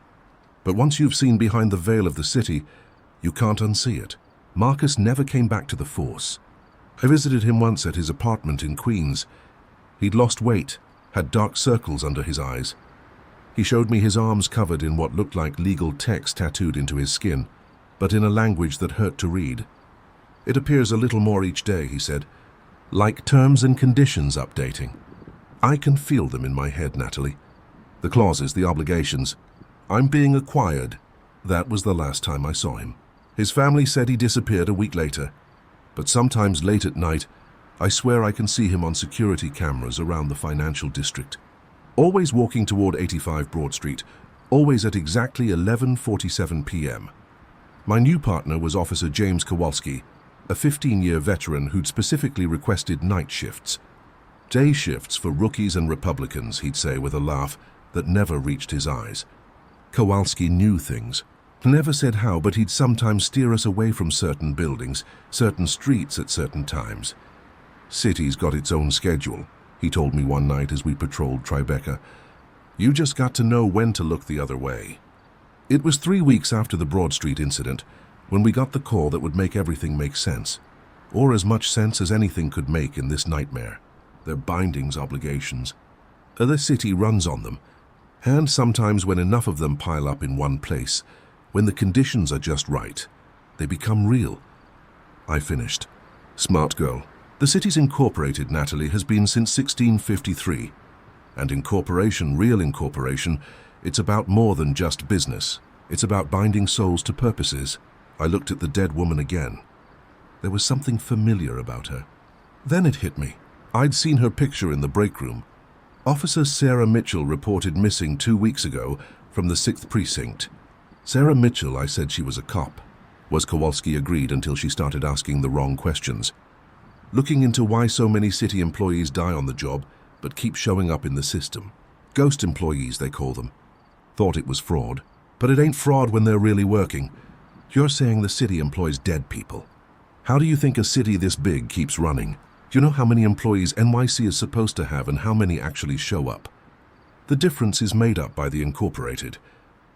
But once you've seen behind the veil of the city, you can't unsee it. Marcus never came back to the force. I visited him once at his apartment in Queens. He'd lost weight, had dark circles under his eyes. He showed me his arms covered in what looked like legal text tattooed into his skin, but in a language that hurt to read. It appears a little more each day, he said, like terms and conditions updating. I can feel them in my head, Natalie. The clauses, the obligations. I'm being acquired. That was the last time I saw him. His family said he disappeared a week later, but sometimes late at night, I swear I can see him on security cameras around the financial district. Always walking toward 85 Broad Street, always at exactly 11:47 p.m. My new partner was Officer James Kowalski, a 15-year veteran who'd specifically requested night shifts. Day shifts for rookies and Republicans, he'd say with a laugh that never reached his eyes. Kowalski knew things. Never said how, but he'd sometimes steer us away from certain buildings, certain streets at certain times. City's got its own schedule, he told me one night as we patrolled Tribeca. You just got to know when to look the other way. It was 3 weeks after the Broad Street incident when we got the call that would make everything make sense, or as much sense as anything could make in this nightmare. Their bindings, obligations. The city runs on them, and sometimes when enough of them pile up in one place, when the conditions are just right, they become real. I finished. Smart girl. The city's incorporated, Natalie, has been since 1653. And incorporation, real incorporation, it's about more than just business. It's about binding souls to purposes. I looked at the dead woman again. There was something familiar about her. Then it hit me. I'd seen her picture in the break room. Officer Sarah Mitchell reported missing 2 weeks ago from the 6th Precinct. Sarah Mitchell, I said she was a cop. Was Kowalski agreed until she started asking the wrong questions. Looking into why so many city employees die on the job, but keep showing up in the system. Ghost employees, they call them. Thought it was fraud. But it ain't fraud when they're really working. You're saying the city employs dead people. How do you think a city this big keeps running? Do you know how many employees NYC is supposed to have and how many actually show up? The difference is made up by the incorporated.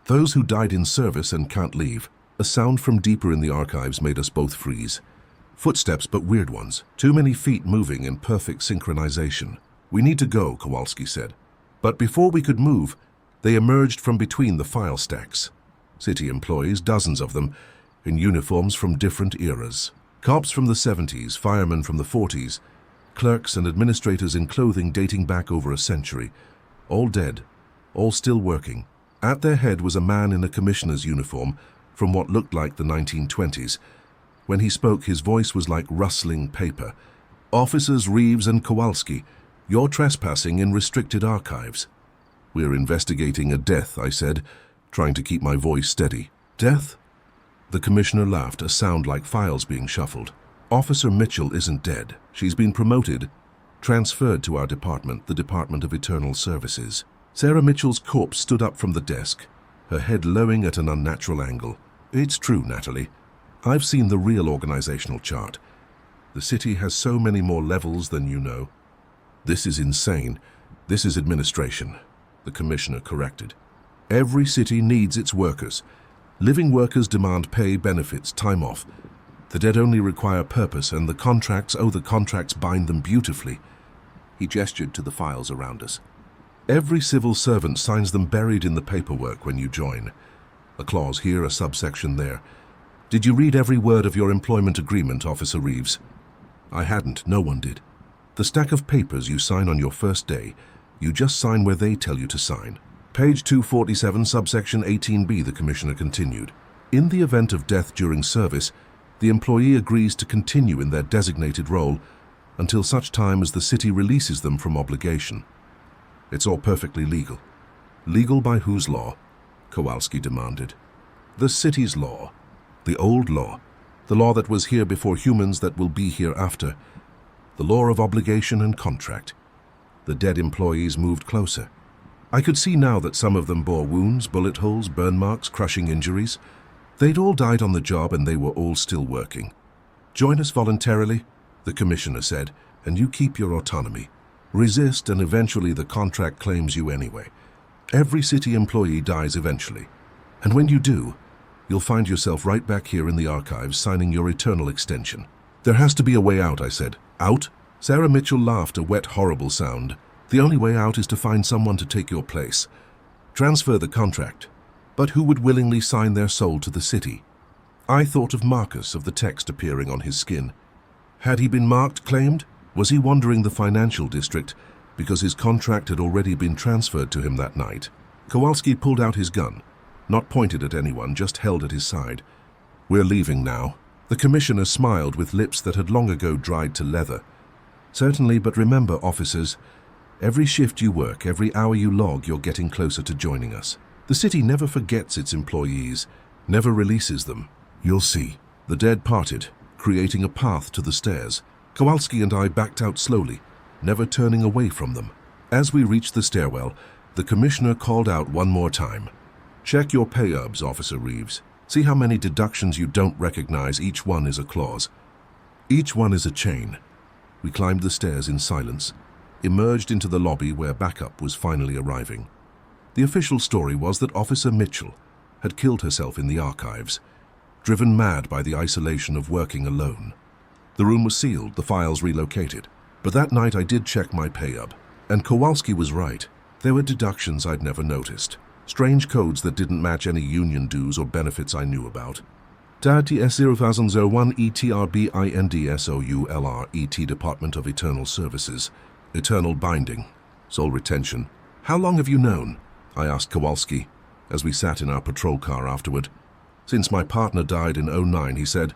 Those who died in service and can't leave. A sound from deeper in the archives made us both freeze. Footsteps, but weird ones. Too many feet moving in perfect synchronization. We need to go, Kowalski said. But before we could move, they emerged from between the file stacks. City employees, dozens of them, in uniforms from different eras. Cops from the 70s, firemen from the 40s, clerks and administrators in clothing dating back over a century. All dead, all still working. At their head was a man in a commissioner's uniform from what looked like the 1920s. When he spoke, his voice was like rustling paper. Officers Reeves and Kowalski, you're trespassing in restricted archives. We're investigating a death, I said, trying to keep my voice steady. Death? The commissioner laughed, a sound like files being shuffled. Officer Mitchell isn't dead. She's been promoted, transferred to our department, the Department of Eternal Services. Sarah Mitchell's corpse stood up from the desk, her head lowing at an unnatural angle. It's true, Natalie. I've seen the real organizational chart. The city has so many more levels than you know. This is insane. This is administration, the commissioner corrected. Every city needs its workers. Living workers demand pay, benefits, time off. The dead only require purpose, and the contracts bind them beautifully. He gestured to the files around us. Every civil servant signs them buried in the paperwork when you join. A clause here, a subsection there. Did you read every word of your employment agreement, Officer Reeves? I hadn't. No one did. The stack of papers you sign on your first day, you just sign where they tell you to sign. Page 247, subsection 18B, the commissioner continued. In the event of death during service, the employee agrees to continue in their designated role until such time as the city releases them from obligation. It's all perfectly legal. Legal by whose law? Kowalski demanded. The city's law. The old law. The law that was here before humans, that will be here after. The law of obligation and contract. The dead employees moved closer. I could see now that some of them bore wounds, bullet holes, burn marks, crushing injuries. They'd all died on the job, and they were all still working. Join us voluntarily, the commissioner said, and you keep your autonomy. Resist, and eventually the contract claims you anyway. Every city employee dies eventually. And when you do, you'll find yourself right back here in the archives signing your eternal extension. There has to be a way out, I said. Out? Sarah Mitchell laughed, a wet, horrible sound. The only way out is to find someone to take your place. Transfer the contract. But who would willingly sign their soul to the city? I thought of Marcus, of the text appearing on his skin. Had he been marked claimed? Was he wandering the financial district because his contract had already been transferred to him that night? Kowalski pulled out his gun, not pointed at anyone, just held at his side. We're leaving now. The commissioner smiled with lips that had long ago dried to leather. Certainly, but remember, officers, every shift you work, every hour you log, you're getting closer to joining us. The city never forgets its employees, never releases them. You'll see. The dead parted, creating a path to the stairs. Kowalski and I backed out slowly, never turning away from them. As we reached the stairwell, the commissioner called out one more time. Check your pay-ubs, Officer Reeves. See how many deductions you don't recognize. Each one is a clause. Each one is a chain. We climbed the stairs in silence, emerged into the lobby where backup was finally arriving. The official story was that Officer Mitchell had killed herself in the archives, driven mad by the isolation of working alone. The room was sealed, the files relocated. But that night I did check my pay-up, and Kowalski was right. There were deductions I'd never noticed. Strange codes that didn't match any union dues or benefits I knew about. TADTS 0001 ETRBINDSOULR ET Department of Eternal Services. Eternal binding. Soul retention. How long have you known? I asked Kowalski, as we sat in our patrol car afterward. Since my partner died in 2009, he said,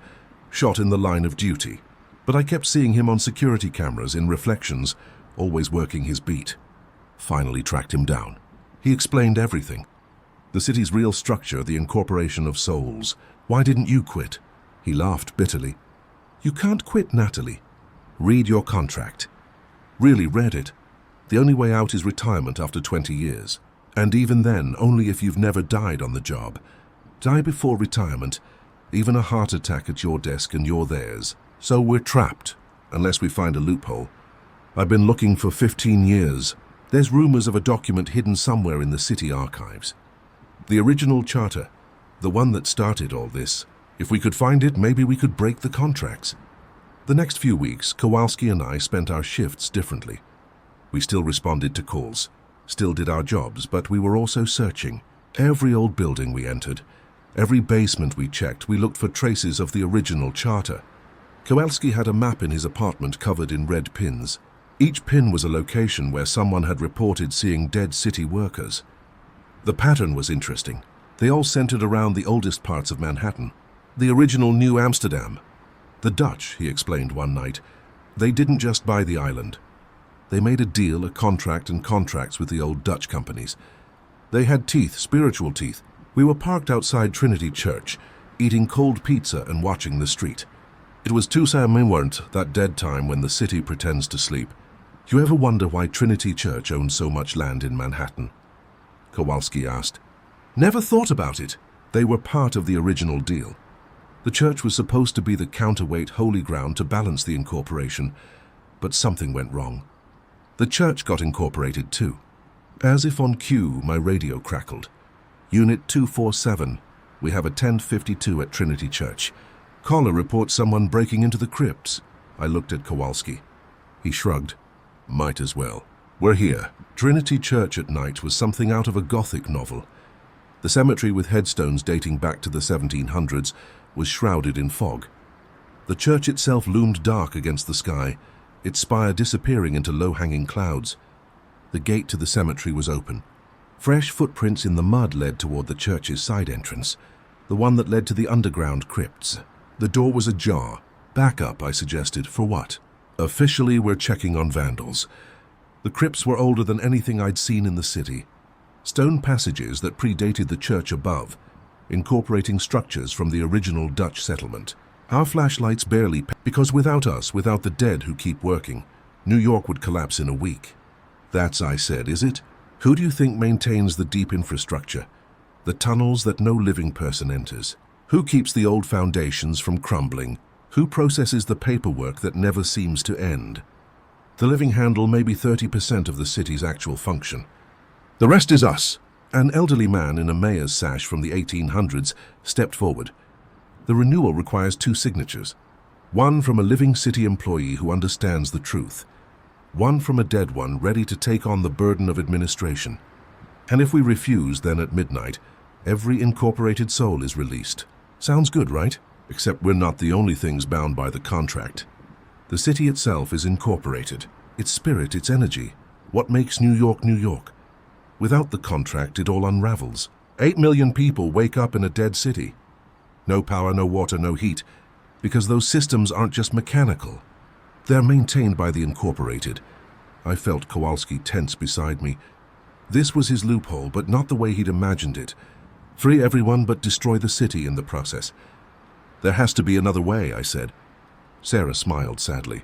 shot in the line of duty. But I kept seeing him on security cameras in reflections, always working his beat. Finally tracked him down. He explained everything. The city's real structure, the incorporation of souls. Why didn't you quit? He laughed bitterly. You can't quit, Natalie. Read your contract. Really read it. The only way out is retirement after 20 years. And even then, only if you've never died on the job. Die before retirement, even a heart attack at your desk and you're theirs. So we're trapped, unless we find a loophole. I've been looking for 15 years. There's rumors of a document hidden somewhere in the city archives. The original charter, the one that started all this. If we could find it, maybe we could break the contracts. The next few weeks, Kowalski and I spent our shifts differently. We still responded to calls, still did our jobs, but we were also searching. Every old building we entered, every basement we checked, we looked for traces of the original charter. Kowalski had a map in his apartment covered in red pins. Each pin was a location where someone had reported seeing dead city workers. The pattern was interesting. They all centered around the oldest parts of Manhattan. The original New Amsterdam. The Dutch, he explained one night, they didn't just buy the island. They made a deal, a contract and contracts with the old Dutch companies. They had teeth, spiritual teeth. We were parked outside Trinity Church, eating cold pizza and watching the street. It was Toussaint that dead time when the city pretends to sleep. You ever wonder why Trinity Church owns so much land in Manhattan? Kowalski asked. Never thought about it. They were part of the original deal. The church was supposed to be the counterweight holy ground to balance the incorporation, but something went wrong. The church got incorporated too. As if on cue, my radio crackled. Unit 247, we have a 1052 at Trinity Church. Caller reports someone breaking into the crypts. I looked at Kowalski. He shrugged. Might as well. We're here. Trinity Church at night was something out of a Gothic novel. The cemetery with headstones dating back to the 1700s was shrouded in fog. The church itself loomed dark against the sky, its spire disappearing into low-hanging clouds. The gate to the cemetery was open. Fresh footprints in the mud led toward the church's side entrance, the one that led to the underground crypts. The door was ajar. Back up, I suggested. For what? Officially, we're checking on vandals. The crypts were older than anything I'd seen in the city. Stone passages that predated the church above, incorporating structures from the original Dutch settlement. Our flashlights barely, because without us, without the dead who keep working, New York would collapse in a week. That's, I said, is it? Who do you think maintains the deep infrastructure? The tunnels that no living person enters? Who keeps the old foundations from crumbling? Who processes the paperwork that never seems to end? The living handle maybe 30% of the city's actual function. The rest is us. An elderly man in a mayor's sash from the 1800s stepped forward. The renewal requires 2 signatures. One from a living city employee who understands the truth. One from a dead one ready to take on the burden of administration. And if we refuse, then at midnight, every incorporated soul is released. Sounds good, right? Except we're not the only things bound by the contract. The city itself is incorporated. Its spirit, its energy. What makes New York, New York? Without the contract, it all unravels. 8 million people wake up in a dead city. No power, no water, no heat. Because those systems aren't just mechanical. They're maintained by the incorporated. I felt Kowalski tense beside me. This was his loophole, but not the way he'd imagined it. Free everyone, but destroy the city in the process. There has to be another way, I said. Sarah smiled sadly.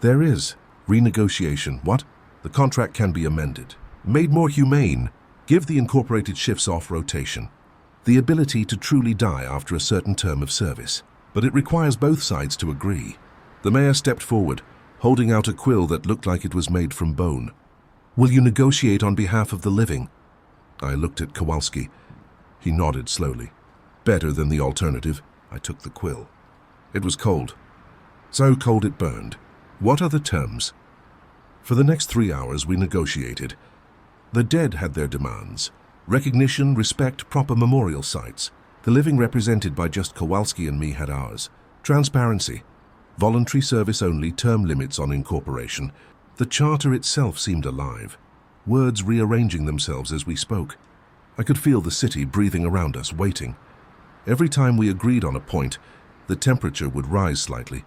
There is. Renegotiation. What? The contract can be amended. Made more humane. Give the incorporated shifts off rotation. The ability to truly die after a certain term of service. But it requires both sides to agree. The mayor stepped forward, holding out a quill that looked like it was made from bone. Will you negotiate on behalf of the living? I looked at Kowalski. He nodded slowly. Better than the alternative. I took the quill. It was cold. So cold it burned. What are the terms? For the next 3 hours we negotiated. The dead had their demands. Recognition, respect, proper memorial sites. The living represented by just Kowalski and me had ours. Transparency. Voluntary service only, term limits on incorporation. The charter itself seemed alive. Words rearranging themselves as we spoke. I could feel the city breathing around us, waiting. Every time we agreed on a point, the temperature would rise slightly.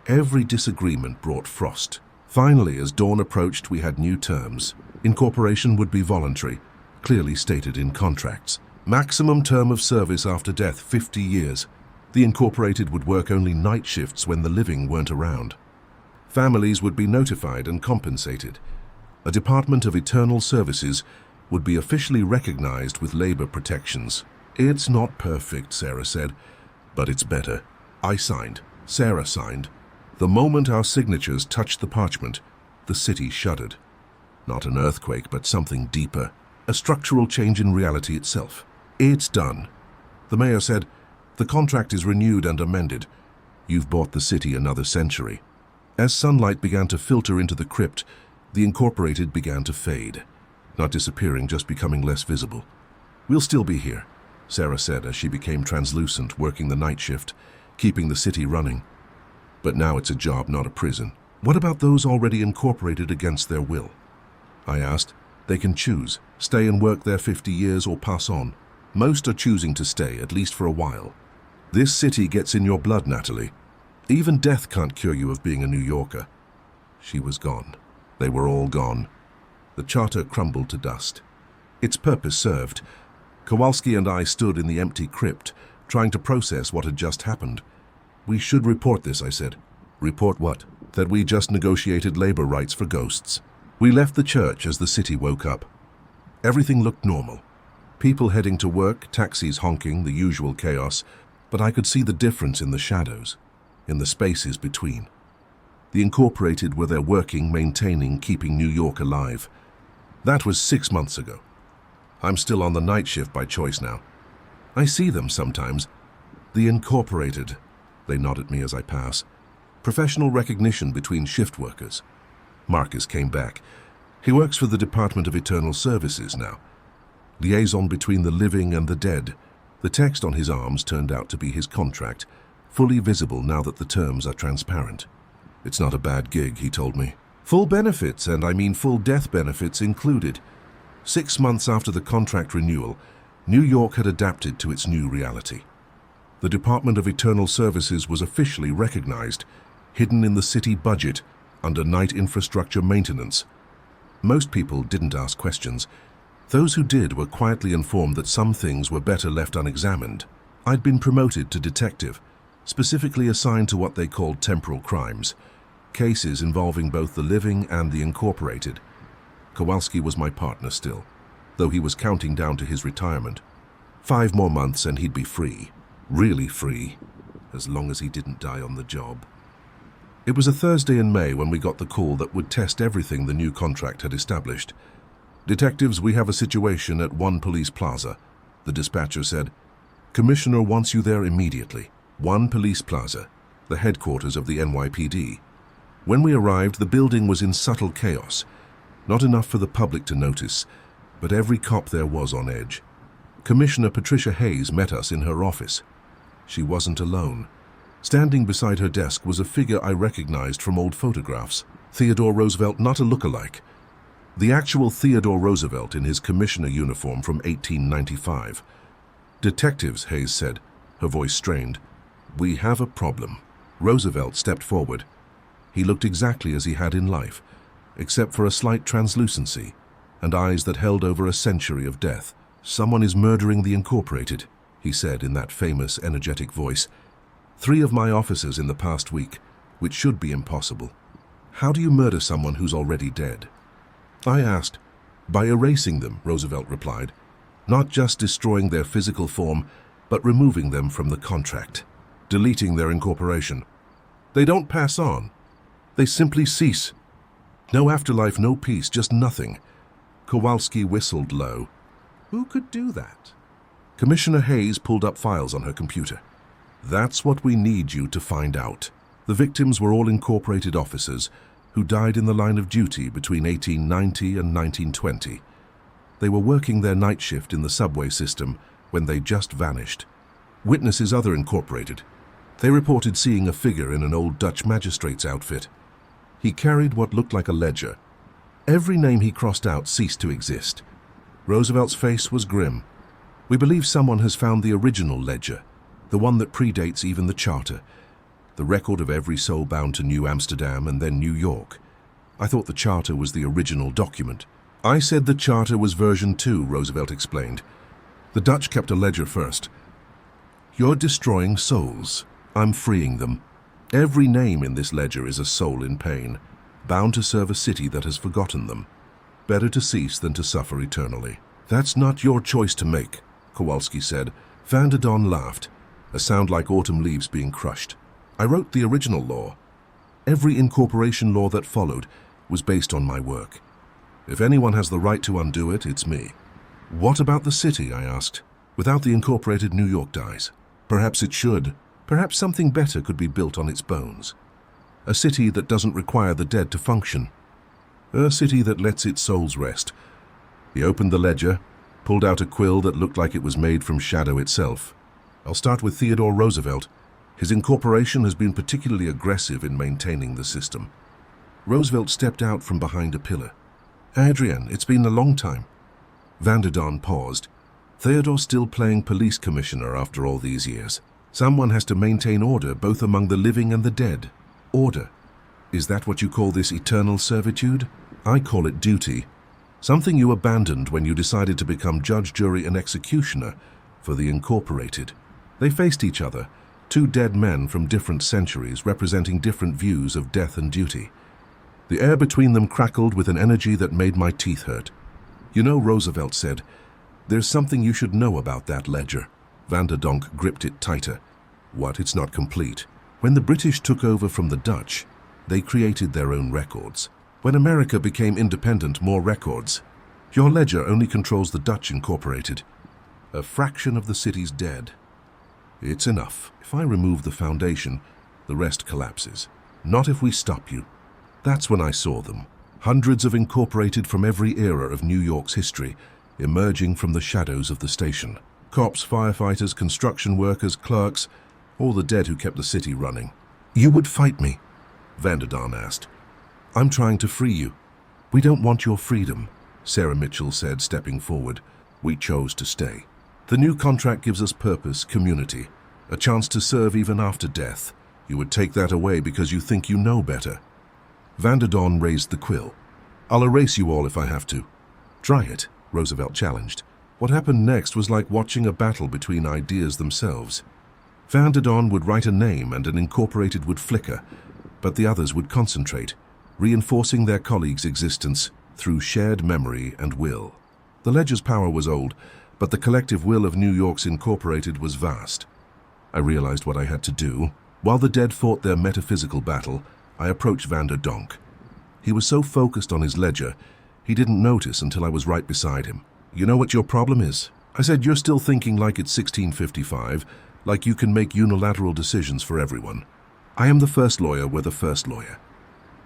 Every disagreement brought frost. Finally, as dawn approached, we had new terms. Incorporation would be voluntary, clearly stated in contracts. Maximum term of service after death, 50 years. The incorporated would work only night shifts when the living weren't around. Families would be notified and compensated. A Department of Eternal Services would be officially recognized with labor protections. It's not perfect, Sarah said, but it's better. I signed. Sarah signed. The moment our signatures touched the parchment, the city shuddered. Not an earthquake, but something deeper. A structural change in reality itself. It's done. The mayor said, the contract is renewed and amended. You've bought the city another century. As sunlight began to filter into the crypt, the incorporated began to fade. Not disappearing, just becoming less visible. We'll still be here, Sarah said as she became translucent, working the night shift, keeping the city running. But now it's a job, not a prison. What about those already incorporated against their will? I asked. They can choose, stay and work there 50 years or pass on. Most are choosing to stay, at least for a while. This city gets in your blood, Natalie. Even death can't cure you of being a New Yorker. She was gone. They were all gone. The charter crumbled to dust. Its purpose served. Kowalski and I stood in the empty crypt, trying to process what had just happened. We should report this, I said. Report what? That we just negotiated labor rights for ghosts. We left the church as the city woke up. Everything looked normal. People heading to work, taxis honking, the usual chaos. but I could see the difference in the shadows, in the spaces between. The Incorporated were there working, maintaining, keeping New York alive. That was 6 months ago. I'm still on the night shift by choice now. I see them sometimes. The Incorporated. They nod at me as I pass. Professional recognition between shift workers. Marcus came back. He works for the Department of Eternal Services now. Liaison between the living and the dead. The text on his arms turned out to be his contract, fully visible now that the terms are transparent. It's not a bad gig, he told me. Full benefits, and I mean full death benefits included. 6 months after the contract renewal, New York had adapted to its new reality. The Department of Eternal Services was officially recognized, hidden in the city budget, under night infrastructure maintenance. Most people didn't ask questions. Those who did were quietly informed that some things were better left unexamined. I'd been promoted to detective, specifically assigned to what they called temporal crimes, cases involving both the living and the Incorporated. Kowalski was my partner still, though he was counting down to his retirement. 5 more months and he'd be free. Really free, as long as he didn't die on the job. It was a Thursday in May when we got the call that would test everything the new contract had established. Detectives, we have a situation at 1 Police Plaza. The dispatcher said, Commissioner wants you there immediately. 1 Police Plaza, the headquarters of the NYPD. When we arrived, the building was in subtle chaos. Not enough for the public to notice, but every cop there was on edge. Commissioner Patricia Hayes met us in her office. She wasn't alone. Standing beside her desk was a figure I recognized from old photographs. Theodore Roosevelt, not a look-alike. The actual Theodore Roosevelt in his commissioner uniform from 1895. Detectives, Hayes said, her voice strained. We have a problem. Roosevelt stepped forward. He looked exactly as he had in life, except for a slight translucency and eyes that held over a century of death. Someone is murdering the Incorporated, he said in that famous, energetic voice. 3 of my officers in the past week, which should be impossible. How do you murder someone who's already dead? I asked. By erasing them, Roosevelt replied. Not just destroying their physical form, but removing them from the contract. Deleting their incorporation. They don't pass on. They simply cease. No afterlife, no peace, just nothing. Kowalski whistled low. Who could do that? Commissioner Hayes pulled up files on her computer. That's what we need you to find out. The victims were all Incorporated officers who died in the line of duty between 1890 and 1920. They were working their night shift in the subway system when they just vanished. Witnesses, other Incorporated. They reported seeing a figure in an old Dutch magistrate's outfit. He carried what looked like a ledger. Every name he crossed out ceased to exist. Roosevelt's face was grim. We believe someone has found the original ledger, the one that predates even the charter, the record of every soul bound to New Amsterdam and then New York. I thought the charter was the original document. I said the charter was version 2, Roosevelt explained. The Dutch kept a ledger first. You're destroying souls. I'm freeing them. Every name in this ledger is a soul in pain, bound to serve a city that has forgotten them. Better to cease than to suffer eternally. That's not your choice to make, Kowalski said. Van der Don laughed, a sound like autumn leaves being crushed. I wrote the original law. Every incorporation law that followed was based on my work. If anyone has the right to undo it, it's me. What about the city, I asked. Without the Incorporated, New York dies. Perhaps it should. Perhaps something better could be built on its bones. A city that doesn't require the dead to function. A city that lets its souls rest. He opened the ledger, pulled out a quill that looked like it was made from shadow itself. I'll start with Theodore Roosevelt. His incorporation has been particularly aggressive in maintaining the system. Roosevelt stepped out from behind a pillar. Adrian, it's been a long time. Van der Don paused. Theodore's still playing police commissioner after all these years. Someone has to maintain order both among the living and the dead. Order. Is that what you call this eternal servitude? I call it duty. Something you abandoned when you decided to become judge, jury, and executioner for the Incorporated. They faced each other, 2 dead men from different centuries representing different views of death and duty. The air between them crackled with an energy that made my teeth hurt. You know, Roosevelt said, there's something you should know about that ledger. Van der Donk gripped it tighter. What? It's not complete. When the British took over from the Dutch, they created their own records. When America became independent, more records. Your ledger only controls the Dutch Incorporated. A fraction of the city's dead. It's enough. If I remove the foundation, the rest collapses. Not if we stop you. That's when I saw them. Hundreds of incorporated from every era of New York's history, emerging from the shadows of the station. Cops, firefighters, construction workers, clerks, all the dead who kept the city running. You would fight me? Vanderdon asked. I'm trying to free you. We don't want your freedom, Sarah Mitchell said, stepping forward. We chose to stay. The new contract gives us purpose, community, a chance to serve even after death. You would take that away because you think you know better. Vanderdon raised the quill. I'll erase you all if I have to. Try it, Roosevelt challenged. What happened next was like watching a battle between ideas themselves. Vanderdon would write a name and an incorporated would flicker, but the others would concentrate, reinforcing their colleagues' existence through shared memory and will. The ledger's power was old, but the collective will of New York's incorporated was vast. I realized what I had to do. While the dead fought their metaphysical battle, I approached Vanderdonk. He was so focused on his ledger, he didn't notice until I was right beside him. You know what your problem is? I said, you're still thinking like it's 1655, like you can make unilateral decisions for everyone. I am the first lawyer, we're the first lawyer.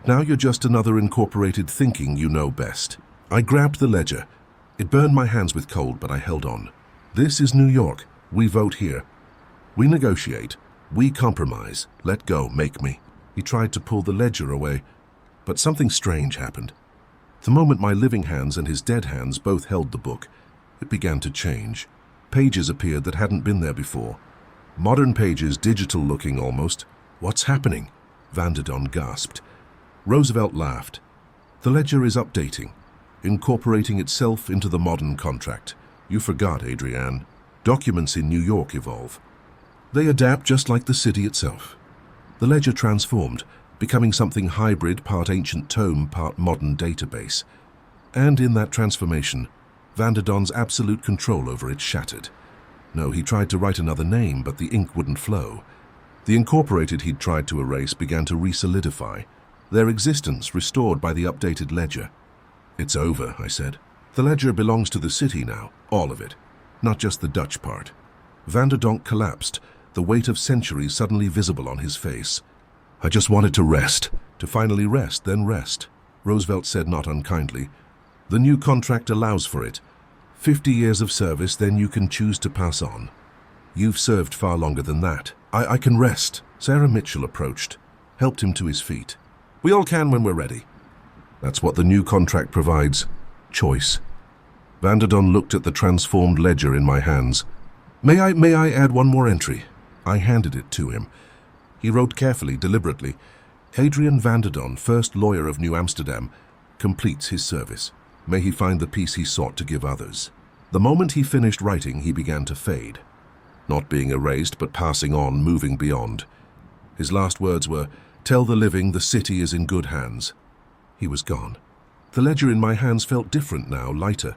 Now you're just another incorporated thinking you know best. I grabbed the ledger. It burned my hands with cold, but I held on. This is New York. We vote here. We negotiate. We compromise. Let go, make me. He tried to pull the ledger away, but something strange happened. The moment my living hands and his dead hands both held the book, it began to change. Pages appeared that hadn't been there before. Modern pages, digital-looking almost. What's happening? Vanderdon gasped. Roosevelt laughed. The ledger is updating, incorporating itself into the modern contract. You forgot, Adrienne. Documents in New York evolve. They adapt just like the city itself. The ledger transformed, becoming something hybrid, part ancient tome, part modern database. And in that transformation, Vanderdon's absolute control over it shattered. No, he tried to write another name, but the ink wouldn't flow. The incorporated he'd tried to erase began to re-solidify, their existence restored by the updated ledger. It's over, I said. The ledger belongs to the city now, all of it, not just the Dutch part. Vanderdonk collapsed, the weight of centuries suddenly visible on his face. I just wanted to rest, to finally rest, then rest, Roosevelt said not unkindly. The new contract allows for it. 50 years of service, then you can choose to pass on. You've served far longer than that. I can rest. Sarah Mitchell approached, helped him to his feet. We all can when we're ready. That's what the new contract provides. Choice. Vanderdon looked at the transformed ledger in my hands. May I add one more entry? I handed it to him. He wrote carefully, deliberately. Adrian Vanderdon, first lawyer of New Amsterdam, completes his service. May he find the peace he sought to give others. The moment he finished writing, he began to fade. Not being erased, but passing on, moving beyond. His last words were, "Tell the living the city is in good hands." He was gone. The ledger in my hands felt different now, lighter.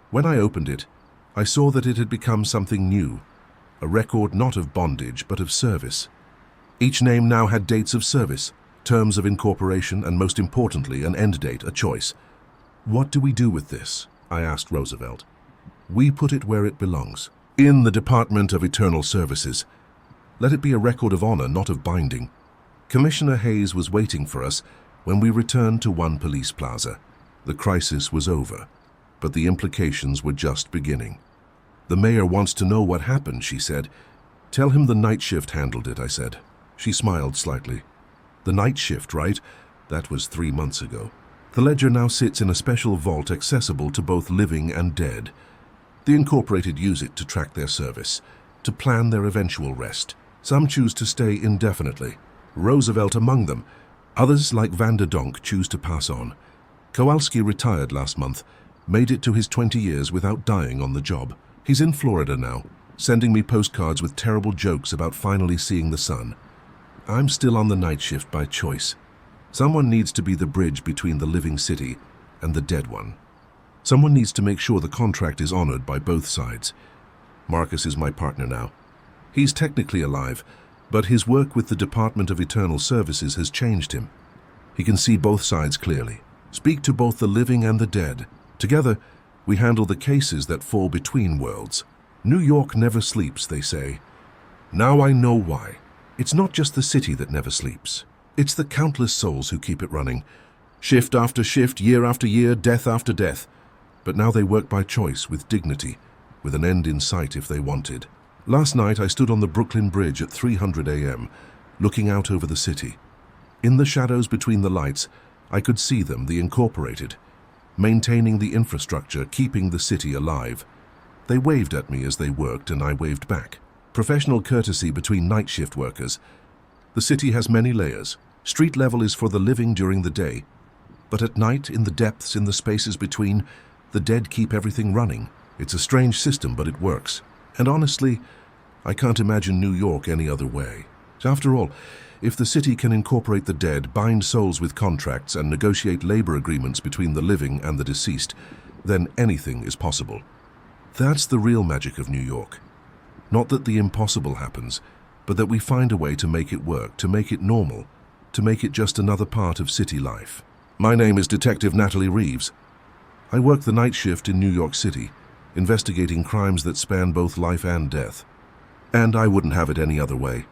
When I opened it, I saw that it had become something new, a record not of bondage, but of service. Each name now had dates of service, terms of incorporation, and most importantly, an end date, a choice. What do we do with this? I asked Roosevelt. We put it where it belongs, in the Department of Eternal Services. Let it be a record of honor, not of binding. Commissioner Hayes was waiting for us when we returned to One Police Plaza. The crisis was over, but the implications were just beginning. The mayor wants to know what happened, she said. Tell him the night shift handled it, I said. She smiled slightly. The night shift, right? That was 3 months ago. The ledger now sits in a special vault accessible to both living and dead. The incorporated use it to track their service, to plan their eventual rest. Some choose to stay indefinitely, Roosevelt among them. Others, like Vanderdonk, choose to pass on. Kowalski retired last month, made it to his 20 years without dying on the job. He's in Florida now, sending me postcards with terrible jokes about finally seeing the sun. I'm still on the night shift by choice. Someone needs to be the bridge between the living city and the dead one. Someone needs to make sure the contract is honored by both sides. Marcus is my partner now. He's technically alive, but his work with the Department of Eternal Services has changed him. He can see both sides clearly, speak to both the living and the dead. Together, we handle the cases that fall between worlds. New York never sleeps, they say. Now I know why. It's not just the city that never sleeps. It's the countless souls who keep it running. Shift after shift, year after year, death after death. But now they work by choice, with dignity, with an end in sight if they wanted. Last night I stood on the Brooklyn Bridge at 300 a.m., looking out over the city. In the shadows between the lights, I could see them, the Incorporated, maintaining the infrastructure, keeping the city alive. They waved at me as they worked, and I waved back. Professional courtesy between night shift workers. The city has many layers. Street level is for the living during the day. But at night, in the depths, in the spaces between, the dead keep everything running. It's a strange system, but it works. And honestly, I can't imagine New York any other way. After all, if the city can incorporate the dead, bind souls with contracts, and negotiate labor agreements between the living and the deceased, then anything is possible. That's the real magic of New York. Not that the impossible happens, but that we find a way to make it work, to make it normal, to make it just another part of city life. My name is Detective Natalie Reeves. I work the night shift in New York City, investigating crimes that span both life and death. And I wouldn't have it any other way.